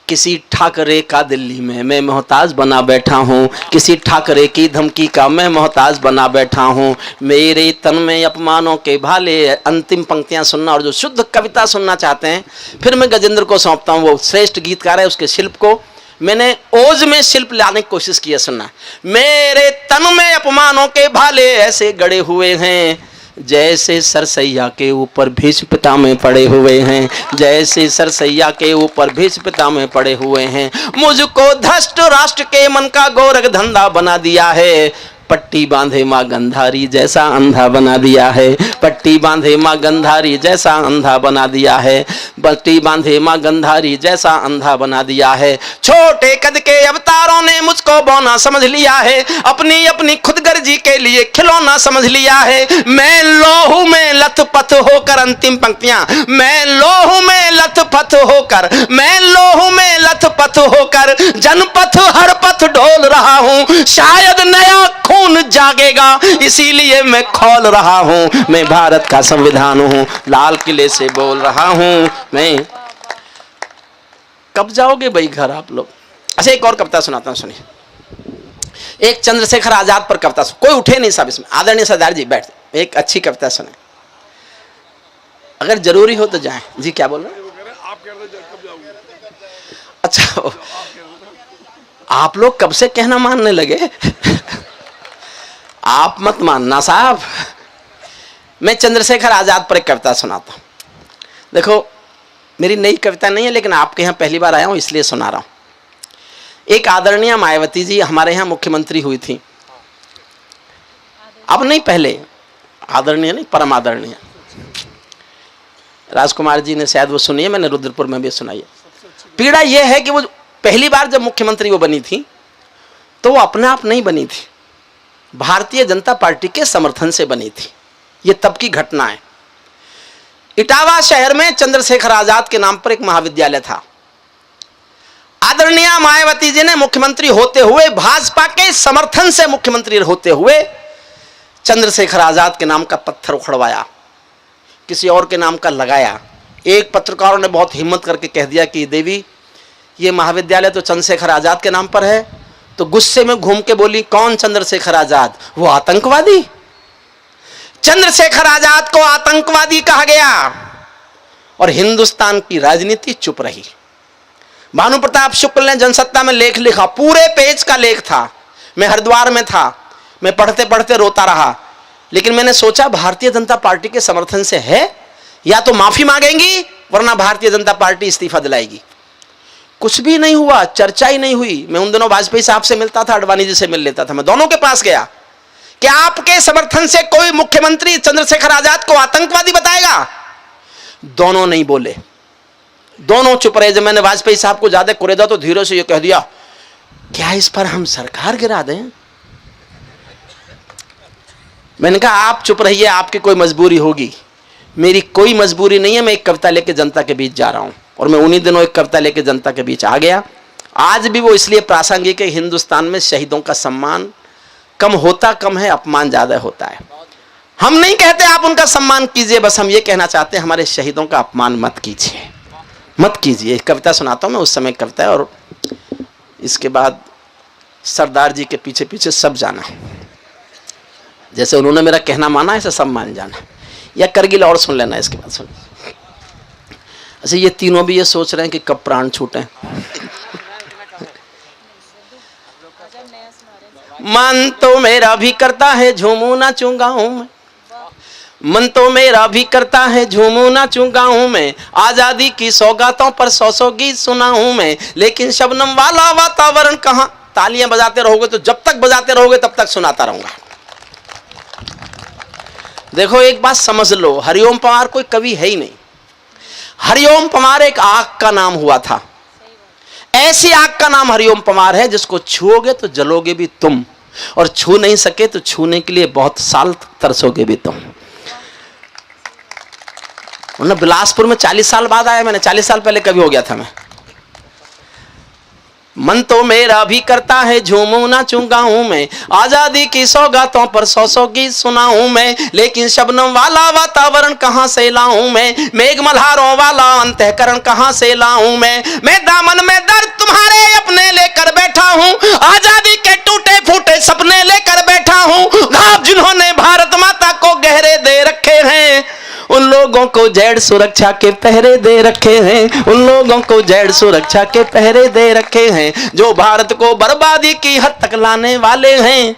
किसी ठाकरे का दिल्ली में मैं मोहताज बना बैठा हूं, किसी ठाकरे की धमकी का मैं मोहताज बना बैठा हूं। मेरे तन में अपमानों के भाले। अंतिम पंक्तियां सुनना, और जो शुद्ध कविता सुनना चाहते हैं फिर मैं गजेंद्र को सौंपता हूं, वो श्रेष्ठ गीतकार है, उसके शिल्प को मैंने ओज में शिल्प लाने की कोशिश की है। सुनना, मेरे तन में अपमानों के भाले ऐसे गड़े हुए हैं, जैसे सरसैया के ऊपर भीष्म पितामह पड़े हुए हैं, जैसे सरसैया के ऊपर भीष्म पितामह पड़े हुए हैं। मुझको धष्ट राष्ट्र के मन का गोरख धंधा बना दिया है, पट्टी बांधे माँ गंधारी जैसा अंधा बना दिया है, पट्टी बांधे माँ गंधारी जैसा अंधा बना दिया है, पट्टी बांधे माँ गंधारी जैसा अंधा बना दिया है। छोटे कद के अवतारों ने मुझको बौना समझ लिया है, अपनी अपनी खुदगर्जी के लिए खिलौना समझ लिया है। मैं लोहू में लथपथ होकर, अंतिम पंक्तियां, मैं लोहू में लथपथ होकर, मैं लोहू में लथपथ होकर जनपथ हर पथ डोल रहा हूं। शायद नया खून जागेगा, इसीलिए मैं खोल रहा हूं। मैं भारत का संविधान हूं, लाल किले से बोल रहा हूं। मैं कब जाओगे भाई घर आप लोग। अच्छा, एक और कविता सुनाता हूं, सुनिए। एक चंद्रशेखर आजाद पर कविता, कोई उठे नहीं साहब इसमें, आदरणीय सरदार जी बैठ, एक अच्छी कविता सुने, अगर जरूरी हो तो जाएं। जी क्या बोल रहे हैं? अच्छा, आप लोग कब से कहना मानने लगे? आप मत मानना साहब। मैं चंद्रशेखर आजाद पर एक कविता सुनाता हूं। देखो, मेरी नई कविता नहीं है, लेकिन आपके यहाँ पहली बार आया हूं इसलिए सुना रहा हूं। एक आदरणीय मायावती जी हमारे यहाँ मुख्यमंत्री हुई थी, अब नहीं, पहले आदरणीय नहीं, परम आदरणीय। राजकुमार जी ने शायद वो सुनी है, मैंने रुद्रपुर में भी सुनाई है। पीड़ा यह है कि वो पहली बार जब मुख्यमंत्री वो बनी थी तो वो अपने आप नहीं बनी थी, भारतीय जनता पार्टी के समर्थन से बनी थी। ये तब की घटना है। इटावा शहर में चंद्रशेखर आजाद के नाम पर एक महाविद्यालय था। आदरणीय मायावती जी ने मुख्यमंत्री होते हुए, भाजपा के समर्थन से मुख्यमंत्री होते हुए चंद्रशेखर आजाद के नाम का पत्थर उखड़वाया, किसी और के नाम का लगाया। एक पत्रकारों ने बहुत हिम्मत करके कह दिया कि देवी ये महाविद्यालय तो चंद्रशेखर आजाद के नाम पर है। तो गुस्से में घूम के बोली, कौन चंद्रशेखर आजाद? वो आतंकवादी। चंद्रशेखर आजाद को आतंकवादी कहा गया और हिंदुस्तान की राजनीति चुप रही। भानु प्रताप शुक्ल ने जनसत्ता में लेख लिखा, पूरे पेज का लेख था। मैं हरिद्वार में था, मैं पढ़ते पढ़ते रोता रहा। लेकिन मैंने सोचा भारतीय जनता पार्टी के समर्थन से है, या तो माफी मांगेंगी वरना भारतीय जनता पार्टी इस्तीफा दिलाएगी। कुछ भी नहीं हुआ, चर्चा ही नहीं हुई। मैं उन दिनों वाजपेयी साहब से मिलता था, अडवाणी जी से मिल लेता था। मैं दोनों के पास गया कि आपके समर्थन से कोई मुख्यमंत्री चंद्रशेखर आजाद को आतंकवादी बताएगा? दोनों नहीं बोले, दोनों चुप रहे। जब मैंने वाजपेयी साहब को ज्यादा कुरेदा तो धीरे से ये कह दिया, क्या इस पर हम सरकार गिरा दें? मैंने कहा आप चुप रहिए, आपकी कोई मजबूरी होगी, मेरी कोई मजबूरी नहीं है। मैं एक कविता लेके जनता के बीच जा रहा हूं। और मैं उन्हीं दिनों एक कविता लेके जनता के बीच आ गया। आज भी वो इसलिए प्रासंगिक है, हिंदुस्तान में शहीदों का सम्मान कम होता कम है, अपमान ज्यादा होता है। हम नहीं कहते आप उनका सम्मान कीजिए, बस हम ये कहना चाहते हैं हमारे शहीदों का अपमान मत कीजिए, मत कीजिए। एक कविता सुनाता हूं मैं, उस समय कविता है, और इसके बाद सरदार जी के पीछे पीछे सब जाना। जैसे उन्होंने मेरा कहना माना ऐसे सब मान जाना। या करगिल और सुन लेना इसके बाद सुन। अच्छा, ये तीनों भी ये सोच रहे हैं कि कब प्राण छूटे। मन तो मेरा भी करता है झूमू नाचूं गाऊं में, मन तो मेरा भी करता है झूमू नाचूं गाऊं में, आजादी की सौगातों पर सौ सौ गीत सुनाऊं मैं, लेकिन शबनम वाला वातावरण कहाँ। तालियां बजाते रहोगे तो जब तक बजाते रहोगे तब तक सुनाता रहूंगा। देखो एक बात समझ लो, हरिओम पंवार कोई कवि है ही नहीं। हरिओम पंवार एक आग का नाम हुआ था। ऐसी आग का नाम हरिओम पंवार है जिसको छुओगे तो जलोगे भी तुम, और छू नहीं सके तो छूने के लिए बहुत साल तरसोगे भी तुम। उन्होंने बिलासपुर में 40 साल बाद आया, मैंने 40 साल पहले कवि हो गया था मैं। मन तो मेरा भी करता है झूमू नाचूं गाऊं में, आजादी की सौगातों पर सौ सौ गीत सुनाऊं मैं, लेकिन शबनम वाला वातावरण कहां से लाऊं मैं, मेघ मल्हारों वाला अंतःकरण कहां से लाऊं मैं दामन में दर्द तुम्हारे अपने लेकर बैठा हूं, आजादी के टूटे फूटे सपने लेकर बैठा हूं, घाव जिन्होंने भारत माता को गहरे दे रखे हैं, उन लोगों को जेड सुरक्षा के पहरे दे रखे हैं, उन लोगों को जेड सुरक्षा के पहरे दे रखे हैं, जो भारत को बर्बादी की हद तक लाने वाले हैं,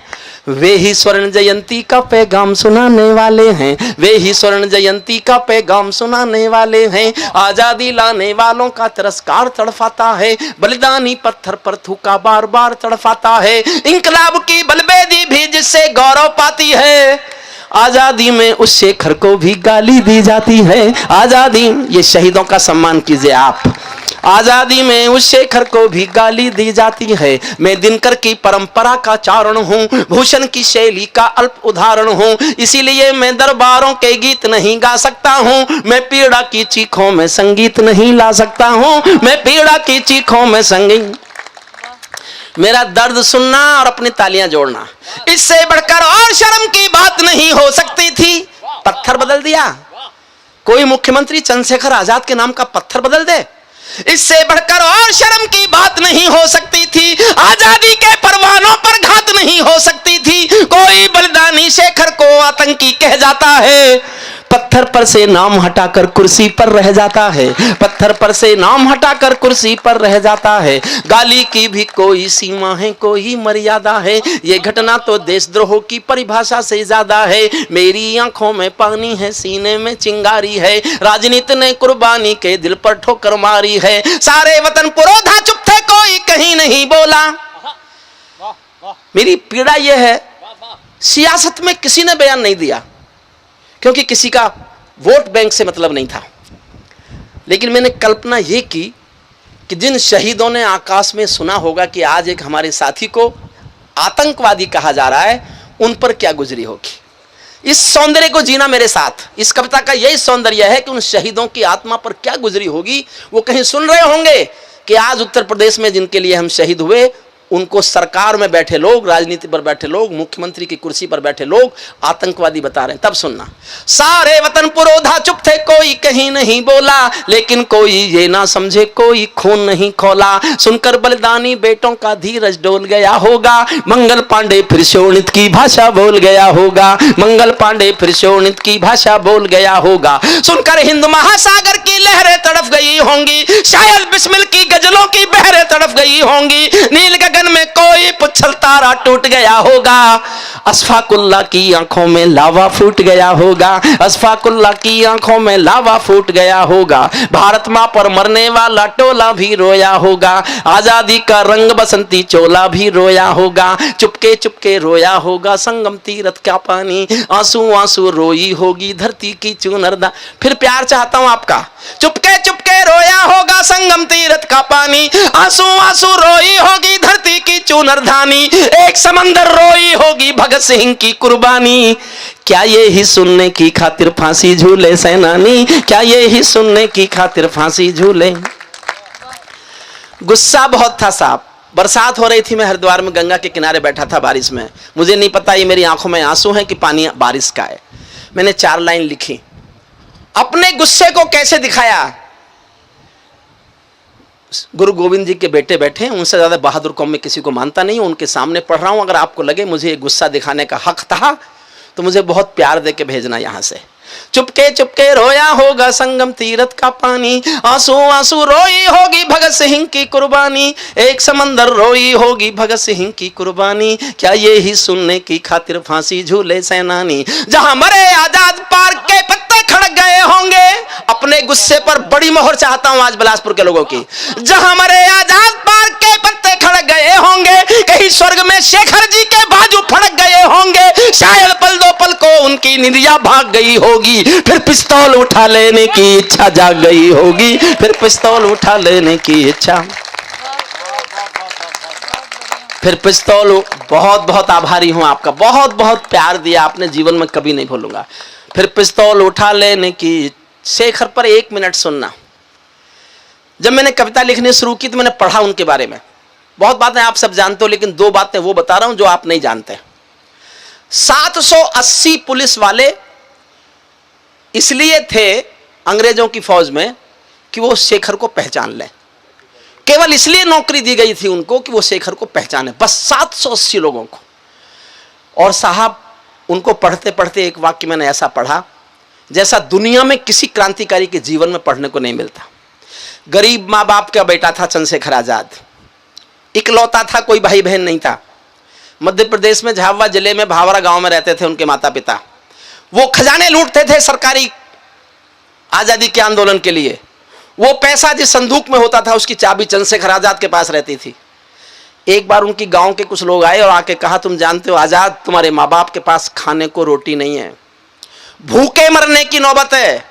वे ही स्वर्ण जयंती का पैगाम सुनाने वाले हैं, वे ही स्वर्ण जयंती का पैगाम सुनाने वाले हैं। आजादी लाने वालों का तिरस्कार तड़फाता है, बलिदानी पत्थर पर थूका बार बार तड़फाता है, इंकलाब की बलबेदी भी जिससे गौरव पाती है, आजादी में उस शेखर को भी गाली दी जाती है। आजादी, ये शहीदों का सम्मान कीजिए आप। आजादी में उस शेखर को भी गाली दी जाती है। मैं दिनकर की परंपरा का चारण हूँ, भूषण की शैली का अल्प उदाहरण हूँ, इसीलिए मैं दरबारों के गीत नहीं गा सकता हूँ, मैं पीड़ा की चीखों में संगीत नहीं ला सकता हूँ, मैं पीड़ा की चीखों में संगीत। मेरा दर्द सुनना और अपनी तालियां जोड़ना, इससे बढ़कर और शर्म की बात नहीं हो सकती थी। पत्थर बदल दिया, कोई मुख्यमंत्री चंद्रशेखर आजाद के नाम का पत्थर बदल दे, इससे बढ़कर और शर्म की बात नहीं हो सकती थी। आजादी के परवानों पर घात नहीं हो सकती थी। कोई बलिदानी शेखर को आतंकी कह जाता है, पत्थर पर से नाम हटाकर कुर्सी पर रह जाता है, पत्थर पर से नाम हटाकर कुर्सी पर रह जाता है। गाली की भी कोई सीमा है, कोई मर्यादा है, ये घटना तो देशद्रोह की परिभाषा से ज्यादा है। मेरी आंखों में पानी है, सीने में चिंगारी है, राजनीति ने कुर्बानी के दिल पर ठोकर मारी है। सारे वतन पुरोधा चुप थे, कोई कहीं नहीं बोला। मेरी पीड़ा यह है, सियासत में किसी ने बयान नहीं दिया क्योंकि किसी का वोट बैंक से मतलब नहीं था। लेकिन मैंने कल्पना यह की कि जिन शहीदों ने आकाश में सुना होगा कि आज एक हमारे साथी को आतंकवादी कहा जा रहा है, उन पर क्या गुजरी होगी। इस सौंदर्य को जीना मेरे साथ। इस कविता का यही सौंदर्य है कि उन शहीदों की आत्मा पर क्या गुजरी होगी। वो कहीं सुन रहे होंगे कि आज उत्तर प्रदेश में जिनके लिए हम शहीद हुए, उनको सरकार में बैठे लोग, राजनीति पर बैठे लोग, मुख्यमंत्री की कुर्सी पर बैठे लोग आतंकवादी बता रहे हैं। तब सुनना। सारे वतन पुरोधा चुप थे, कोई कहीं नहीं बोला, लेकिन कोई ये ना समझे कोई खून नहीं खोला। सुनकर बलिदानी बेटों का धीरज डोल गया होगा, मंगल पांडे फिर शोणित की भाषा बोल गया होगा, मंगल पांडे फिर शोणित की भाषा बोल गया होगा। सुनकर हिंद महासागर की लहरें तड़प गई होंगी, शायद बिस्मिल की गजलों की बहरें तड़प गई होंगी। नील गगन में कोई पुच्छल तारा टूट गया होगा, अशफाकुल्ला की आंखों में लावा फूट गया होगा, अशफाकुल्ला की आंखों में लावा फूट गया होगा। भारत मां पर मरने वाला टोला भी रोया होगा, आजादी का रंग बसंती चोला भी रोया होगा। चुपके चुपके रोया होगा संगम तीरथ का पानी, आंसू आंसू रोई होगी धरती की चुनरदा। फिर प्यार चाहता हूं आपका। चुपके चुपके रोया होगा संगम तीरथ का पानी, आंसू आंसू रोई होगी धरती की चुनरधानी। एक समंदर रोई होगी भगत सिंह की कुर्बानी। क्या ये ही सुनने की खातिर फांसी झूले सेनानी, क्या ये ही सुनने की खातिर फांसी झूले। गुस्सा बहुत था साहब। बरसात हो रही थी, मैं हरिद्वार में गंगा के किनारे बैठा था बारिश में। मुझे नहीं पता ये मेरी आंखों में आंसू हैं कि पानी बारिश का है। मैंने 4 लाइन लिखी। अपने गुस्से को कैसे दिखाया। गुरु गोविंद जी के बेटे बैठे, उनसे ज्यादा बहादुर कौम में किसी को मानता नहीं हूं, उनके सामने पढ़ रहा हूं। अगर आपको लगे मुझे गुस्सा दिखाने का हक था तो मुझे बहुत प्यार दे के भेजना यहां से। चुपके चुपके रोया होगा संगम तीरथ का पानी, आंसू आंसू रोई होगी भगत सिंह की कुर्बानी। एक समंदर रोई होगी भगत सिंह की कुर्बानी, क्या ये ही सुनने की खातिर फांसी झूले सेनानी। जहां मरे आजाद पार्क के पत्ते खड़क गए होंगे। अपने गुस्से पर बड़ी मोहर चाहता हूं आज बिलासपुर के लोगों की। जहां मरे आजाद पार्क के पत्ते खड़क गए होंगे, कहीं स्वर्ग में शेखर जी के बाजू फड़क गए होंगे। शायद पल दो पल को उनकी निंदिया भाग गई होगी, फिर पिस्तौल उठा लेने की इच्छा जाग गई होगी, फिर पिस्तौल उठा लेने की इच्छा। फिर पिस्तौल। बहुत बहुत आभारी हूं आपका, बहुत बहुत प्यार दिया आपने, जीवन में कभी नहीं भूलूंगा। फिर पिस्तौल उठा लेने की। शेखर पर 1 मिनट सुनना। जब मैंने कविता लिखनी शुरू की तो मैंने पढ़ा उनके बारे में। बहुत बातें आप सब जानते हो, लेकिन 2 बातें वो बता रहा हूं जो आप नहीं जानते। 780 पुलिस वाले इसलिए थे अंग्रेजों की फौज में कि वो शेखर को पहचान लें। केवल इसलिए नौकरी दी गई थी उनको कि वो शेखर को पहचाने, बस 780 लोगों को। और साहब उनको पढ़ते पढ़ते एक वाक्य मैंने ऐसा पढ़ा जैसा दुनिया में किसी क्रांतिकारी के जीवन में पढ़ने को नहीं मिलता। गरीब माँ बाप का बेटा था चंद्रशेखर आजाद, इकलौता था, कोई भाई बहन नहीं था। मध्य प्रदेश में झाबुआ जिले में भावरा गांव में रहते थे उनके माता पिता। वो खजाने लूटते थे सरकारी आजादी के आंदोलन के लिए। वो पैसा जिस संदूक में होता था उसकी चाबी चंद्रशेखर आजाद के पास रहती थी। एक बार उनकी गांव के कुछ लोग आए और आके कहा, तुम जानते हो आजाद, तुम्हारे माँ बाप के पास खाने को रोटी नहीं है, भूखे मरने की नौबत है,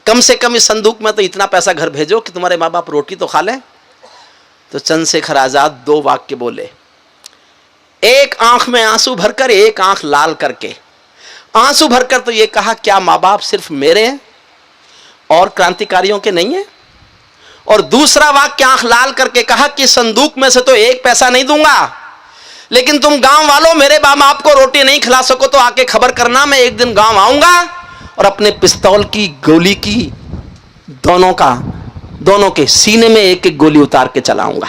कम से कम इस संदूक में तो इतना पैसा घर भेजो कि तुम्हारे माँ बाप रोटी तो खा लें। तो चंद्रशेखर आजाद 2 वाक्य बोले, एक आंख में आंसू भरकर, एक आंख लाल करके। आंसू भरकर तो ये कहा, क्या माँ बाप सिर्फ मेरे हैं और क्रांतिकारियों के नहीं है। और दूसरा वाक्य आंख लाल करके कहा कि संदूक में से तो 1 पैसा नहीं दूंगा, लेकिन तुम गांव वालों मेरे माँ बाप को रोटी नहीं खिला सको तो आके खबर करना, मैं एक दिन गांव आऊंगा और अपने पिस्तौल की गोली की दोनों के सीने में 1-1 गोली उतार के चलाऊंगा।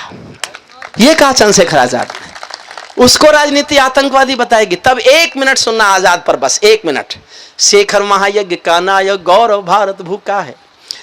ये कहा चंद्रशेखर आजाद ने। उसको राजनीति आतंकवादी बताएगी। तब 1 मिनट सुनना आजाद पर, बस 1 मिनट। शेखर महायज्ञ का नायक गौरव भारत भूखा है,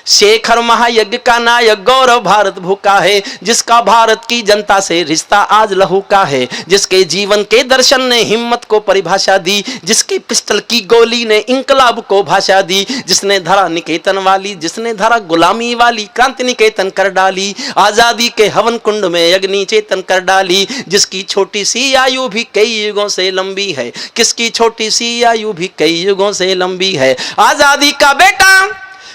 शेखर महायज्ञ का नायक गौरव भारत भूखा है, जिसका भारत की जनता से रिश्ता आज लहू का है, जिसके जीवन के दर्शन ने हिम्मत को परिभाषा दी, जिसकी पिस्टल की गोली ने इंकलाब को भाषा दी, जिसने धरा निकेतन वाली, जिसने धरा गुलामी वाली क्रांति निकेतन कर डाली, आजादी के हवन कुंड में अग्नि चेतन कर डाली, जिसकी छोटी सी आयु भी कई युगों से लंबी है, किसकी छोटी सी आयु भी कई युगों से लंबी है। आजादी का बेटा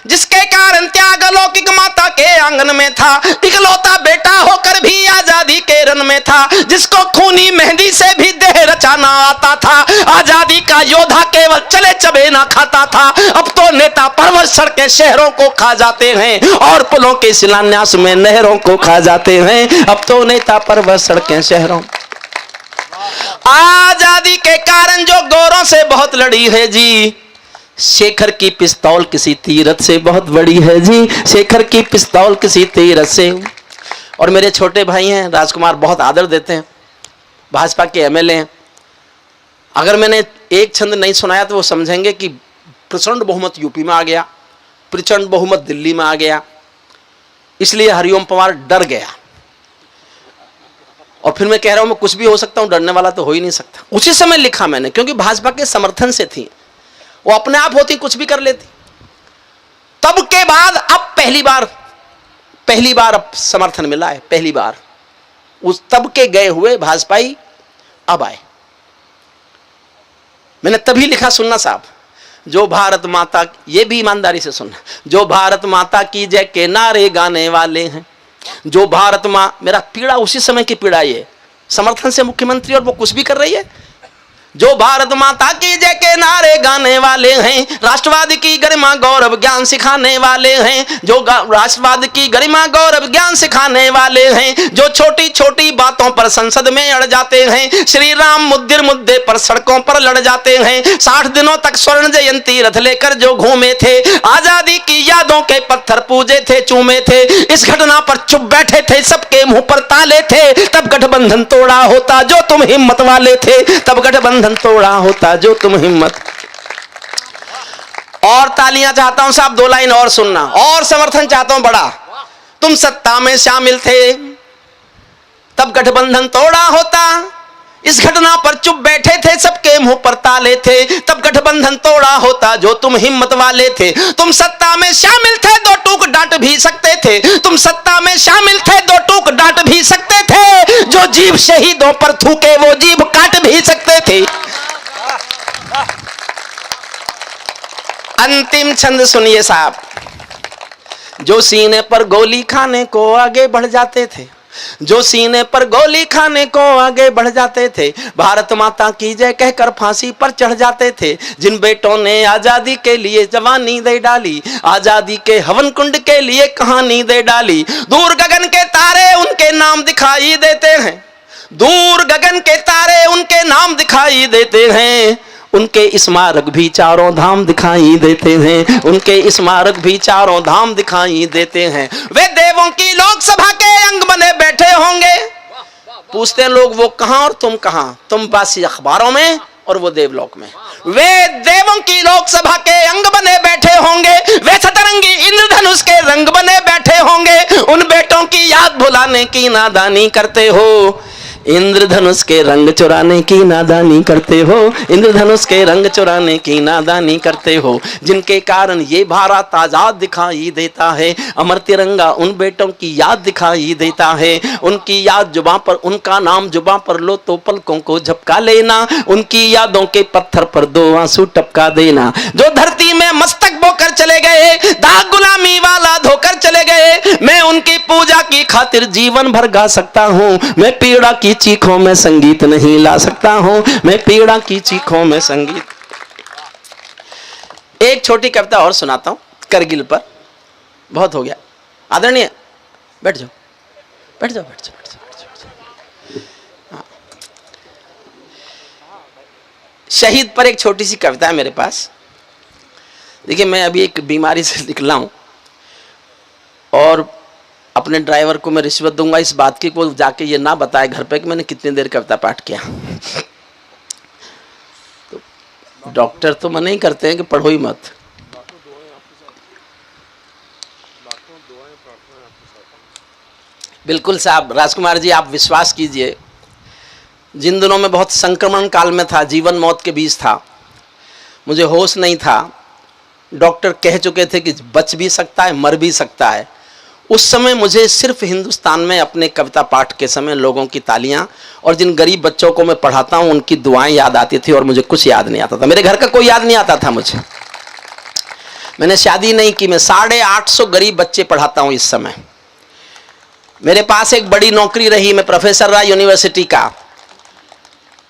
जिसके कारण त्याग लौकिक माता के आंगन में था, इकलौता बेटा होकर भी आजादी के रन में था, जिसको खूनी मेहंदी से भी देह रचाना आता था, आजादी का योद्धा केवल चले चबे ना खाता था। अब तो नेता पर्वत सड़कें शहरों को खा जाते हैं और पुलों के शिलान्यास में नहरों को खा जाते हैं। अब तो नेता पर्वत सड़कें शहरों। आजादी के कारण जो गोरों से बहुत लड़ी है जी, शेखर की पिस्तौल किसी तीरथ से बहुत बड़ी है जी, शेखर की पिस्तौल किसी तीरथ से। और मेरे छोटे भाई हैं राजकुमार, बहुत आदर देते हैं, भाजपा के एमएलए हैं। अगर मैंने एक छंद नहीं सुनाया तो वो समझेंगे कि प्रचंड बहुमत यूपी में आ गया, प्रचंड बहुमत दिल्ली में आ गया, इसलिए हरिओम पवार डर गया। और फिर मैं कह रहा हूं मैं कुछ भी हो सकता हूं, डरने वाला तो हो ही नहीं सकता। उसी समय लिखा मैंने, क्योंकि भाजपा के समर्थन से थी, वो अपने आप होती कुछ भी कर लेती। तब के बाद अब पहली बार अब समर्थन मिला है, पहली बार। उस तब के गए हुए भाजपाई अब आए। मैंने तभी लिखा, सुनना साहब, जो भारत माता, ये भी ईमानदारी से सुनना, जो भारत माता की जय के नारे गाने वाले हैं, जो भारत मां, मेरा पीड़ा उसी समय की पीड़ा ये, समर्थन से मुख्यमंत्री और वो कुछ भी कर रही है। जो भारत माता की जय के नारे गाने वाले हैं, राष्ट्रवाद की गरिमा गौरव ज्ञान सिखाने वाले हैं, जो राष्ट्रवाद की गरिमा गौरव ज्ञान सिखाने वाले हैं, जो छोटी छोटी बातों पर संसद में अड़ जाते हैं, श्री राम मुद्दे पर सड़कों पर लड़ जाते हैं, 60 दिनों तक स्वर्ण जयंती रथ लेकर जो घूमे थे, आजादी की यादों के पत्थर पूजे थे, चूमे थे, इस घटना पर चुप बैठे थे, सबके मुंह पर ताले थे, तब गठबंधन तोड़ा होता जो तुम हिम्मत वाले थे, तब गठबंधन तोड़ा होता जो तुम हिम्मत। और तालियां चाहता हूं साहब, 2 लाइन और सुनना, और समर्थन चाहता हूं बड़ा। तुम सत्ता में शामिल थे, तब गठबंधन तोड़ा होता, इस घटना पर चुप बैठे थे, सबके मुंह पर ताले थे, तब गठबंधन तोड़ा होता जो तुम हिम्मत वाले थे। तुम सत्ता में शामिल थे, 2 टूक डांट भी सकते थे, तुम सत्ता में शामिल थे, 2 टूक डांट भी सकते थे, जो जीभ शहीदों पर थूके वो जीभ काट भी सकते थे। अंतिम छंद सुनिए साहब, जो सीने पर गोली खाने को आगे बढ़ जाते थे, जो सीने पर गोली खाने को आगे बढ़ जाते थे, भारत माता की जय कहकर फांसी पर चढ़ जाते थे, जिन बेटों ने आजादी के लिए जवानी दे डाली, आजादी के हवन कुंड के लिए कहानी दे डाली, दूर गगन के तारे उनके नाम दिखाई देते हैं, दूर गगन के तारे उनके नाम दिखाई देते हैं, उनके स्मारक भी चारों धाम दिखाई देते हैं, उनके स्मारक भी चारों धाम दिखाई देते हैं। वे देवों की लोकसभा के अंग बने बैठे होंगे, पूछते हैं लोग वो कहां और तुम कहां, तुम बासी अखबारों में और वो देवलोक में। वे देवों की लोकसभा के अंग बने बैठे होंगे, वे सतरंगी इंद्रधनुष के रंग बने बैठे होंगे, उन बेटों की याद भुलाने की नादानी करते हो, इंद्रधनुष के रंग चुराने की नादानी करते हो, इंद्रधनुष के रंग चुराने की नादानी करते हो, जिनके कारण ये भारत आजाद दिखाई देता है, अमर तिरंगा उन बेटों की याद दिखाई देता है, उनकी याद जुबां पर, उनका नाम जुबां पर लो तो पलकों को झपका लेना, उनकी यादों के पत्थर पर 2 आंसू टपका देना, जो धरती में मस्तक बोकर चले गए, दाग गुलामी वाला धोकर चले गए, मैं उनकी पूजा की खातिर जीवन भर गा सकता हूँ, मैं पीड़ा की चीखों में संगीत नहीं ला सकता हूं, मैं पीड़ा की चीखों में संगीत। एक छोटी कविता और सुनाता हूं करगिल पर, बहुत हो गया आदरणीय, बैठ जाओ बैठ जाओ बैठ जाओ, बैठ जाओ, बैठ जाओ। हाँ। शहीद पर एक छोटी सी कविता है मेरे पास। देखिए मैं अभी एक बीमारी से निकला हूं और अपने ड्राइवर को मैं रिश्वत दूंगा इस बात की, वो जाके ये ना बताए घर पे कि मैंने कितनी देर कविता पाठ किया। तो डॉक्टर तो मना ही करते हैं कि पढ़ो ही मत। बिल्कुल साहब, राजकुमार जी आप विश्वास कीजिए, जिन दिनों में बहुत संक्रमण काल में था, जीवन मौत के बीच था, मुझे होश नहीं था, डॉक्टर कह चुके थे कि बच भी सकता है मर भी सकता है, उस समय मुझे सिर्फ हिंदुस्तान में अपने कविता पाठ के समय लोगों की तालियां और जिन गरीब बच्चों को मैं पढ़ाता हूं उनकी दुआएं याद आती थी और मुझे कुछ याद नहीं आता था, मेरे घर का कोई याद नहीं आता था मुझे। मैंने शादी नहीं की, मैं 850 गरीब बच्चे पढ़ाता हूं इस समय। मेरे पास एक बड़ी नौकरी रही, मैं प्रोफेसर रहा यूनिवर्सिटी का,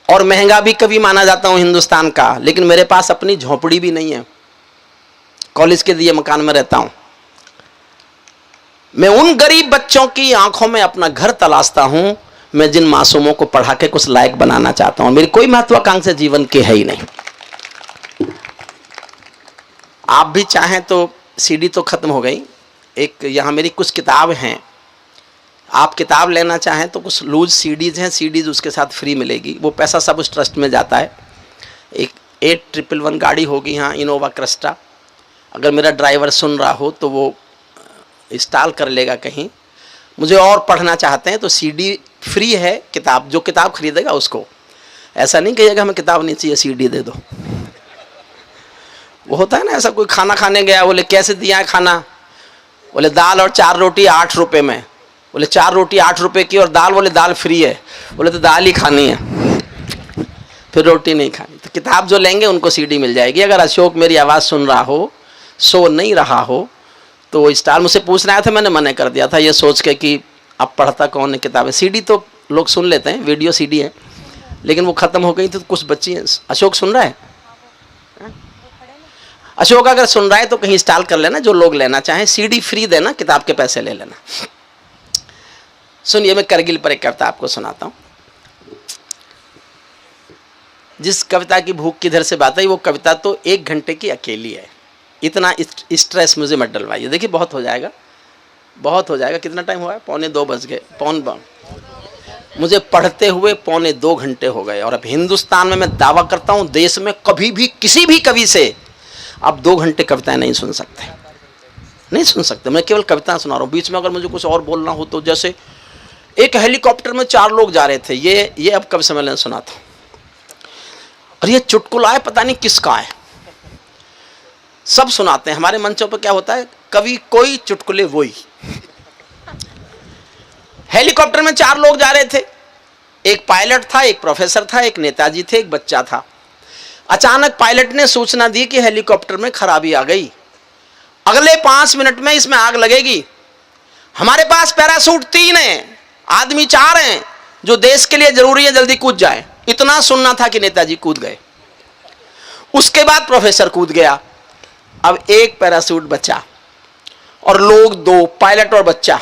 और महंगा भी कभी माना जाता हूं हिंदुस्तान का, लेकिन मेरे पास अपनी झोपड़ी भी नहीं है, कॉलेज के दिए मकान में रहता हूं। मैं उन गरीब बच्चों की आंखों में अपना घर तलाशता हूं, मैं जिन मासूमों को पढ़ा के कुछ लायक बनाना चाहता हूं। मेरी कोई महत्वाकांक्षा जीवन की है ही नहीं। आप भी चाहें तो, सीडी तो खत्म हो गई, एक यहां मेरी कुछ किताब हैं, आप किताब लेना चाहें तो कुछ लूज सीडीज हैं, सीडीज उसके साथ फ्री मिलेगी, वो पैसा सब उस ट्रस्ट में जाता है। एक 8111 गाड़ी होगी यहाँ, इनोवा क्रिस्टा, अगर मेरा ड्राइवर सुन रहा हो तो वो इंस्टॉल कर लेगा कहीं। मुझे और पढ़ना चाहते हैं तो सीडी फ्री है, किताब जो किताब खरीदेगा उसको, ऐसा नहीं कहिएगा हमें किताब नहीं चाहिए सीडी दे दो। वो होता है ना ऐसा, कोई खाना खाने गया, बोले कैसे दिया है खाना, बोले दाल और 4 रोटी 8 रुपये में, बोले 4 रोटी 8 रुपये की और दाल, बोले दाल फ्री है, बोले तो दाल ही खानी है, फिर रोटी नहीं खानी। तो किताब जो लेंगे उनको सीडी मिल जाएगी। अगर अशोक मेरी आवाज़ सुन रहा हो, सो नहीं रहा हो, तो वो स्टार मुझसे पूछ रहा था, मैंने मना कर दिया था ये सोच के कि अब पढ़ता कौन है किताबें। सीडी तो लोग सुन लेते हैं, वीडियो सीडी है, लेकिन वो ख़त्म हो गई थी तो कुछ बच्ची हैं। अशोक सुन रहा है? अशोक अगर सुन रहा है तो कहीं इंस्टॉल कर लेना, जो लोग लेना चाहें, सीडी फ्री देना, किताब के पैसे ले लेना। सुनिए, मैं करगिल पर एक कविता आपको सुनाता हूँ। जिस कविता की भूख किधर से बात आई, वो कविता तो 1 घंटे की अकेली है। इतना स्ट्रेस मुझे मत डलवाइए। देखिए बहुत हो जाएगा, बहुत हो जाएगा। कितना टाइम हुआ है? 1:45 बज गए, मुझे पढ़ते हुए 1:45 घंटे हो गए। और अब हिंदुस्तान में मैं दावा करता हूँ, देश में कभी भी किसी भी कवि से आप 2 घंटे कविताएं नहीं सुन सकते, नहीं सुन सकते। मैं केवल कविता सुना रहा हूँ। बीच में अगर मुझे कुछ और बोलना हो तो, जैसे एक हेलीकॉप्टर में 4 लोग जा रहे थे, ये अब कभी सम्मेलन सुना था, और ये चुटकुला है, पता नहीं किसका है। सब सुनाते हैं हमारे मंचों पर। क्या होता है, कभी कोई चुटकुले वही। हेलीकॉप्टर में 4 लोग जा रहे थे, एक पायलट था, एक प्रोफेसर था, एक नेताजी थे, एक बच्चा था। अचानक पायलट ने सूचना दी कि हेलीकॉप्टर में खराबी आ गई, अगले 5 मिनट में इसमें आग लगेगी। हमारे पास पैराशूट 3 हैं, आदमी 4 हैं, जो देश के लिए जरूरी है, जल्दी कूद जाए। इतना सुनना था कि नेताजी कूद गए। उसके बाद प्रोफेसर कूद गया। अब एक पैराशूट बचा और लोग 2, पायलट और बच्चा।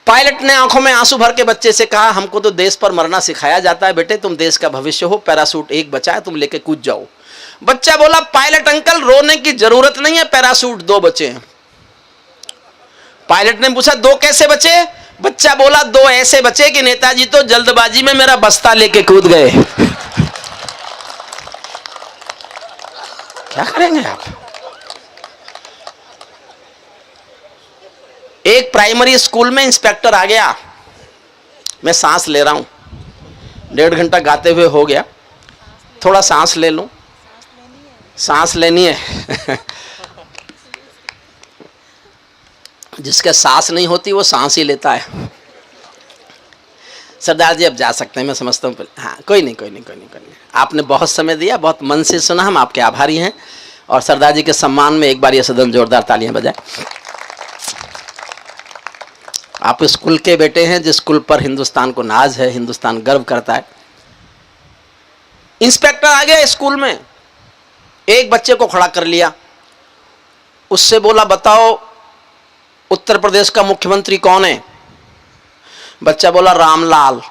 पायलट ने आंखों में आंसू भर के बच्चे से कहा, हमको तो देश पर मरना सिखाया जाता है बेटे, तुम देश का भविष्य हो, पैराशूट एक बचा है, तुम लेके कूद जाओ। बच्चा बोला, पायलट अंकल रोने की जरूरत नहीं है, पैराशूट 2 बचे हैं। पायलट ने पूछा, 2 कैसे बचे? बच्चा बोला, 2 ऐसे बचे कि नेताजी तो जल्दबाजी में मेरा बस्ता लेके कूद गए। क्या करेंगे आप? एक प्राइमरी स्कूल में इंस्पेक्टर आ गया। मैं सांस ले रहा हूं, 1.5 घंटा गाते हुए हो गया, थोड़ा सांस ले लूं। सांस लेनी है। जिसके सांस नहीं होती वो सांस ही लेता है। सरदार जी अब जा सकते हैं, मैं समझता हूँ। हाँ, कोई नहीं। आपने बहुत समय दिया, बहुत मन से सुना, हम आपके आभारी हैं। और सरदार जी के सम्मान में एक बार ये सदन जोरदार तालियां बजाए। आप स्कूल के बेटे हैं, जिस स्कूल पर हिंदुस्तान को नाज है, हिंदुस्तान गर्व करता है। इंस्पेक्टर आ गया स्कूल में, एक बच्चे को खड़ा कर लिया, उससे बोला, बताओ उत्तर प्रदेश का मुख्यमंत्री कौन है? बच्चा बोला, रामलाल।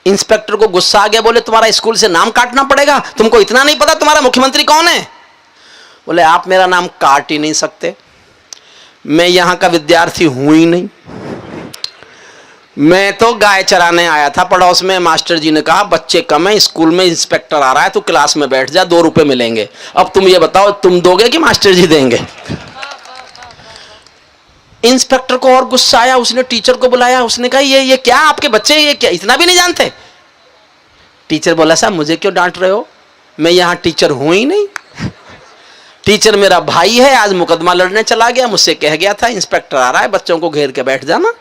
इंस्पेक्टर को गुस्सा आ गया, बोले, तुम्हारा स्कूल से नाम काटना पड़ेगा, तुमको इतना नहीं पता तुम्हारा मुख्यमंत्री कौन है? बोले, आप मेरा नाम काट ही नहीं सकते, मैं यहां का विद्यार्थी हूं ही नहीं, मैं तो गाय चराने आया था। पड़ोस में मास्टर जी ने कहा, बच्चे कम है, स्कूल में इंस्पेक्टर आ रहा है, तो क्लास में बैठ जा, 2 रुपए मिलेंगे। अब तुम ये बताओ, तुम दोगे कि मास्टर जी देंगे? इंस्पेक्टर को और गुस्सा आया, उसने टीचर को बुलाया, उसने कहा, ये क्या आपके बच्चे, ये क्या इतना भी नहीं जानते? टीचर बोला, साहब मुझे क्यों डांट रहे हो, मैं यहां टीचर हूं ही नहीं, टीचर मेरा भाई है, आज मुकदमा लड़ने चला गया, मुझसे कह गया था इंस्पेक्टर आ रहा है, बच्चों को घेर के बैठ जाना।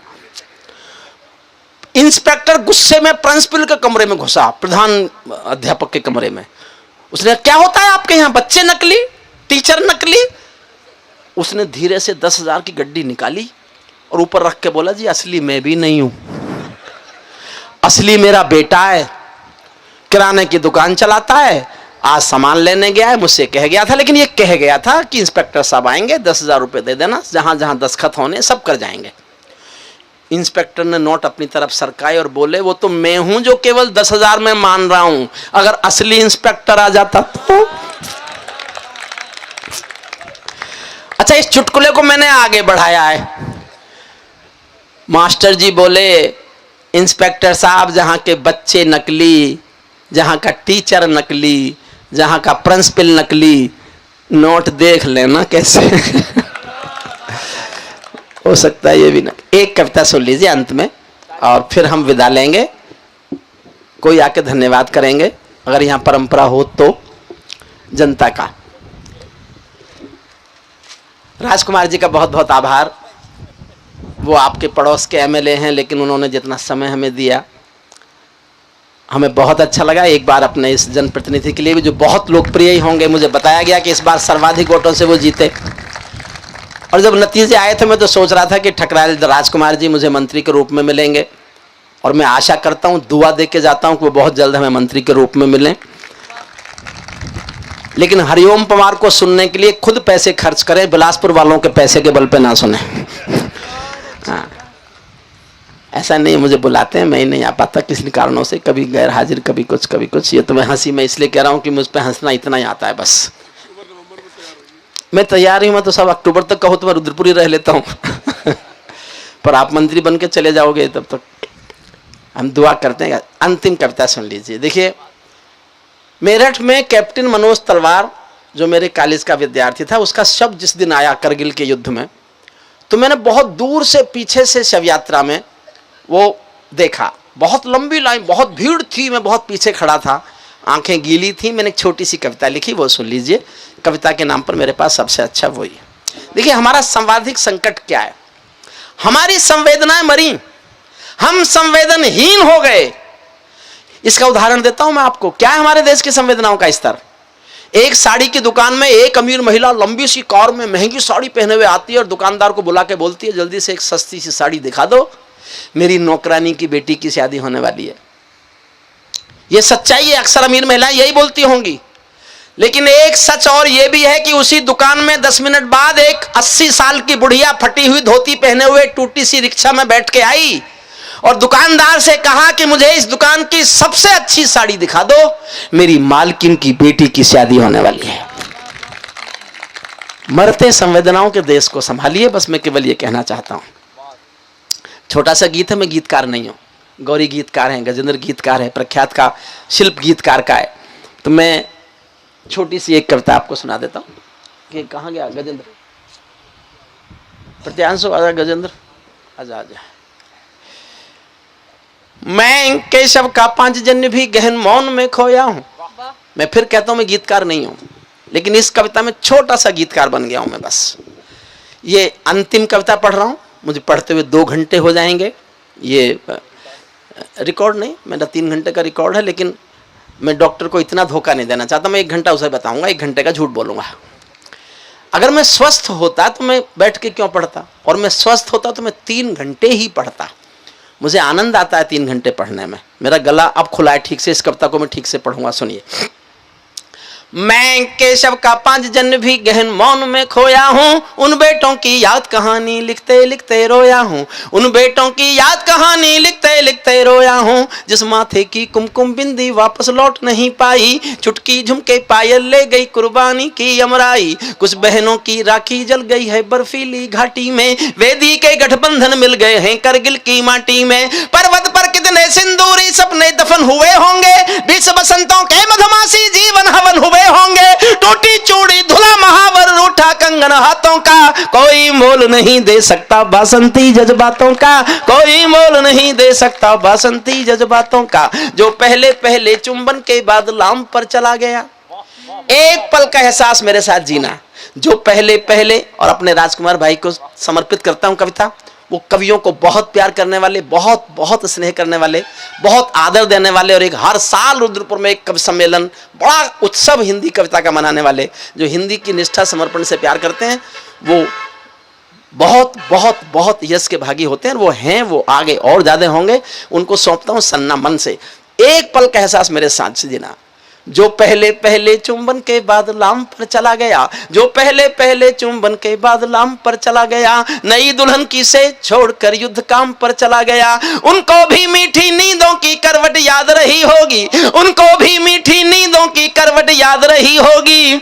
इंस्पेक्टर गुस्से में प्रिंसिपल के कमरे में घुसा, प्रधान अध्यापक के कमरे में। उसने, क्या होता है आपके यहाँ, बच्चे नकली? टीचर नकली। उसने धीरे से 10,000 की गड्डी निकाली और ऊपर रख के बोला, जी असली मैं भी नहीं हूं, असली मेरा बेटा है, किराने की दुकान चलाता है, आज सामान लेने गया है, मुझसे कह गया था, लेकिन ये कह गया था कि इंस्पेक्टर साहब आएंगे, 10,000 रुपए दे देना, जहां जहां दस्तखत होने सब कर जाएंगे। इंस्पेक्टर ने नोट अपनी तरफ सरकाए और बोले, वो तो मैं हूं जो केवल 10,000 में मान रहा हूं, अगर असली इंस्पेक्टर आ जाता तो। अच्छा, इस चुटकुले को मैंने आगे बढ़ाया है। मास्टर जी बोले, इंस्पेक्टर साहब जहां के बच्चे नकली, जहां का टीचर नकली, जहां का प्रिंसिपल नकली, नोट देख लेना कैसे। हो सकता है ये भी ना। एक कविता सुन लीजिए अंत में और फिर हम विदा लेंगे। कोई आके धन्यवाद करेंगे अगर यहां परंपरा हो तो। जनता का, राजकुमार जी का बहुत बहुत आभार। वो आपके पड़ोस के एमएलए हैं, लेकिन उन्होंने जितना समय हमें दिया हमें बहुत अच्छा लगा। एक बार अपने इस जनप्रतिनिधि के लिए भी, जो बहुत लोकप्रिय ही होंगे, मुझे बताया गया कि इस बार सर्वाधिक वोटों से वो जीते। और जब नतीजे आए थे मैं तो सोच रहा था कि ठकराल राजकुमार जी मुझे मंत्री के रूप में मिलेंगे, और मैं आशा करता हूं, दुआ दे के जाता हूं कि वो बहुत जल्द हमें मंत्री के रूप में मिलें। लेकिन हरिओम पवार को सुनने के लिए खुद पैसे खर्च करें, बिलासपुर वालों के पैसे के बल पे ना सुने। हाँ, ऐसा नहीं मुझे बुलाते हैं, मैं ही नहीं आ पाता किसी कारणों से, कभी गैर हाजिर, कभी कुछ कभी कुछ। ये तो मैं हंसी में इसलिए कह रहा हूं कि मुझ पे हंसना इतना ही आता है बस। मैं तैयार ही हूं, मैं तो सब अक्टूबर तक कहो तो मैं रुद्रपुर ही रह लेता हूं। पर आप मंत्री बन के चले जाओगे तब तक हम दुआ करते हैं। अंतिम कविता सुन लीजिए। देखिए, मेरठ में कैप्टन मनोज तलवार जो मेरे कॉलेज का विद्यार्थी था, उसका शव जिस दिन आया करगिल के युद्ध में, तो मैंने बहुत दूर से पीछे से शव यात्रा में वो देखा। बहुत लंबी लाइन, बहुत भीड़ थी, मैं बहुत पीछे खड़ा था, आंखें गीली थी। मैंने एक छोटी सी कविता लिखी, वो सुन लीजिए। कविता के नाम पर मेरे पास सबसे अच्छा वही है। देखिए, हमारा संवादिक संकट क्या है? हमारी संवेदनाएं मरी, हम संवेदनहीन हो गए। इसका उदाहरण देता हूं मैं आपको। क्या है हमारे देश की संवेदनाओं का स्तर? एक साड़ी की दुकान में एक अमीर महिला लंबी सी कार में महंगी साड़ी पहने हुए आती है और दुकानदार को बुला के बोलती है, जल्दी से एक सस्ती सी साड़ी दिखा दो, मेरी नौकरानी की बेटी की शादी होने वाली है। यह सच्चाई है, अक्सर अमीर महिलाएं यही बोलती होंगी। लेकिन एक सच और यह भी है कि उसी दुकान में 10 मिनट बाद एक 80 साल की बुढ़िया फटी हुई धोती पहने हुए टूटी सी रिक्शा में बैठ के आई और दुकानदार से कहा कि मुझे इस दुकान की सबसे अच्छी साड़ी दिखा दो, मेरी मालकिन की बेटी की शादी होने वाली है। मरते संवेदनाओं के देश को संभालिए, बस मैं केवल ये कहना चाहता हूं। छोटा सा गीत है, मैं गीतकार नहीं हूं। गौरी गीतकार हैं, गजेंद्र गीतकार है, प्रख्यात का शिल्प गीतकार का है। तो मैं छोटी सी एक कविता आपको सुना देता हूं। कि कहाँ गया गजेंद्र? प्रत्यांशु आजा, गजेंद्र आजा आजा। मैं केशव का 5 जन्य भी गहन मौन में खोया हूं। मैं फिर कहता हूं मैं गीतकार नहीं हूं, लेकिन इस कविता में छोटा सा गीतकार बन गया हूं मैं बस। ये अंतिम कविता पढ़ रहा हूं, मुझे पढ़ते हुए 2 घंटे हो जाएंगे। ये रिकॉर्ड नहीं, मेरा 3 घंटे का रिकॉर्ड है, लेकिन मैं डॉक्टर को इतना धोखा नहीं देना चाहता। मैं 1 घंटा उसे बताऊंगा, 1 घंटे का झूठ बोलूंगा। अगर मैं स्वस्थ होता तो मैं बैठ के क्यों पढ़ता, और मैं स्वस्थ होता तो मैं 3 घंटे ही पढ़ता। मुझे आनंद आता है 3 घंटे पढ़ने में। मेरा गला अब खुला है ठीक से, इस कविता को मैं ठीक से पढ़ूंगा, सुनिए। मैं केशव का 5 जन्य भी गहन मौन में खोया हूँ, उन बेटों की याद कहानी लिखते लिखते रोया हूँ। उन बेटों की याद कहानी लिखते लिखते रोया हूँ, जिस माथे की कुमकुम बिंदी वापस लौट नहीं पाई, चुटकी झुमके पायल ले गई कुर्बानी की अमराई। कुछ बहनों की राखी जल गई है बर्फीली घाटी में, वेदी के गठबंधन मिल गए हैं करगिल की माटी में। पर्वत पर कितने सिंदूरी सपने दफन हुए होंगे, 20 बसंतों के मधुमासी जीवन हवन हुए होंगे। टूटी चूड़ी धुला महावर रूठा कंगन हाथों का, कोई मोल नहीं दे सकता बासंती जज्बातों का, कोई मोल नहीं दे सकता बासंती जज्बातों का। जो पहले पहले चुंबन के बाद लाम पर चला गया, एक पल का एहसास मेरे साथ जीना। जो पहले पहले, और अपने राजकुमार भाई को समर्पित करता हूं कविता, वो कवियों को बहुत प्यार करने वाले, बहुत बहुत स्नेह करने वाले, बहुत आदर देने वाले, और एक हर साल रुद्रपुर में एक कवि सम्मेलन, बड़ा उत्सव हिंदी कविता का मनाने वाले, जो हिंदी की निष्ठा समर्पण से प्यार करते हैं, वो बहुत बहुत बहुत यश के भागी होते हैं। वो हैं, वो आगे और ज्यादा होंगे। उनको सौंपता हूं सन्ना मन से। एक पल का एहसास मेरे साथ से जीना। जो पहले पहले चुंबन के बाद लाम पर चला गया, जो पहले पहले चुंबन के बाद लाम पर चला गया, नई दुल्हन की से छोड़कर युद्ध काम पर चला गया, उनको भी मीठी नींदों की करवट याद रही होगी, उनको भी मीठी नींदों की करवट याद रही होगी,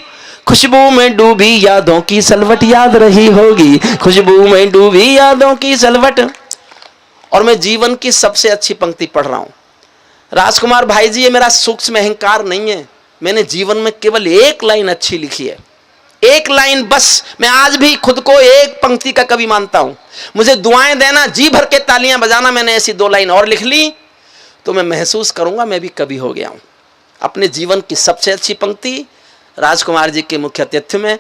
खुशबू में डूबी यादों की सलवट याद रही होगी, खुशबू में डूबी यादों की सलवट। और मैं जीवन की सबसे अच्छी पंक्ति पढ़ रहा हूं राजकुमार भाई जी, ये मेरा सूक्ष्म अहंकार नहीं है। मैंने जीवन में केवल एक लाइन अच्छी लिखी है, एक लाइन बस। मैं आज भी खुद को एक पंक्ति का कवि मानता हूं। मुझे दुआएं देना, जी भर के तालियां बजाना, मैंने ऐसी 2 लाइन और लिख ली तो मैं महसूस करूंगा मैं भी कवि हो गया हूं। अपने जीवन की सबसे अच्छी पंक्ति राजकुमार जी के मुख्य अतिथि में,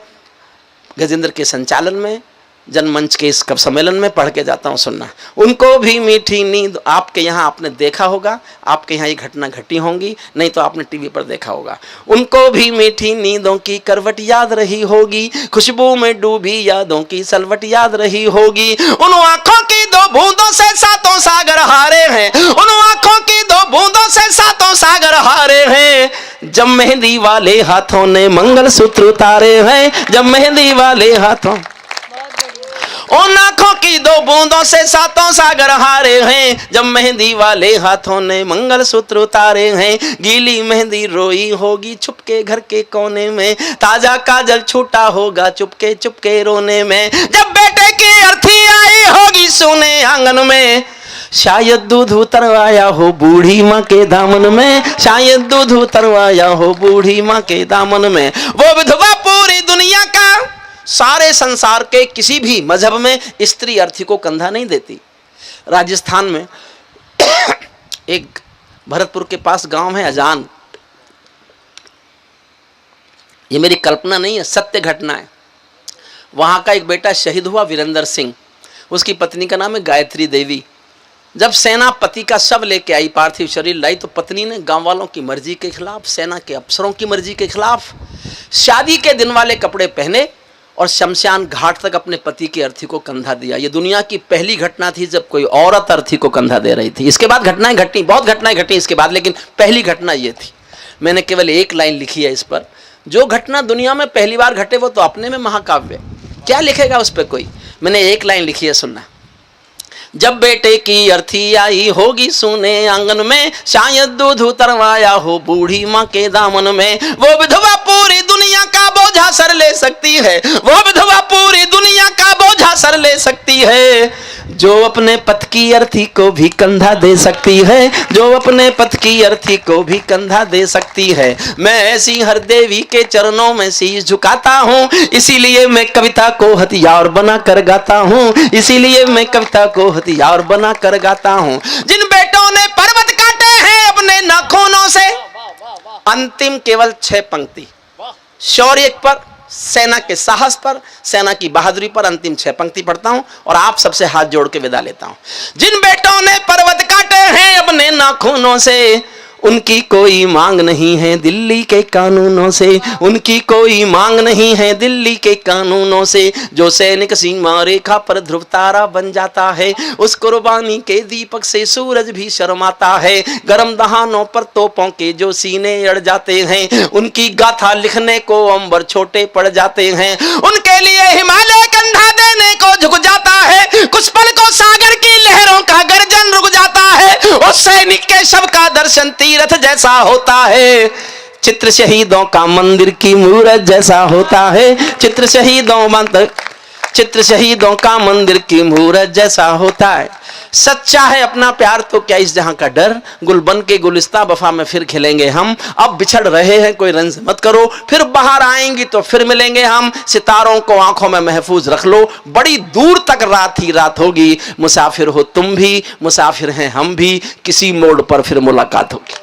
गजेंद्र के संचालन में, जनमंच के इस कवि सम्मेलन में पढ़ के जाता हूं, सुनना। उनको भी मीठी नींद, आपके यहाँ आपने देखा होगा, आपके यहाँ ये घटना घटी होंगी, नहीं तो आपने टीवी पर देखा होगा। उनको भी मीठी नींदों की करवट याद रही होगी, खुशबू में डूबी यादों की सलवट याद रही होगी, उन आंखों की 2 बूंदों से 7 सागर हारे हैं, उन आंखों की 2 बूंदों से 7 सागर हारे हैं, जब मेहंदी वाले हाथों ने मंगलसूत्र उतारे हैं, जब मेहंदी वाले हाथों, उन आंखों की 2 बूंदों से 7 सागर हारे हैं, जब मेहंदी वाले हाथों ने मंगलसूत्र उतारे हैं, गीली मेहंदी रोई होगी छुपके घर के कोने में, ताजा काजल छूटा होगा चुपके चुपके रोने में, जब बेटे की अर्थी आई होगी सोने आंगन में, शायद दूध उतरवाया हो बूढ़ी माँ के दामन में, शायद दूध उतरवाया हो बूढ़ी माँ के दामन में, वो विधवा पूरी दुनिया का, सारे संसार के किसी भी मजहब में स्त्री अर्थी को कंधा नहीं देती। राजस्थान में एक भरतपुर के पास गांव है अजान, ये मेरी कल्पना नहीं है, सत्य घटना है। वहां का एक बेटा शहीद हुआ, वीरेंद्र सिंह, उसकी पत्नी का नाम है गायत्री देवी। जब सेना पति का शव लेके आई, पार्थिव शरीर लाई, तो पत्नी ने गांव वालों की मर्जी के खिलाफ, सेना के अफसरों की मर्जी के खिलाफ शादी के दिन वाले कपड़े पहने और शमशान घाट तक अपने पति की अर्थी को कंधा दिया। ये दुनिया की पहली घटना थी जब कोई औरत अर्थी को कंधा दे रही थी। इसके बाद घटनाएं घटी, बहुत घटनाएं घटी इसके बाद, लेकिन पहली घटना ये थी। मैंने केवल एक लाइन लिखी है इस पर। जो घटना दुनिया में पहली बार घटे वो तो अपने में महाकाव्य, क्या लिखेगा उस पर कोई। मैंने एक लाइन लिखी है, सुनना। जब बेटे की अर्थी आई होगी सोने आंगन में, शायद दूध उतरवाया हो बूढ़ी माँ के दामन में, वो विधवा पूरी दुनिया का बोझा सर ले सकती है, वो विधवा पूरी दुनिया का बोझा सर ले सकती है, जो अपने पति की अर्थी को भी कंधा दे सकती है, जो अपने पति की अर्थी को भी कंधा दे सकती है। मैं ऐसी हर देवी के चरणों में शीश झुकाता हूँ, इसीलिए मैं कविता को हथियार बना कर गाता हूँ, इसीलिए मैं कविता को हथियार बना कर गाता हूँ। जिन बेटों ने पर्वत काटे हैं अपने नाखूनों से, अंतिम केवल 6 पंक्ति, शौर्य पर, सेना के साहस पर, सेना की बहादुरी पर अंतिम 6 पंक्ति पढ़ता हूं और आप सबसे हाथ जोड़ के विदा लेता हूं। जिन बेटों ने पर्वत काटे हैं अपने नाखूनों से, उनकी कोई मांग नहीं है दिल्ली के कानूनों से, उनकी कोई मांग नहीं है दिल्ली के कानूनों से। जो सैनिक सीमा रेखा पर ध्रुव तारा बन जाता है, उस कुर्बानी के दीपक से सूरज भी शर्माता है। गरम दहानों पर तोपों के जो सीने अड़ जाते हैं, उनकी गाथा लिखने को अंबर छोटे पड़ जाते हैं। उनके लिए हिमालय कंधा देने को झुक जाता है, कुछ पल को सागर की लहरों का गर्जन रुक जाता है। उस सैनिक के शव का दर्शन तीर्थ जैसा होता है, चित्र शहीदों का मंदिर की मूरत जैसा होता है, चित्र शहीदों का मंदिर की मूरत जैसा होता है। सच्चा है अपना प्यार तो क्या इस जहां का डर, गुलबन के गुलिस्ता वफा में फिर खिलेंगे हम। अब बिछड़ रहे हैं कोई रंज मत करो, फिर बाहर आएंगी तो फिर मिलेंगे हम। सितारों को आंखों में महफूज रख लो, बड़ी दूर तक रात ही रात होगी। मुसाफिर हो तुम भी, मुसाफिर हैं हम भी, किसी मोड़ पर फिर मुलाकात होगी।